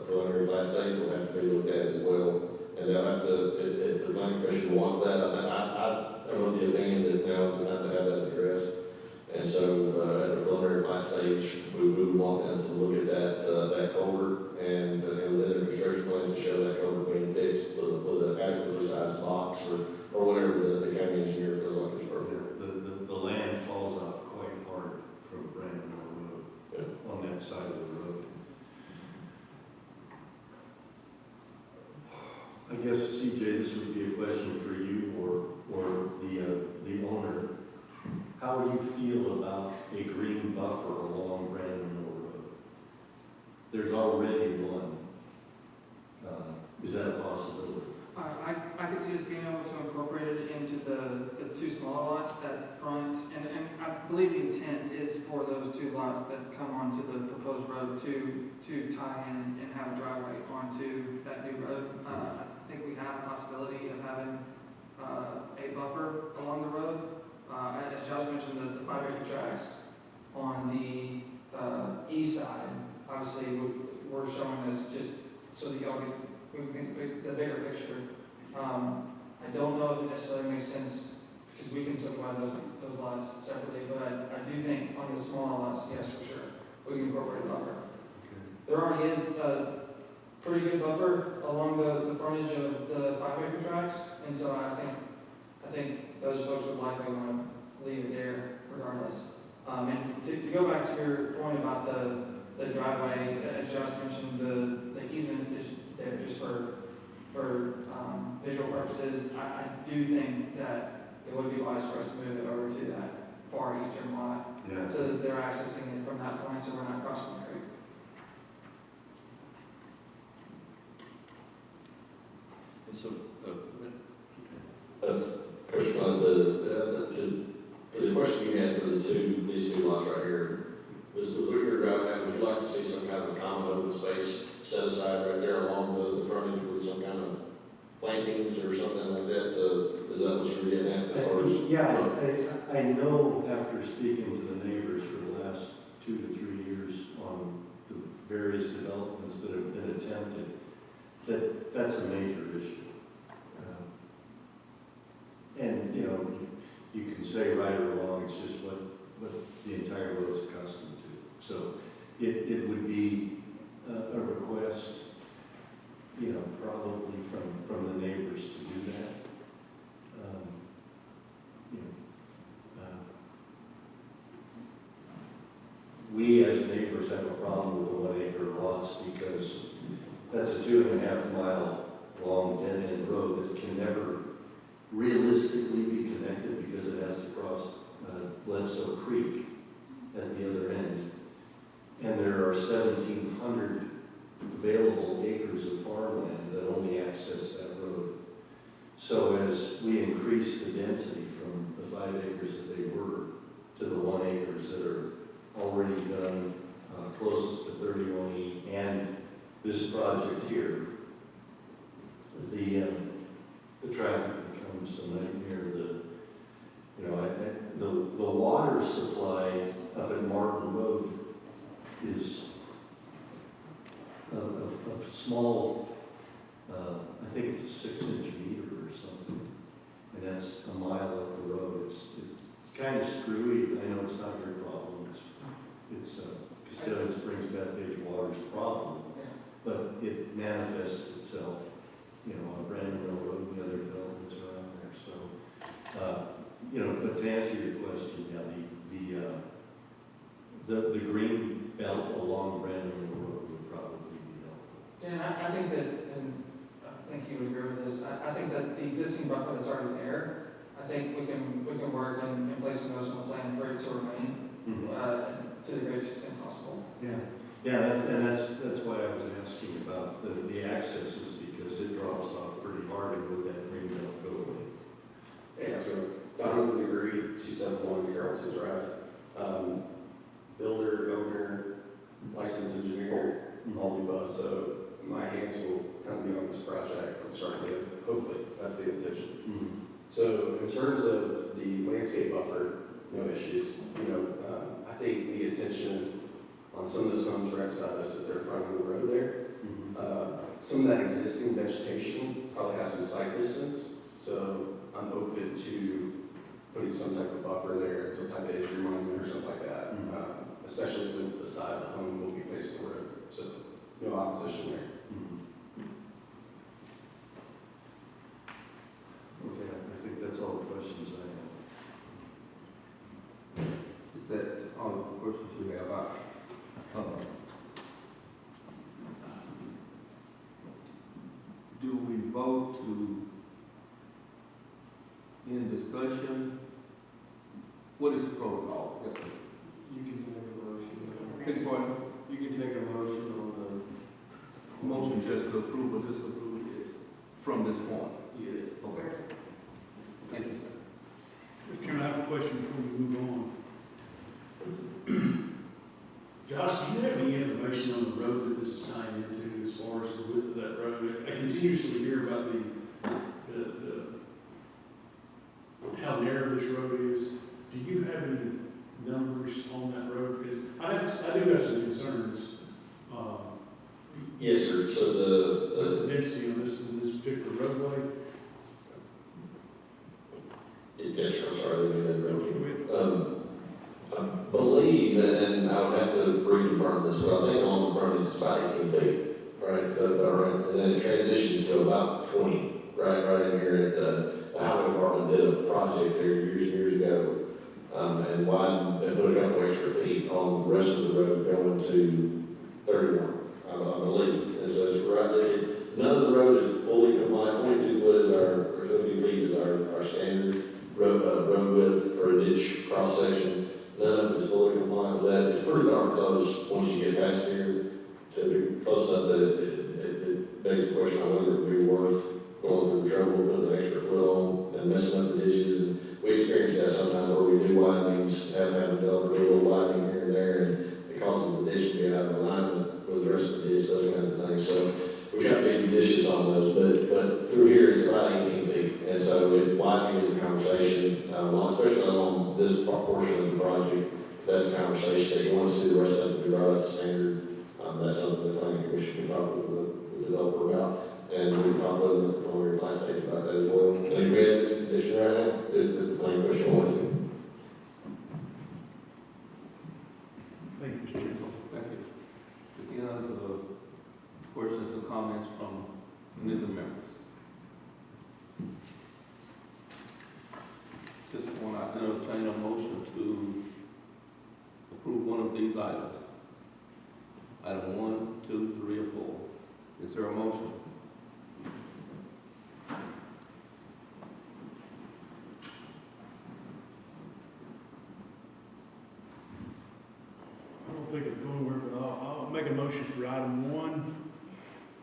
preliminary plat stage will have to be looked at as well. And they'll have to, if the planning commission wants that, I'm of the opinion that now is the time to have that addressed. And so, at the preliminary plat stage, we would want them to look at that culvert and within the construction plans to show that culvert being fixed with an adequately sized box or whatever the county engineer feels like is appropriate. The land falls off quite hard from Brandon Road, on that side of the road. I guess, CJ, this would be a question for you or the owner. How do you feel about a green buffer along Brandon Mill Road? There's already one. Is that a possibility? I could see us being able to incorporate it into the two smaller lots that front, and I believe the intent is for those two lots that come onto the proposed road to tie in and have a driveway onto that new road. I think we have a possibility of having a buffer along the road. As Josh mentioned, the 5 acre tracts on the east side, obviously we're showing as just so that y'all get the bigger picture. I don't know if it necessarily makes sense because we can subdivide those lots separately, but I do think on the smaller lots, yes, for sure, we can incorporate a buffer. There already is a pretty good buffer along the frontage of the 5 acre tracts, and so I think those folks would likely want to leave it there regardless. And to go back to your point about the driveway, as Josh mentioned, the easement is there just for visual purposes. I do think that it would be wise for us to move it over to that far eastern lot, Yeah. so that they're accessing it from that point, so we're not crossing the creek. And so, Coach Blunt, the question you had for these two lots right here, was what you're driving at, would you like to see some kind of a common open space set aside right there along the frontage with some kind of plantings or something like that? Is that what you're getting at as far as? Yeah, I know after speaking to the neighbors for the last 2 to 3 years on the various developments that have been attempted, that's a major issue. And, you can say right or wrong, it's just what the entire road is accustomed to. So it would be a request, probably from the neighbors to do that. We as neighbors have a problem with the 1 acre lots because that's a 2.5 mile long dead end road that can never realistically be connected because it has to cross Bledsoe Creek at the other end. And there are 1,700 available acres of farmland that only access that road. So as we increase the density from the 5 acres that they were to the 1 acres that are already done closest to 31E and this project here, the traffic becomes a nightmare. The water supply up at Martin Road is a small, I think it's a 6-inch meter or something, and that's a mile up the road. It's kind of screwy. I know it's not your problem. It's Castellan Springs Bethpage Water's problem, but it manifests itself, on Brandon Mill Road and the other developments around there. So, but to answer your question, yeah, the green belt along Brandon Road would probably be helpful. Yeah, and I think that, and I think you would agree with this, I think that the existing buffer that's already there, I think we can work in placing those on the plan for it to remain, to the greatest extent possible. And that's why I was asking about the accesses, because it drops off pretty hard and would that green belt go away? Yeah, so Donovan agreed, 271 Carrollton Drive. Builder, owner, licensed engineer, all the above. So my hands will kind of be on this project from start to end. Hopefully, that's the intention. So in terms of the landscape buffer, no issues. I think the attention on some of those homes right beside us is they're fronting the road there. Some of that existing vegetation probably has some sight distance, so I'm open to putting some type of buffer there, some type of entry monument or something like that, especially since the side of the home will be facing the road. So no opposition there. Okay, I think that's all the questions I have. Is that all the questions you have? Do we vote to end discussion? What is the protocol? You can take a motion. Pick one. You can take a motion on Motion just to approve or disapprove is from this point. yes. Okay. Thank you, sir. Mr. Chairman, I have a question before we move on. Josh, do you have any information on the road that this is tying into as far as the width of that road? I continuously hear about how narrow this road is. Do you have any numbers on that road? Because I do have some concerns. Yes, sir. So The density on this particular roadway. yes, sir. I'm sorry, I didn't mean to interrupt you. I believe, and I would have to reconfirm this, but I think on the front is about 18 feet, right? Right. And then it transitions to about 20, right in here at the highway department did a project there years and years ago, and widened and put a couple extra feet on the rest of the road going to 31, I believe. And so it's right, none of the road is fully compliant. 22 feet is our standard road width for a ditch cross section. None of it is fully compliant with that. It's pretty darn close once you get past here to be close enough that it begs the question on whether it would be worth going through the trouble of putting an extra foot on and messing up the ditches. And we experience that sometimes where we do widenings, have developed a little widening here and there, and it causes the ditch to be out of alignment with the rest of the ditch, those kinds of things. So we try to be judicious on those, but through here it's about 18 feet. And so if widening is a conversation, especially on this portion of the project, if that's a conversation that you want to see the rest of it be right up to standard, that's something the planning commission can talk with the developer about. And we can talk with the preliminary plan stage about that as well. And if we have this condition right now, if the planning commission wants to. Thank you, Mr. Chairman. Thank you. Is there any other questions or comments from any of the members? Just want to entertain a motion to approve one of these items. Item 1, 2, 3, or 4. Is there a motion? I don't think it's going anywhere, but I'll make a motion for item 1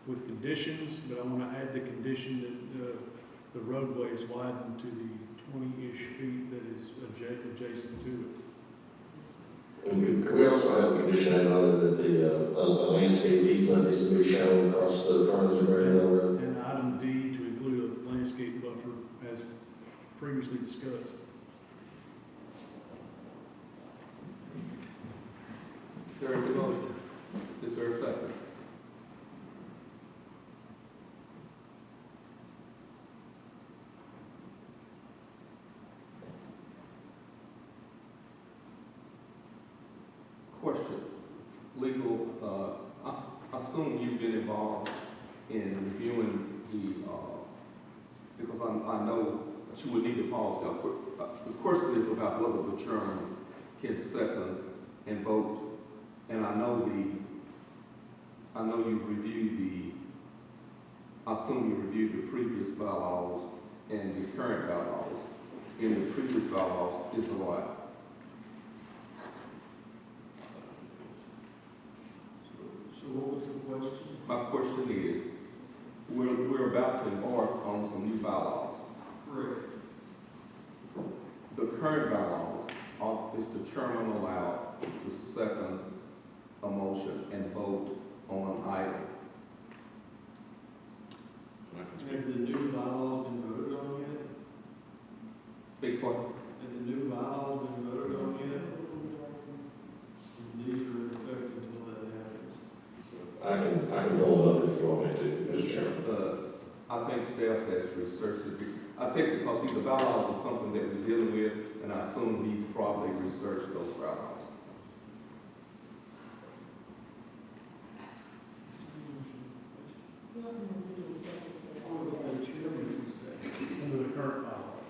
with conditions, but I want to add the condition that the roadway is widened to the 20-ish feet that is adjacent to it. And we also have a condition added on that the landscape easement needs to be shown across the front of the road. And item D to include a landscape buffer as previously discussed. There is a motion. Is there a second? Question. Legal, I assume you've been involved in reviewing because I know that you would need to pause now. The question is about whether the term can second and vote. And I know you reviewed I assume you reviewed the previous bylaws and the current bylaws. In the previous bylaws is what? So what was the question? My question is, we're about to embark on some new bylaws. Correct. The current bylaws is the chairman allowed to second a motion and vote on an item. Have the new bylaws been voted on yet? Big part. Have the new bylaws been voted on yet? These are in effect until that happens. I can pull it up if you want me to, Mr. Chairman. I think staff has researched it. I think because the bylaws are something that we're dealing with, and I assume he's probably researched those bylaws. What was the chairman say? Under the current bylaws.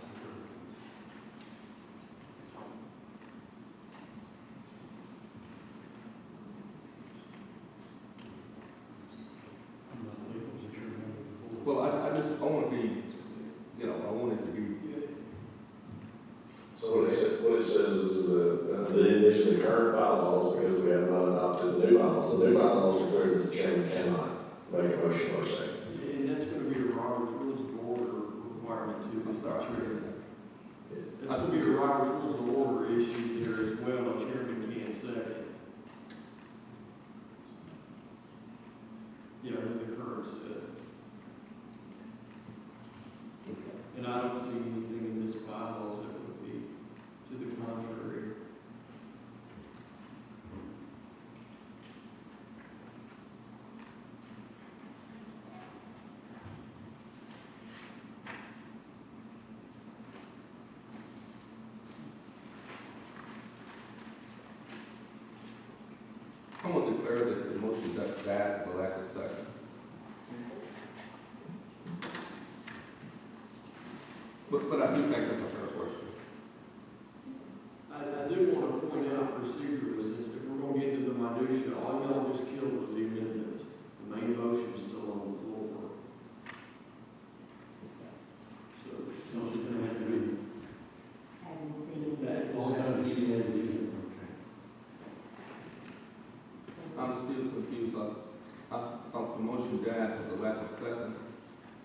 I'm not legal, so you're not- Well, I want to be, I want it to be, So what it says is the addition of the current bylaws, because we have not adopted the new bylaws. The new bylaws are clear that the chairman cannot make a motion or second. And that's going to be a Robert's Rules of Order requirement too, I'm Mr. sorry. Chairman. That's going to be a Robert's Rules of Order issue there as well, a chairman can't second. Yeah, in the current set. And I don't see anything in this bylaws that would be to the contrary. I'm going to declare that the motion died for lack of second. But I do think that's a fair question. I do want to point out procedurally, since if we're going to get into the minutia, all y'all just killed was the amendment. The main motion is still on the floor. So, it's going to have to be. Haven't seen. That all has to be amended. I'm still confused. The motion died for the lack of second.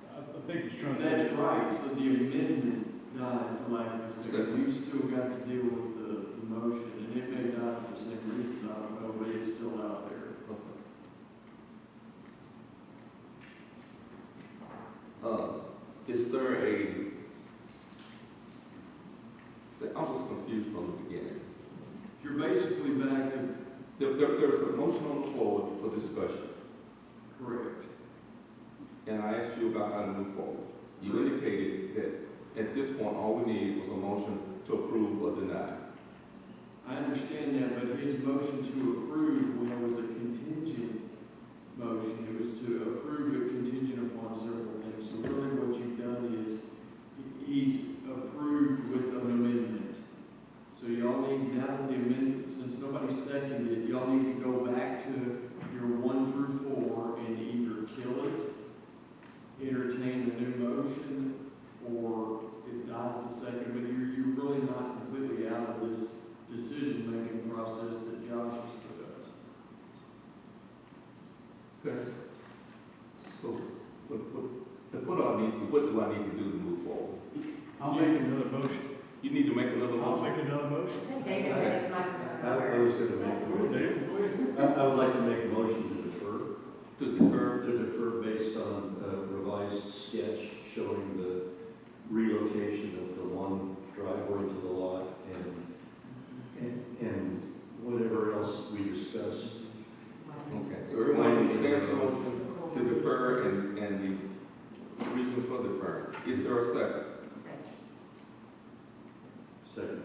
I think he's trying to say. That's right, so the amendment died for lack of a second. You've still got to deal with the motion, and it may die for the same reasons, I don't know, but it's still out there. Is there I was confused from the beginning. You're basically back to. There's a motion on the floor for discussion, Correct. and I asked you about how to move forward. You indicated that at this point, all we needed was a motion to approve or deny. I understand that, but his motion to approve, when it was a contingent motion, it was to approve it contingent upon several things. So really what you've done is, he's approved with an amendment. So y'all need, now that the amendment, since nobody seconded it, y'all need to go back to your 1 through 4 and either kill it, entertain a new motion, or it dies the second, but you're really not completely out of this decision-making process that Josh has put up. Okay. So, what do I need to do to move forward? I'll make another motion. You need to make another I'll motion. make another motion. David has my. I was going to make a motion. I would like to make a motion to defer. To defer. To defer based on a revised sketch showing the relocation of the one driveway to the lot and whatever else we discussed. Okay, so everyone understands the motion to defer and the reasons for deferring. Is there a second? Second.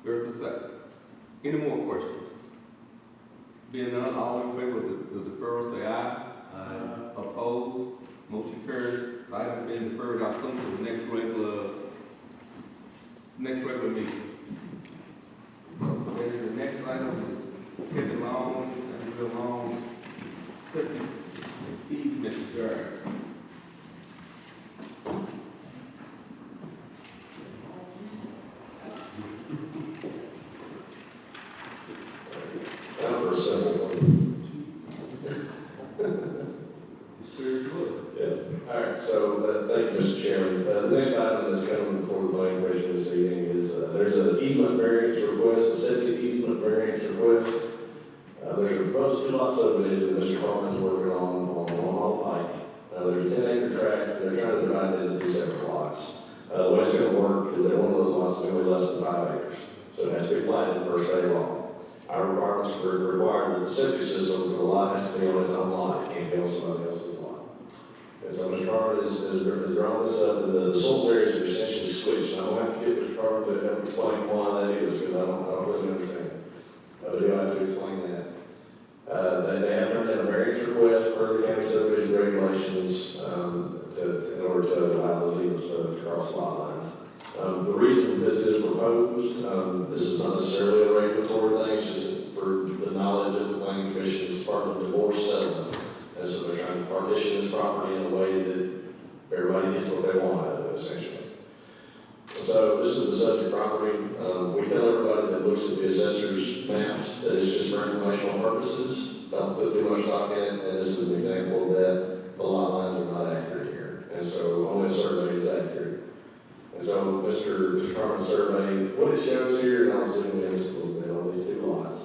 There's a second. Any more questions? Being none, all in favor of the deferral, say aye. Aye. Opposed? Motion carries. Item being deferred, I'll send to the next regular meeting. And the next item is Kevin Long and Will Long's septic easement variance. Now for a simple one. Yeah, all right, so, thank you, Mr. Chairman. The next item that's coming before the planning commission this evening is, there's an easement variance request, a septic easement variance request. There's a proposed 2-lot subdivision that Mr. Carmen's working on Long Pike. There's a 10-acre tract, they're trying to divide it into 2 separate lots. The way it's gonna work is that one of those lots is gonna be less than 5 acres, so it has to be platted per se law. Our requirements require that the septic system for the lot has to be on its own lot, it can't be on somebody else's lot. And so Mr. Carmen is drawing this up, and the soils areas are essentially switched. And I don't have to get Mr. Carmen to explain why that is, because I don't really understand. But I have to explain that. They have turned in a variance request per the county subdivision regulations in order to allow those easements to cross lot lines. The reason this is proposed, this is not necessarily a regulatory thing, it's just for the knowledge of the planning commission, it's part of the divorce settlement. And so they're trying to partition this property in a way that everybody gets what they want out of it, essentially. So this is the subject property. We tell everybody that looks at the assessor's maps that it's just for informational purposes. Don't put too much stock in it, and this is an example of that. The lot lines are not accurate here, and so only a survey is accurate. And so Mr. Carmen's survey, what it shows here, and I'll zoom in just a little bit on these 2 lots.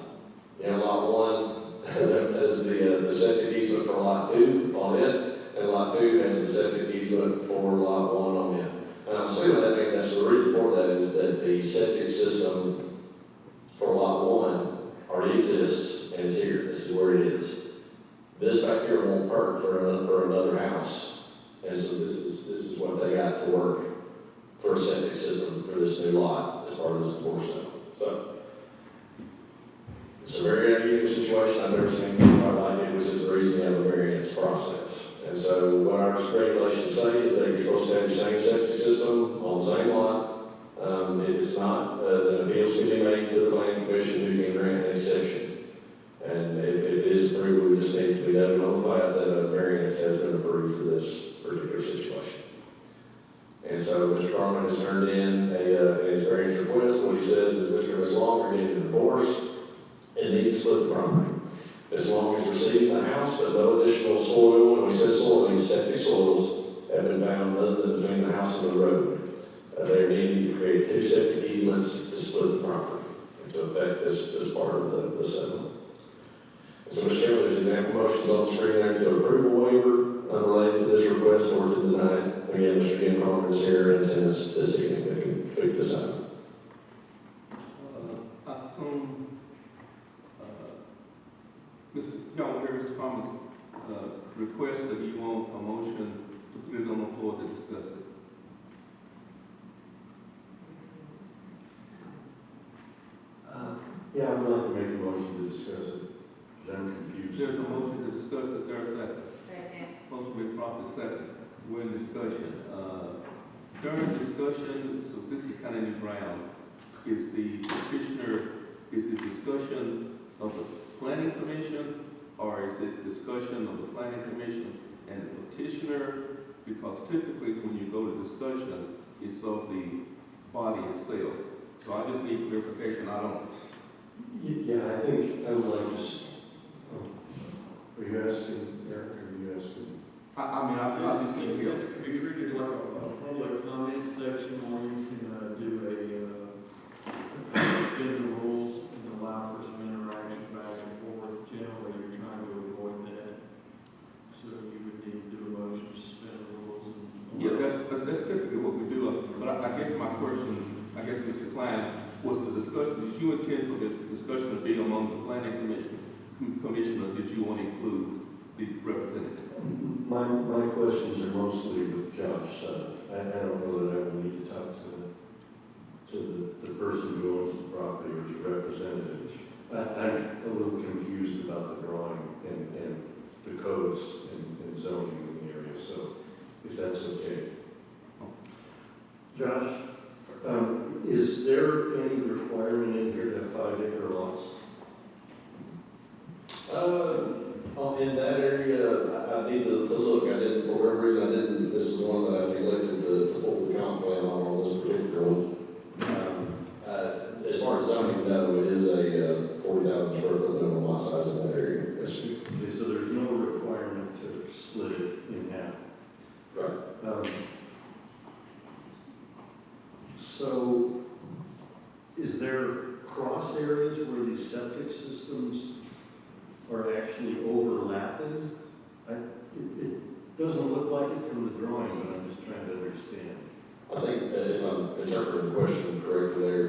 You have lot 1 has the septic easement for lot 2 on it, and lot 2 has the septic easement for lot 1 on it. And I'm saying that, and that's the reason for that is that the septic system for lot 1 already exists, and it's here. This is where it is. This back here won't work for another house, and so this is what they got to work for a septic system for this new lot as part of this divorce sale. So it's a very unusual situation. I've never seen anything quite like it, which is the reason we have a variance process. And so what our regulations say is that you're supposed to have your same septic system on the same lot. If it's not, then appeals can be made to the planning commission who can grant an exception. And if it is approved, we just need to be notified that a variance has been approved for this particular situation. And so Mr. Carmen has turned in his variance request. What he says is Mr. Ms. Long are getting a divorce and need to split the property. As long as receiving the house, but no additional soil, when we say soil, these septic soils have been found other than between the house and the road. They're needing to create 2 septic easements to split the property and to affect this as part of the settlement. So Mr. Chairman, there's example motions on the screen there to approve a waiver unrelated to this request or to deny it. Again, Mr. Jim Carmen is here in attendance this evening. They can speak this out. I assume, Mr. Carmen's request that you want a motion to put it on the floor to discuss it. Yeah, I would like to make a motion to discuss it, because I'm confused. There's a motion to discuss, is there a second? Second. Motion been properly second. We're in discussion. During discussion, so this is kind of new ground, is the discussion of the planning commission, or is it discussion of the planning commission and the petitioner? Because typically when you go to discussion, it's of the body itself. So I just need clarification. I don't. Yeah, I think I would like to, are you asking, Eric, or are you asking? I just need to hear. This could be treated like a public comment section where you can extend the rules and allow for some interaction back and forth. Generally, you're trying to avoid that. So you would need to do a motion to suspend the rules. Yeah, that's typically what we do. But I guess my question, Mr. Klein, was the discussion, did you intend for this discussion to be among the planning commission, or did you want to include the representative? My questions are mostly with Josh. I don't know that I would need to talk to the person who owns the property or his representative. I'm a little confused about the drawing and the codes and zoning in the area, so if that's okay. Josh, is there any requirement in here to have 5-acre lots? In that area, I need to look, I didn't, for whatever reason, I didn't, this is one that I neglected to pull the comp plan on this particular one. As far as zoning, no, it is a 40,000 square foot minimum lot size in that area. Yes, sir. Okay, so there's no requirement to split it in half. Right. So, is there cross areas where these septic systems are actually overlapping? It doesn't look like it from the drawing, but I'm just trying to understand. I think if I'm interpreting the question correctly there,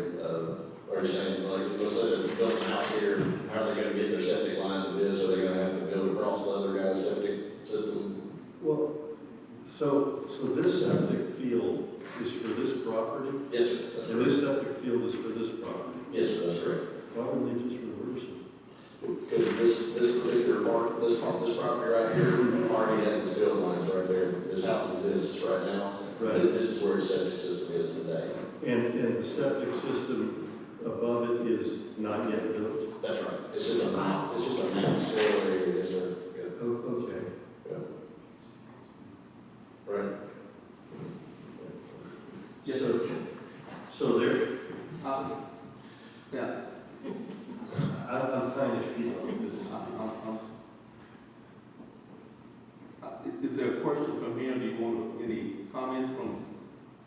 are you saying, like, let's say they're building a house here, how are they gonna get their septic line to this? Are they gonna have to build across the other guy's septic system? Well, so this septic field is for this property? Yes, sir. That's And correct. this septic field is for this property? Yes, sir, that's correct. Why don't they just reverse it? Because this particular this property right here already has its field lines right there. This house exists right now. Right. This is where the septic system is today. And the septic system above it is not yet built? That's right. It's just a mound soil area, yes, sir. Yeah. Oh, okay. Right. Yes, So there, Yeah, I'm trying to speed up this. Is there a question from him? Do you want any comments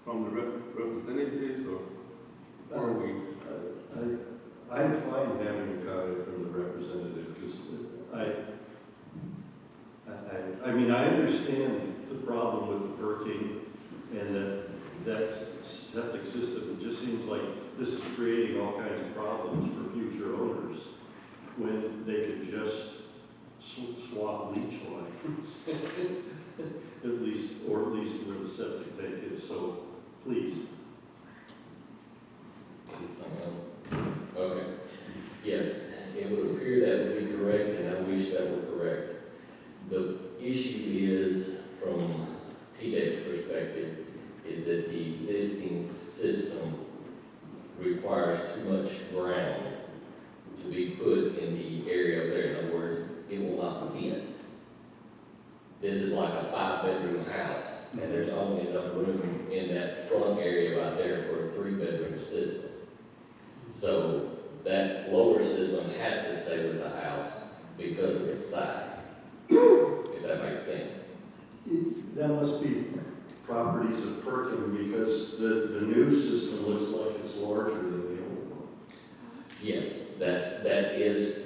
from the representatives, or are we? I'm fine having a comment from the representative, because I mean, I understand the problem with the parking and that septic system. It just seems like this is creating all kinds of problems for future owners when they could just swap leach lines, at least where the septic tank is. So please. Okay. Yes, it would appear that would be correct, and I wish that were correct. The issue is, from TDEC's perspective, is that the existing system requires too much ground to be put in the area up there. In other words, it will not fit. This is like a 5-bedroom house, and there's only enough room in that front area right there for a 3-bedroom system. So that lower system has to stay with the house because of its size, if that makes sense. That must be properties of parking, because the new system looks like it's larger than the old one. Yes, that is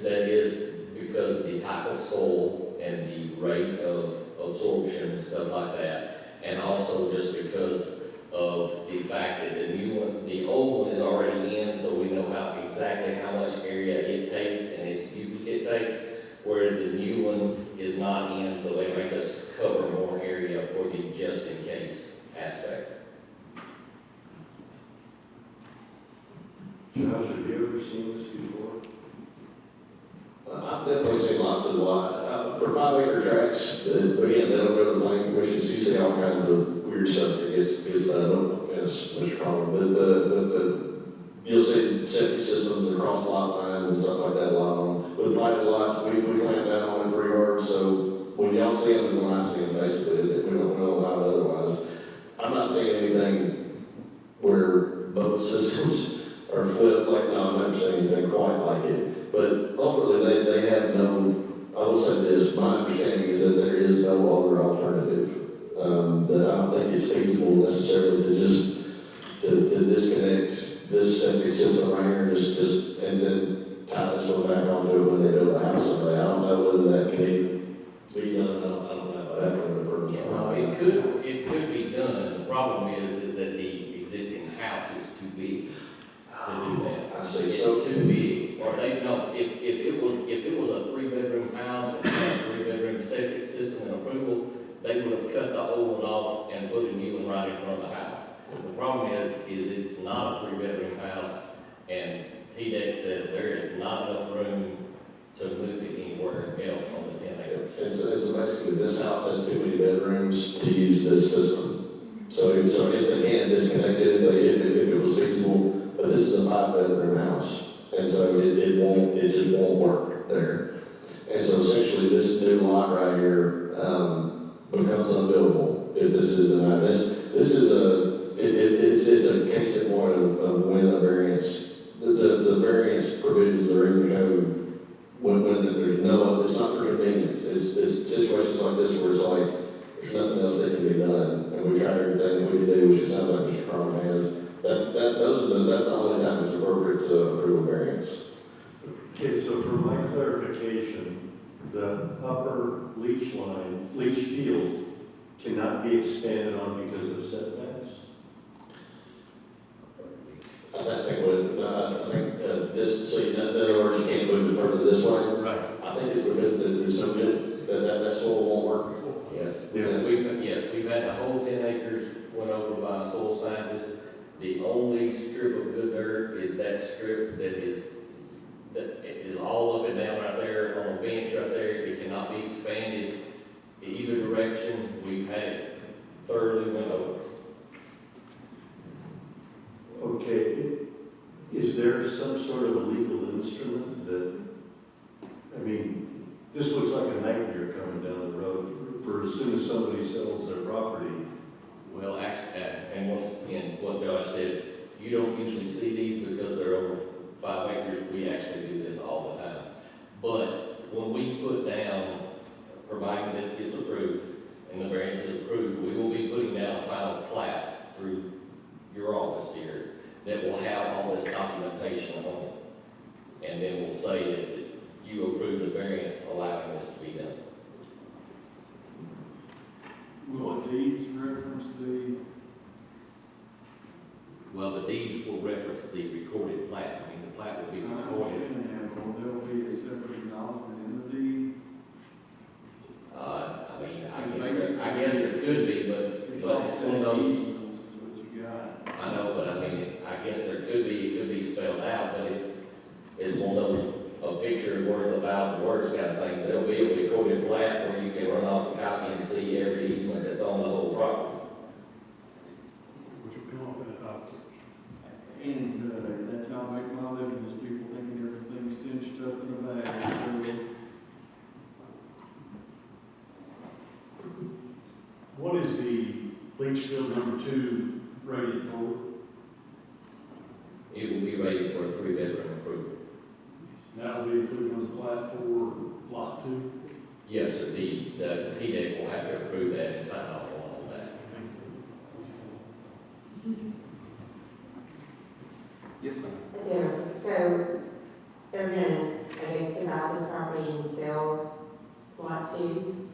because of the type of soil and the rate of absorption and stuff like that, and also just because of the fact that the new one, the old one is already in, so we know exactly how much area it takes and its duplicate takes, whereas the new one is not in, so they make us cover more area for the just in case aspect. Josh, have you ever seen this before? I've definitely seen lots of for 5-acre tracts, again, they don't go to the planning commission, so you see all kinds of weird stuff that gets done, no offense, Mr. Collins, but you'll see septic systems across lot lines and stuff like that a lot on, with private lots, we clamp down on it pretty hard, so when y'all see them is when I see them, basically, we don't allow it otherwise. I'm not seeing anything where both systems are flipped, like, no, I've never seen anything quite like it. But ultimately, they have no, I will say this, my understanding is that there is no other alternative. That I don't think it's feasible necessarily to just, to disconnect this septic system right here, and then tie this one back onto it when they build the house someday. I don't know whether that can be done, I don't know, I have to refer to Well, it could be done. The problem is that the existing house is too big to do that. I see. It's too big. Or if it was a 3-bedroom house and had a 3-bedroom septic system and approval, they would have cut the old one off and put a new one right in front of the house. The problem is it's not a 3-bedroom house, and TDEC says there is not enough room to move it anywhere else on the 10 acres. And so basically, this house has too many bedrooms to use this system. So I guess they can disconnect it if it was feasible, but this is a 5-bedroom house. And so it just won't work there. And so essentially, this new lot right here, becomes unbuildable if this is denied. This is it's a case in point of when a variance, the variance provisions are in the code when there's no, it's not for convenience. It's situations like this where it's like, there's nothing else that can be done, and we tried everything we could do, which it sounds like Mr. Carmen has. That's the only time it's appropriate to approve a variance. Okay, so for my clarification, the upper leach field cannot be expanded on because of setbacks? I think this, so in other words, you can't move it further this way. Right. I think it's because it's so good that soil won't work. Yes, Yeah. we've had the whole 10 acres went over by a soil scientist. The only strip of good dirt is that strip that is all up and down right there on the bench right there. It cannot be expanded either direction. We've had it thoroughly went over. Okay, is there some sort of a legal instrument that, I mean, this looks like a nightmare coming down the road for as soon as somebody sells their property. Well, actually, and once again, what Josh said, you don't usually see these because they're over 5 acres. We actually do this all the time. But when we put down, providing this gets approved and the variance is approved, we will be putting down a final plat through your office here that will have all this documentation on it. And then we'll say that you approved the variance allowing this to be done. Will the deeds reference the, Well, the deeds will reference the recorded plat. I mean, the plat will be I recorded. understand that, will there be a separate acknowledgement in the deed? I mean, I guess there could be, but it's one of those. Is what you got. I know, but I mean, I guess there could be, it could be spelled out, but it's one of those, a picture is worth 1,000 words kind of things. There'll be a recorded plat where you can run off a copy and see every easement that's on the whole property. Which will come up in the top search. And that's how I make my living, is people thinking everything's cinched up in a bag. So What is the leach field number 2 rated for? It will be rated for a 3-bedroom approval. That will be included on the plat for lot 2? Yes, sir, the TDEC will have to approve that and sign off on that. Yes, ma'am. Yeah, so they're gonna, I guess, divide this property and sell lot 2?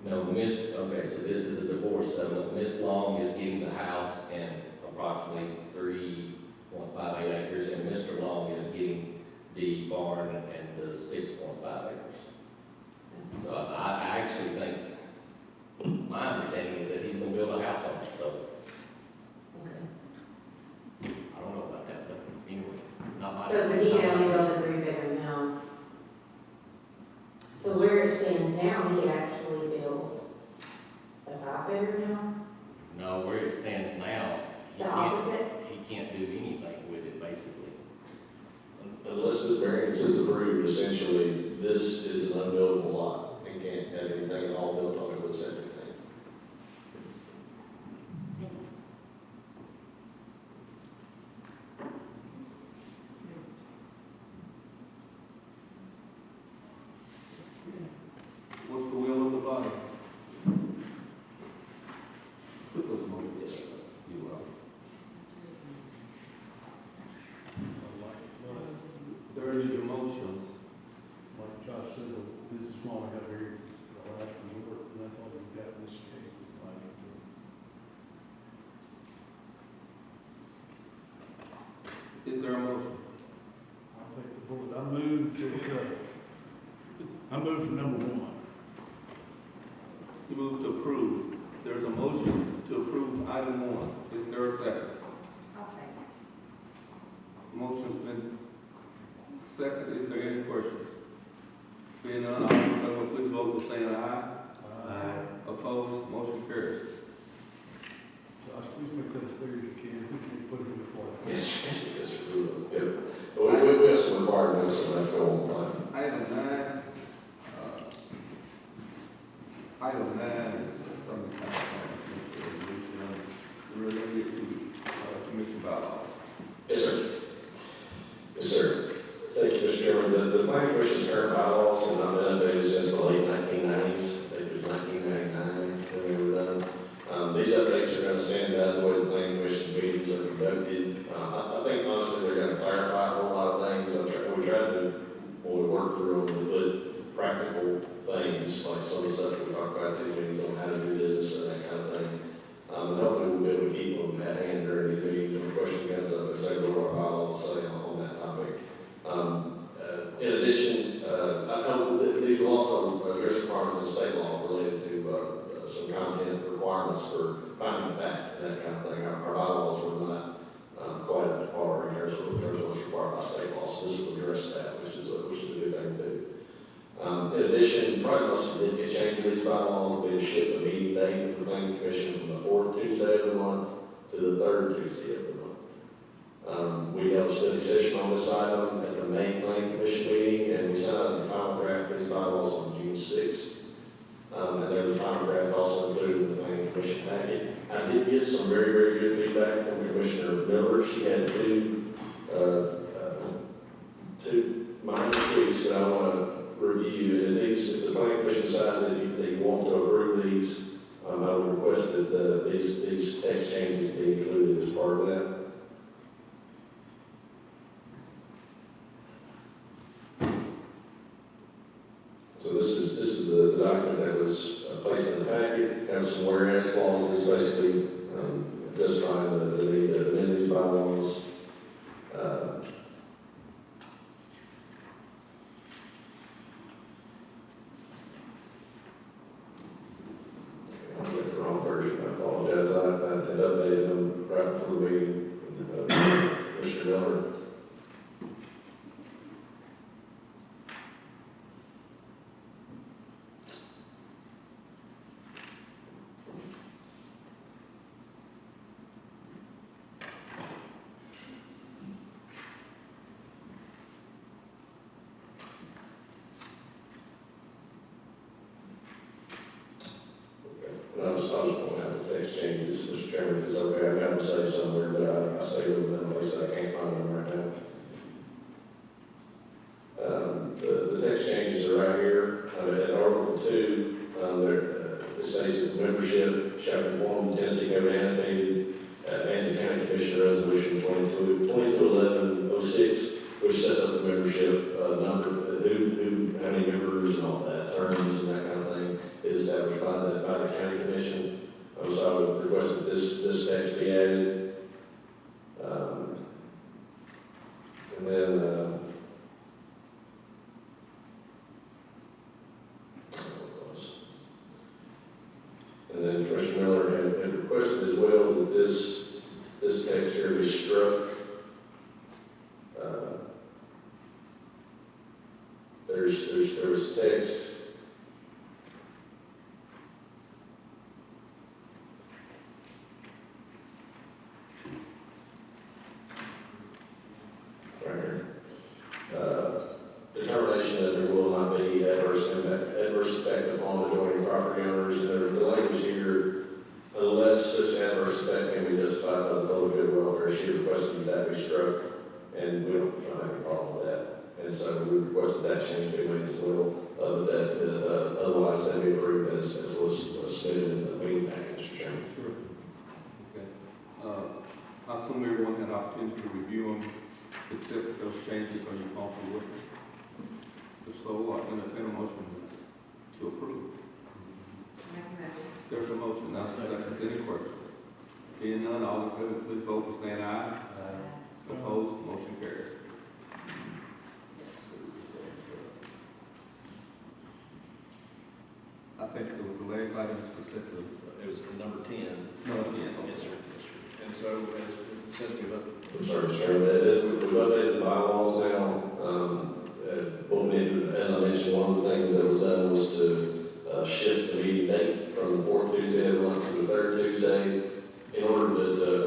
No, okay, so this is a divorce settlement. Miss Long is getting the house and approximately 3.58 acres, and Mr. Long is getting the barn and the 6.5 acres. So I actually think, my understanding is that he's gonna build a house on it, so Okay. I don't know about that, but anyway, not my. So, but he can only build a 3-bedroom house. So where it stands now, he could actually build a 5-bedroom house? No, where it stands now, It's the opposite? he can't do anything with it, basically. Unless this variance is approved, essentially, this is an unbuildable lot and can't have anything at all built on it with a septic tank. What's the will of the body? Put those motions. Yes, sir. You will. There is your motions. Like Josh said, this is why we have here, the last resort, and that's all we've got in this case. Is there a motion? I'll take the board. I move for number 1. You move to approve. There's a motion to approve item 1. Is there a second? I'll second. Motion's been seconded. Is there any questions? Being none, all in favor, please vote by saying aye. Aye. Opposed, motion carries. Josh, please make that as clear as you can. We can put it in the plot. Yes, yes, we will. Yeah. We have some requirements, and that's going on. Item 9, planning commission's current bylaws have not been updated since the late 1990s. I think it was 1999 when they were done. These updates are going to standardize the way the planning commission meetings are conducted. I think honestly they're going to clarify a whole lot of things. We tried to, when we worked through them, to put practical things, like some of the stuff we talked about at these meetings on how to do business and that kind of thing. And hopefully we'll be able to keep them at hand during these meetings when a question comes up and say what our bylaws say on that topic. In addition, I know that these will also address requirements in state law related to some content requirements for finding fact and that kind of thing. Our bylaws were not quite up to par in terms of what's required by state law, so this will address that, which is a good thing to do. In addition, probably the most significant change to these bylaws will be to shift the meeting date of the planning commission from the fourth Tuesday of the month to the third Tuesday of the month. We held a study session on this item at the May planning commission meeting, and we sent out the final draft of these bylaws on June 6th. And there was a final draft also included in the planning commission packet. I did get some very, very good feedback from Commissioner Miller. She had two minor tweaks that I want to review. And if the planning commission decides that they want to approve these, I would request that these text changes be included as part of that. So this is the document that was placed in the packet. Has some whereas clauses, basically justifying the need to amend these bylaws. I got the wrong version. I apologize. I had updated them right before the meeting. Mr. Miller. I'll just point out the text changes, Mr. Chairman, if it's okay. I've got them saved somewhere, but I say them in a place that I can't find them right now. The text changes are right here. In Article 2, it states that membership shall conform to Tennessee Code annotated and the County Commission Resolution 2211-06, which sets up the membership number, how many members and all that, terms and that kind of thing is established by the County Commission. So I would request that this text be added. And then, Commissioner Miller had requested as well that this text here be struck. There's text. Right here. Determination that there will not be adverse effect upon adjoining property owners. And the language here, unless such adverse effect can be justified by the public good or welfare, she requested that be struck, and we don't have any problem with that. And so we requested that change be made as well, otherwise that be approved as was stated in the meeting package, Mr. Chairman. Sure. Okay. I assume everyone had an opportunity to review them, accept those changes, are you comfortable with them? If so, I entertain a motion to approve. There's a motion, now second, any questions? Being none, all in favor, please vote by saying aye. Opposed, motion carries. I think the last item specifically. It was number 10. Number 10. Yes, sir. Yes, sir. And so, since we've I'm sorry, Mr. Chairman, as we've updated the bylaws now, what we did, as I mentioned, one of the things that was done was to shift the meeting date from the fourth Tuesday of the month to the third Tuesday. In order to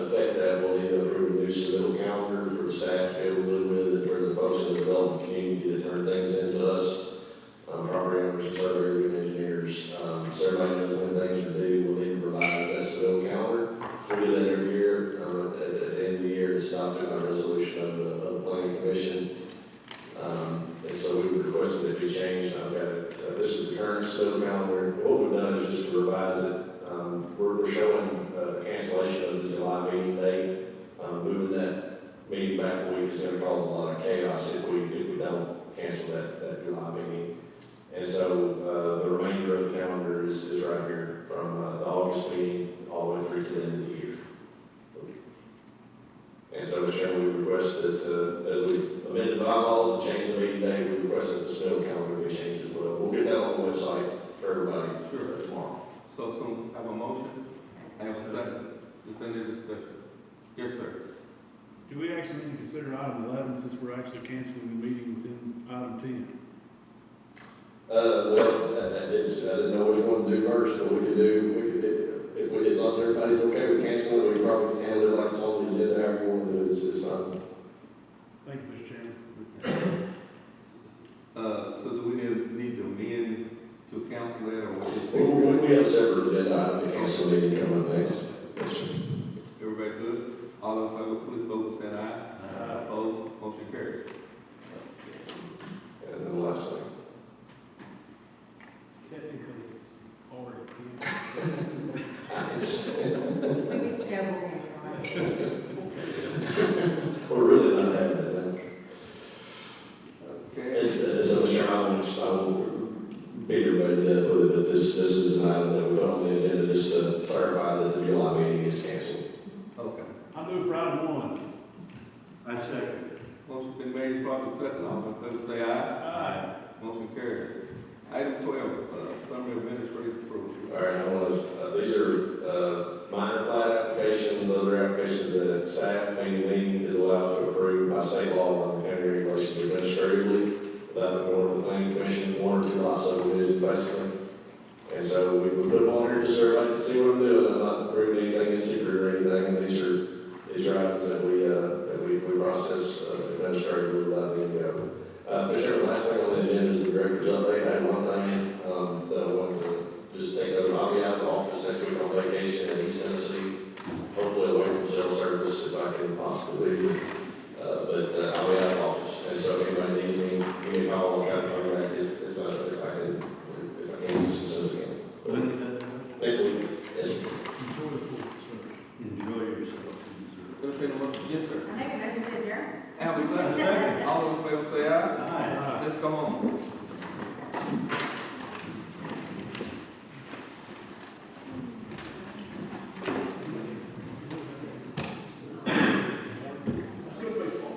affect that, we'll need to approve a new submittal calendar for the staff to be able to live with, and for the folks in the development community to turn things into us, property owners, surveyors, and engineers. So everybody knows when things are due. We'll need to revise that submittal calendar. We do that every year. At the end of the year, it's adopted by resolution of the Planning Commission. And so we would is gonna cause a lot of chaos if we don't cancel that July meeting. And so, the remainder of the calendar is right here, from, the August meeting all the way through to the end of the year. And so, Mr. Chairman, we request that, as we amend the bylaws and change the meeting day, we request that the snow calendar be changed as well. We'll get that on the website for everybody tomorrow. So have a motion, I have a second, is there any discussion? Yes, sir. Do we actually need to consider item 11 since we're actually canceling the meeting within item 10? Well, I didn't know which one to do first, but we could, as long as everybody's okay with canceling it, we can probably handle it like it's on the agenda, however you want to do it, it's fine. Thank you, Mr. Chairman. So do we need to amend to cancel that, or what is We have a separate agenda item to cancel the meeting coming up next. everybody good? All in favor, please vote with saying aye. Aye. Opposed, motion carries. And then the last thing. Technically, it's already It's double. We're really not having it now. Okay. So, Mr. I won't beat everybody to death with it, but this is an item that we put on the agenda just to clarify that the July meeting is canceled. Okay. I move for item 1. I second. Motion been made, properly second, all in favor say aye. Aye. Motion carries. Item 12, summary of administrative approval. All right, I want to, these are minor plat applications, other applications that staff, meaning is allowed to approve by state law and county regulations administratively without the board of the planning commission, 1 or 2 lot subdivisions basically. And so we put them on here just so everybody can see what I'm doing. I'm not approving anything in secret or anything, and these are items that we process administratively without any government. Mr. Chairman, last thing on the agenda is the director's update. I had one thing that I wanted to just take over. I'll be out of the office next week on vacation in East Tennessee, hopefully away from cell service if I can possibly do. But I'll be out of the office, and so if anybody needs me, give me a call. I'll try to come back if I can just as soon as I can. When is that? Next week. Yes. Enjoy the 4th, sir. Enjoy yourself. Yes, sir. I think that's a good adjourn. Have a second. All in favor say aye. Aye. Let's come on. Let's go baseball.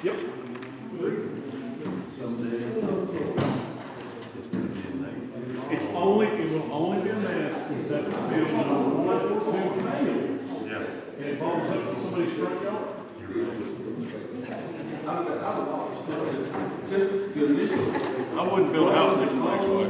Yep. It will only be a mess except the field will fail. Yeah. It involves somebody's front yard. Just the initial. I wouldn't build a house next to my ex-wife.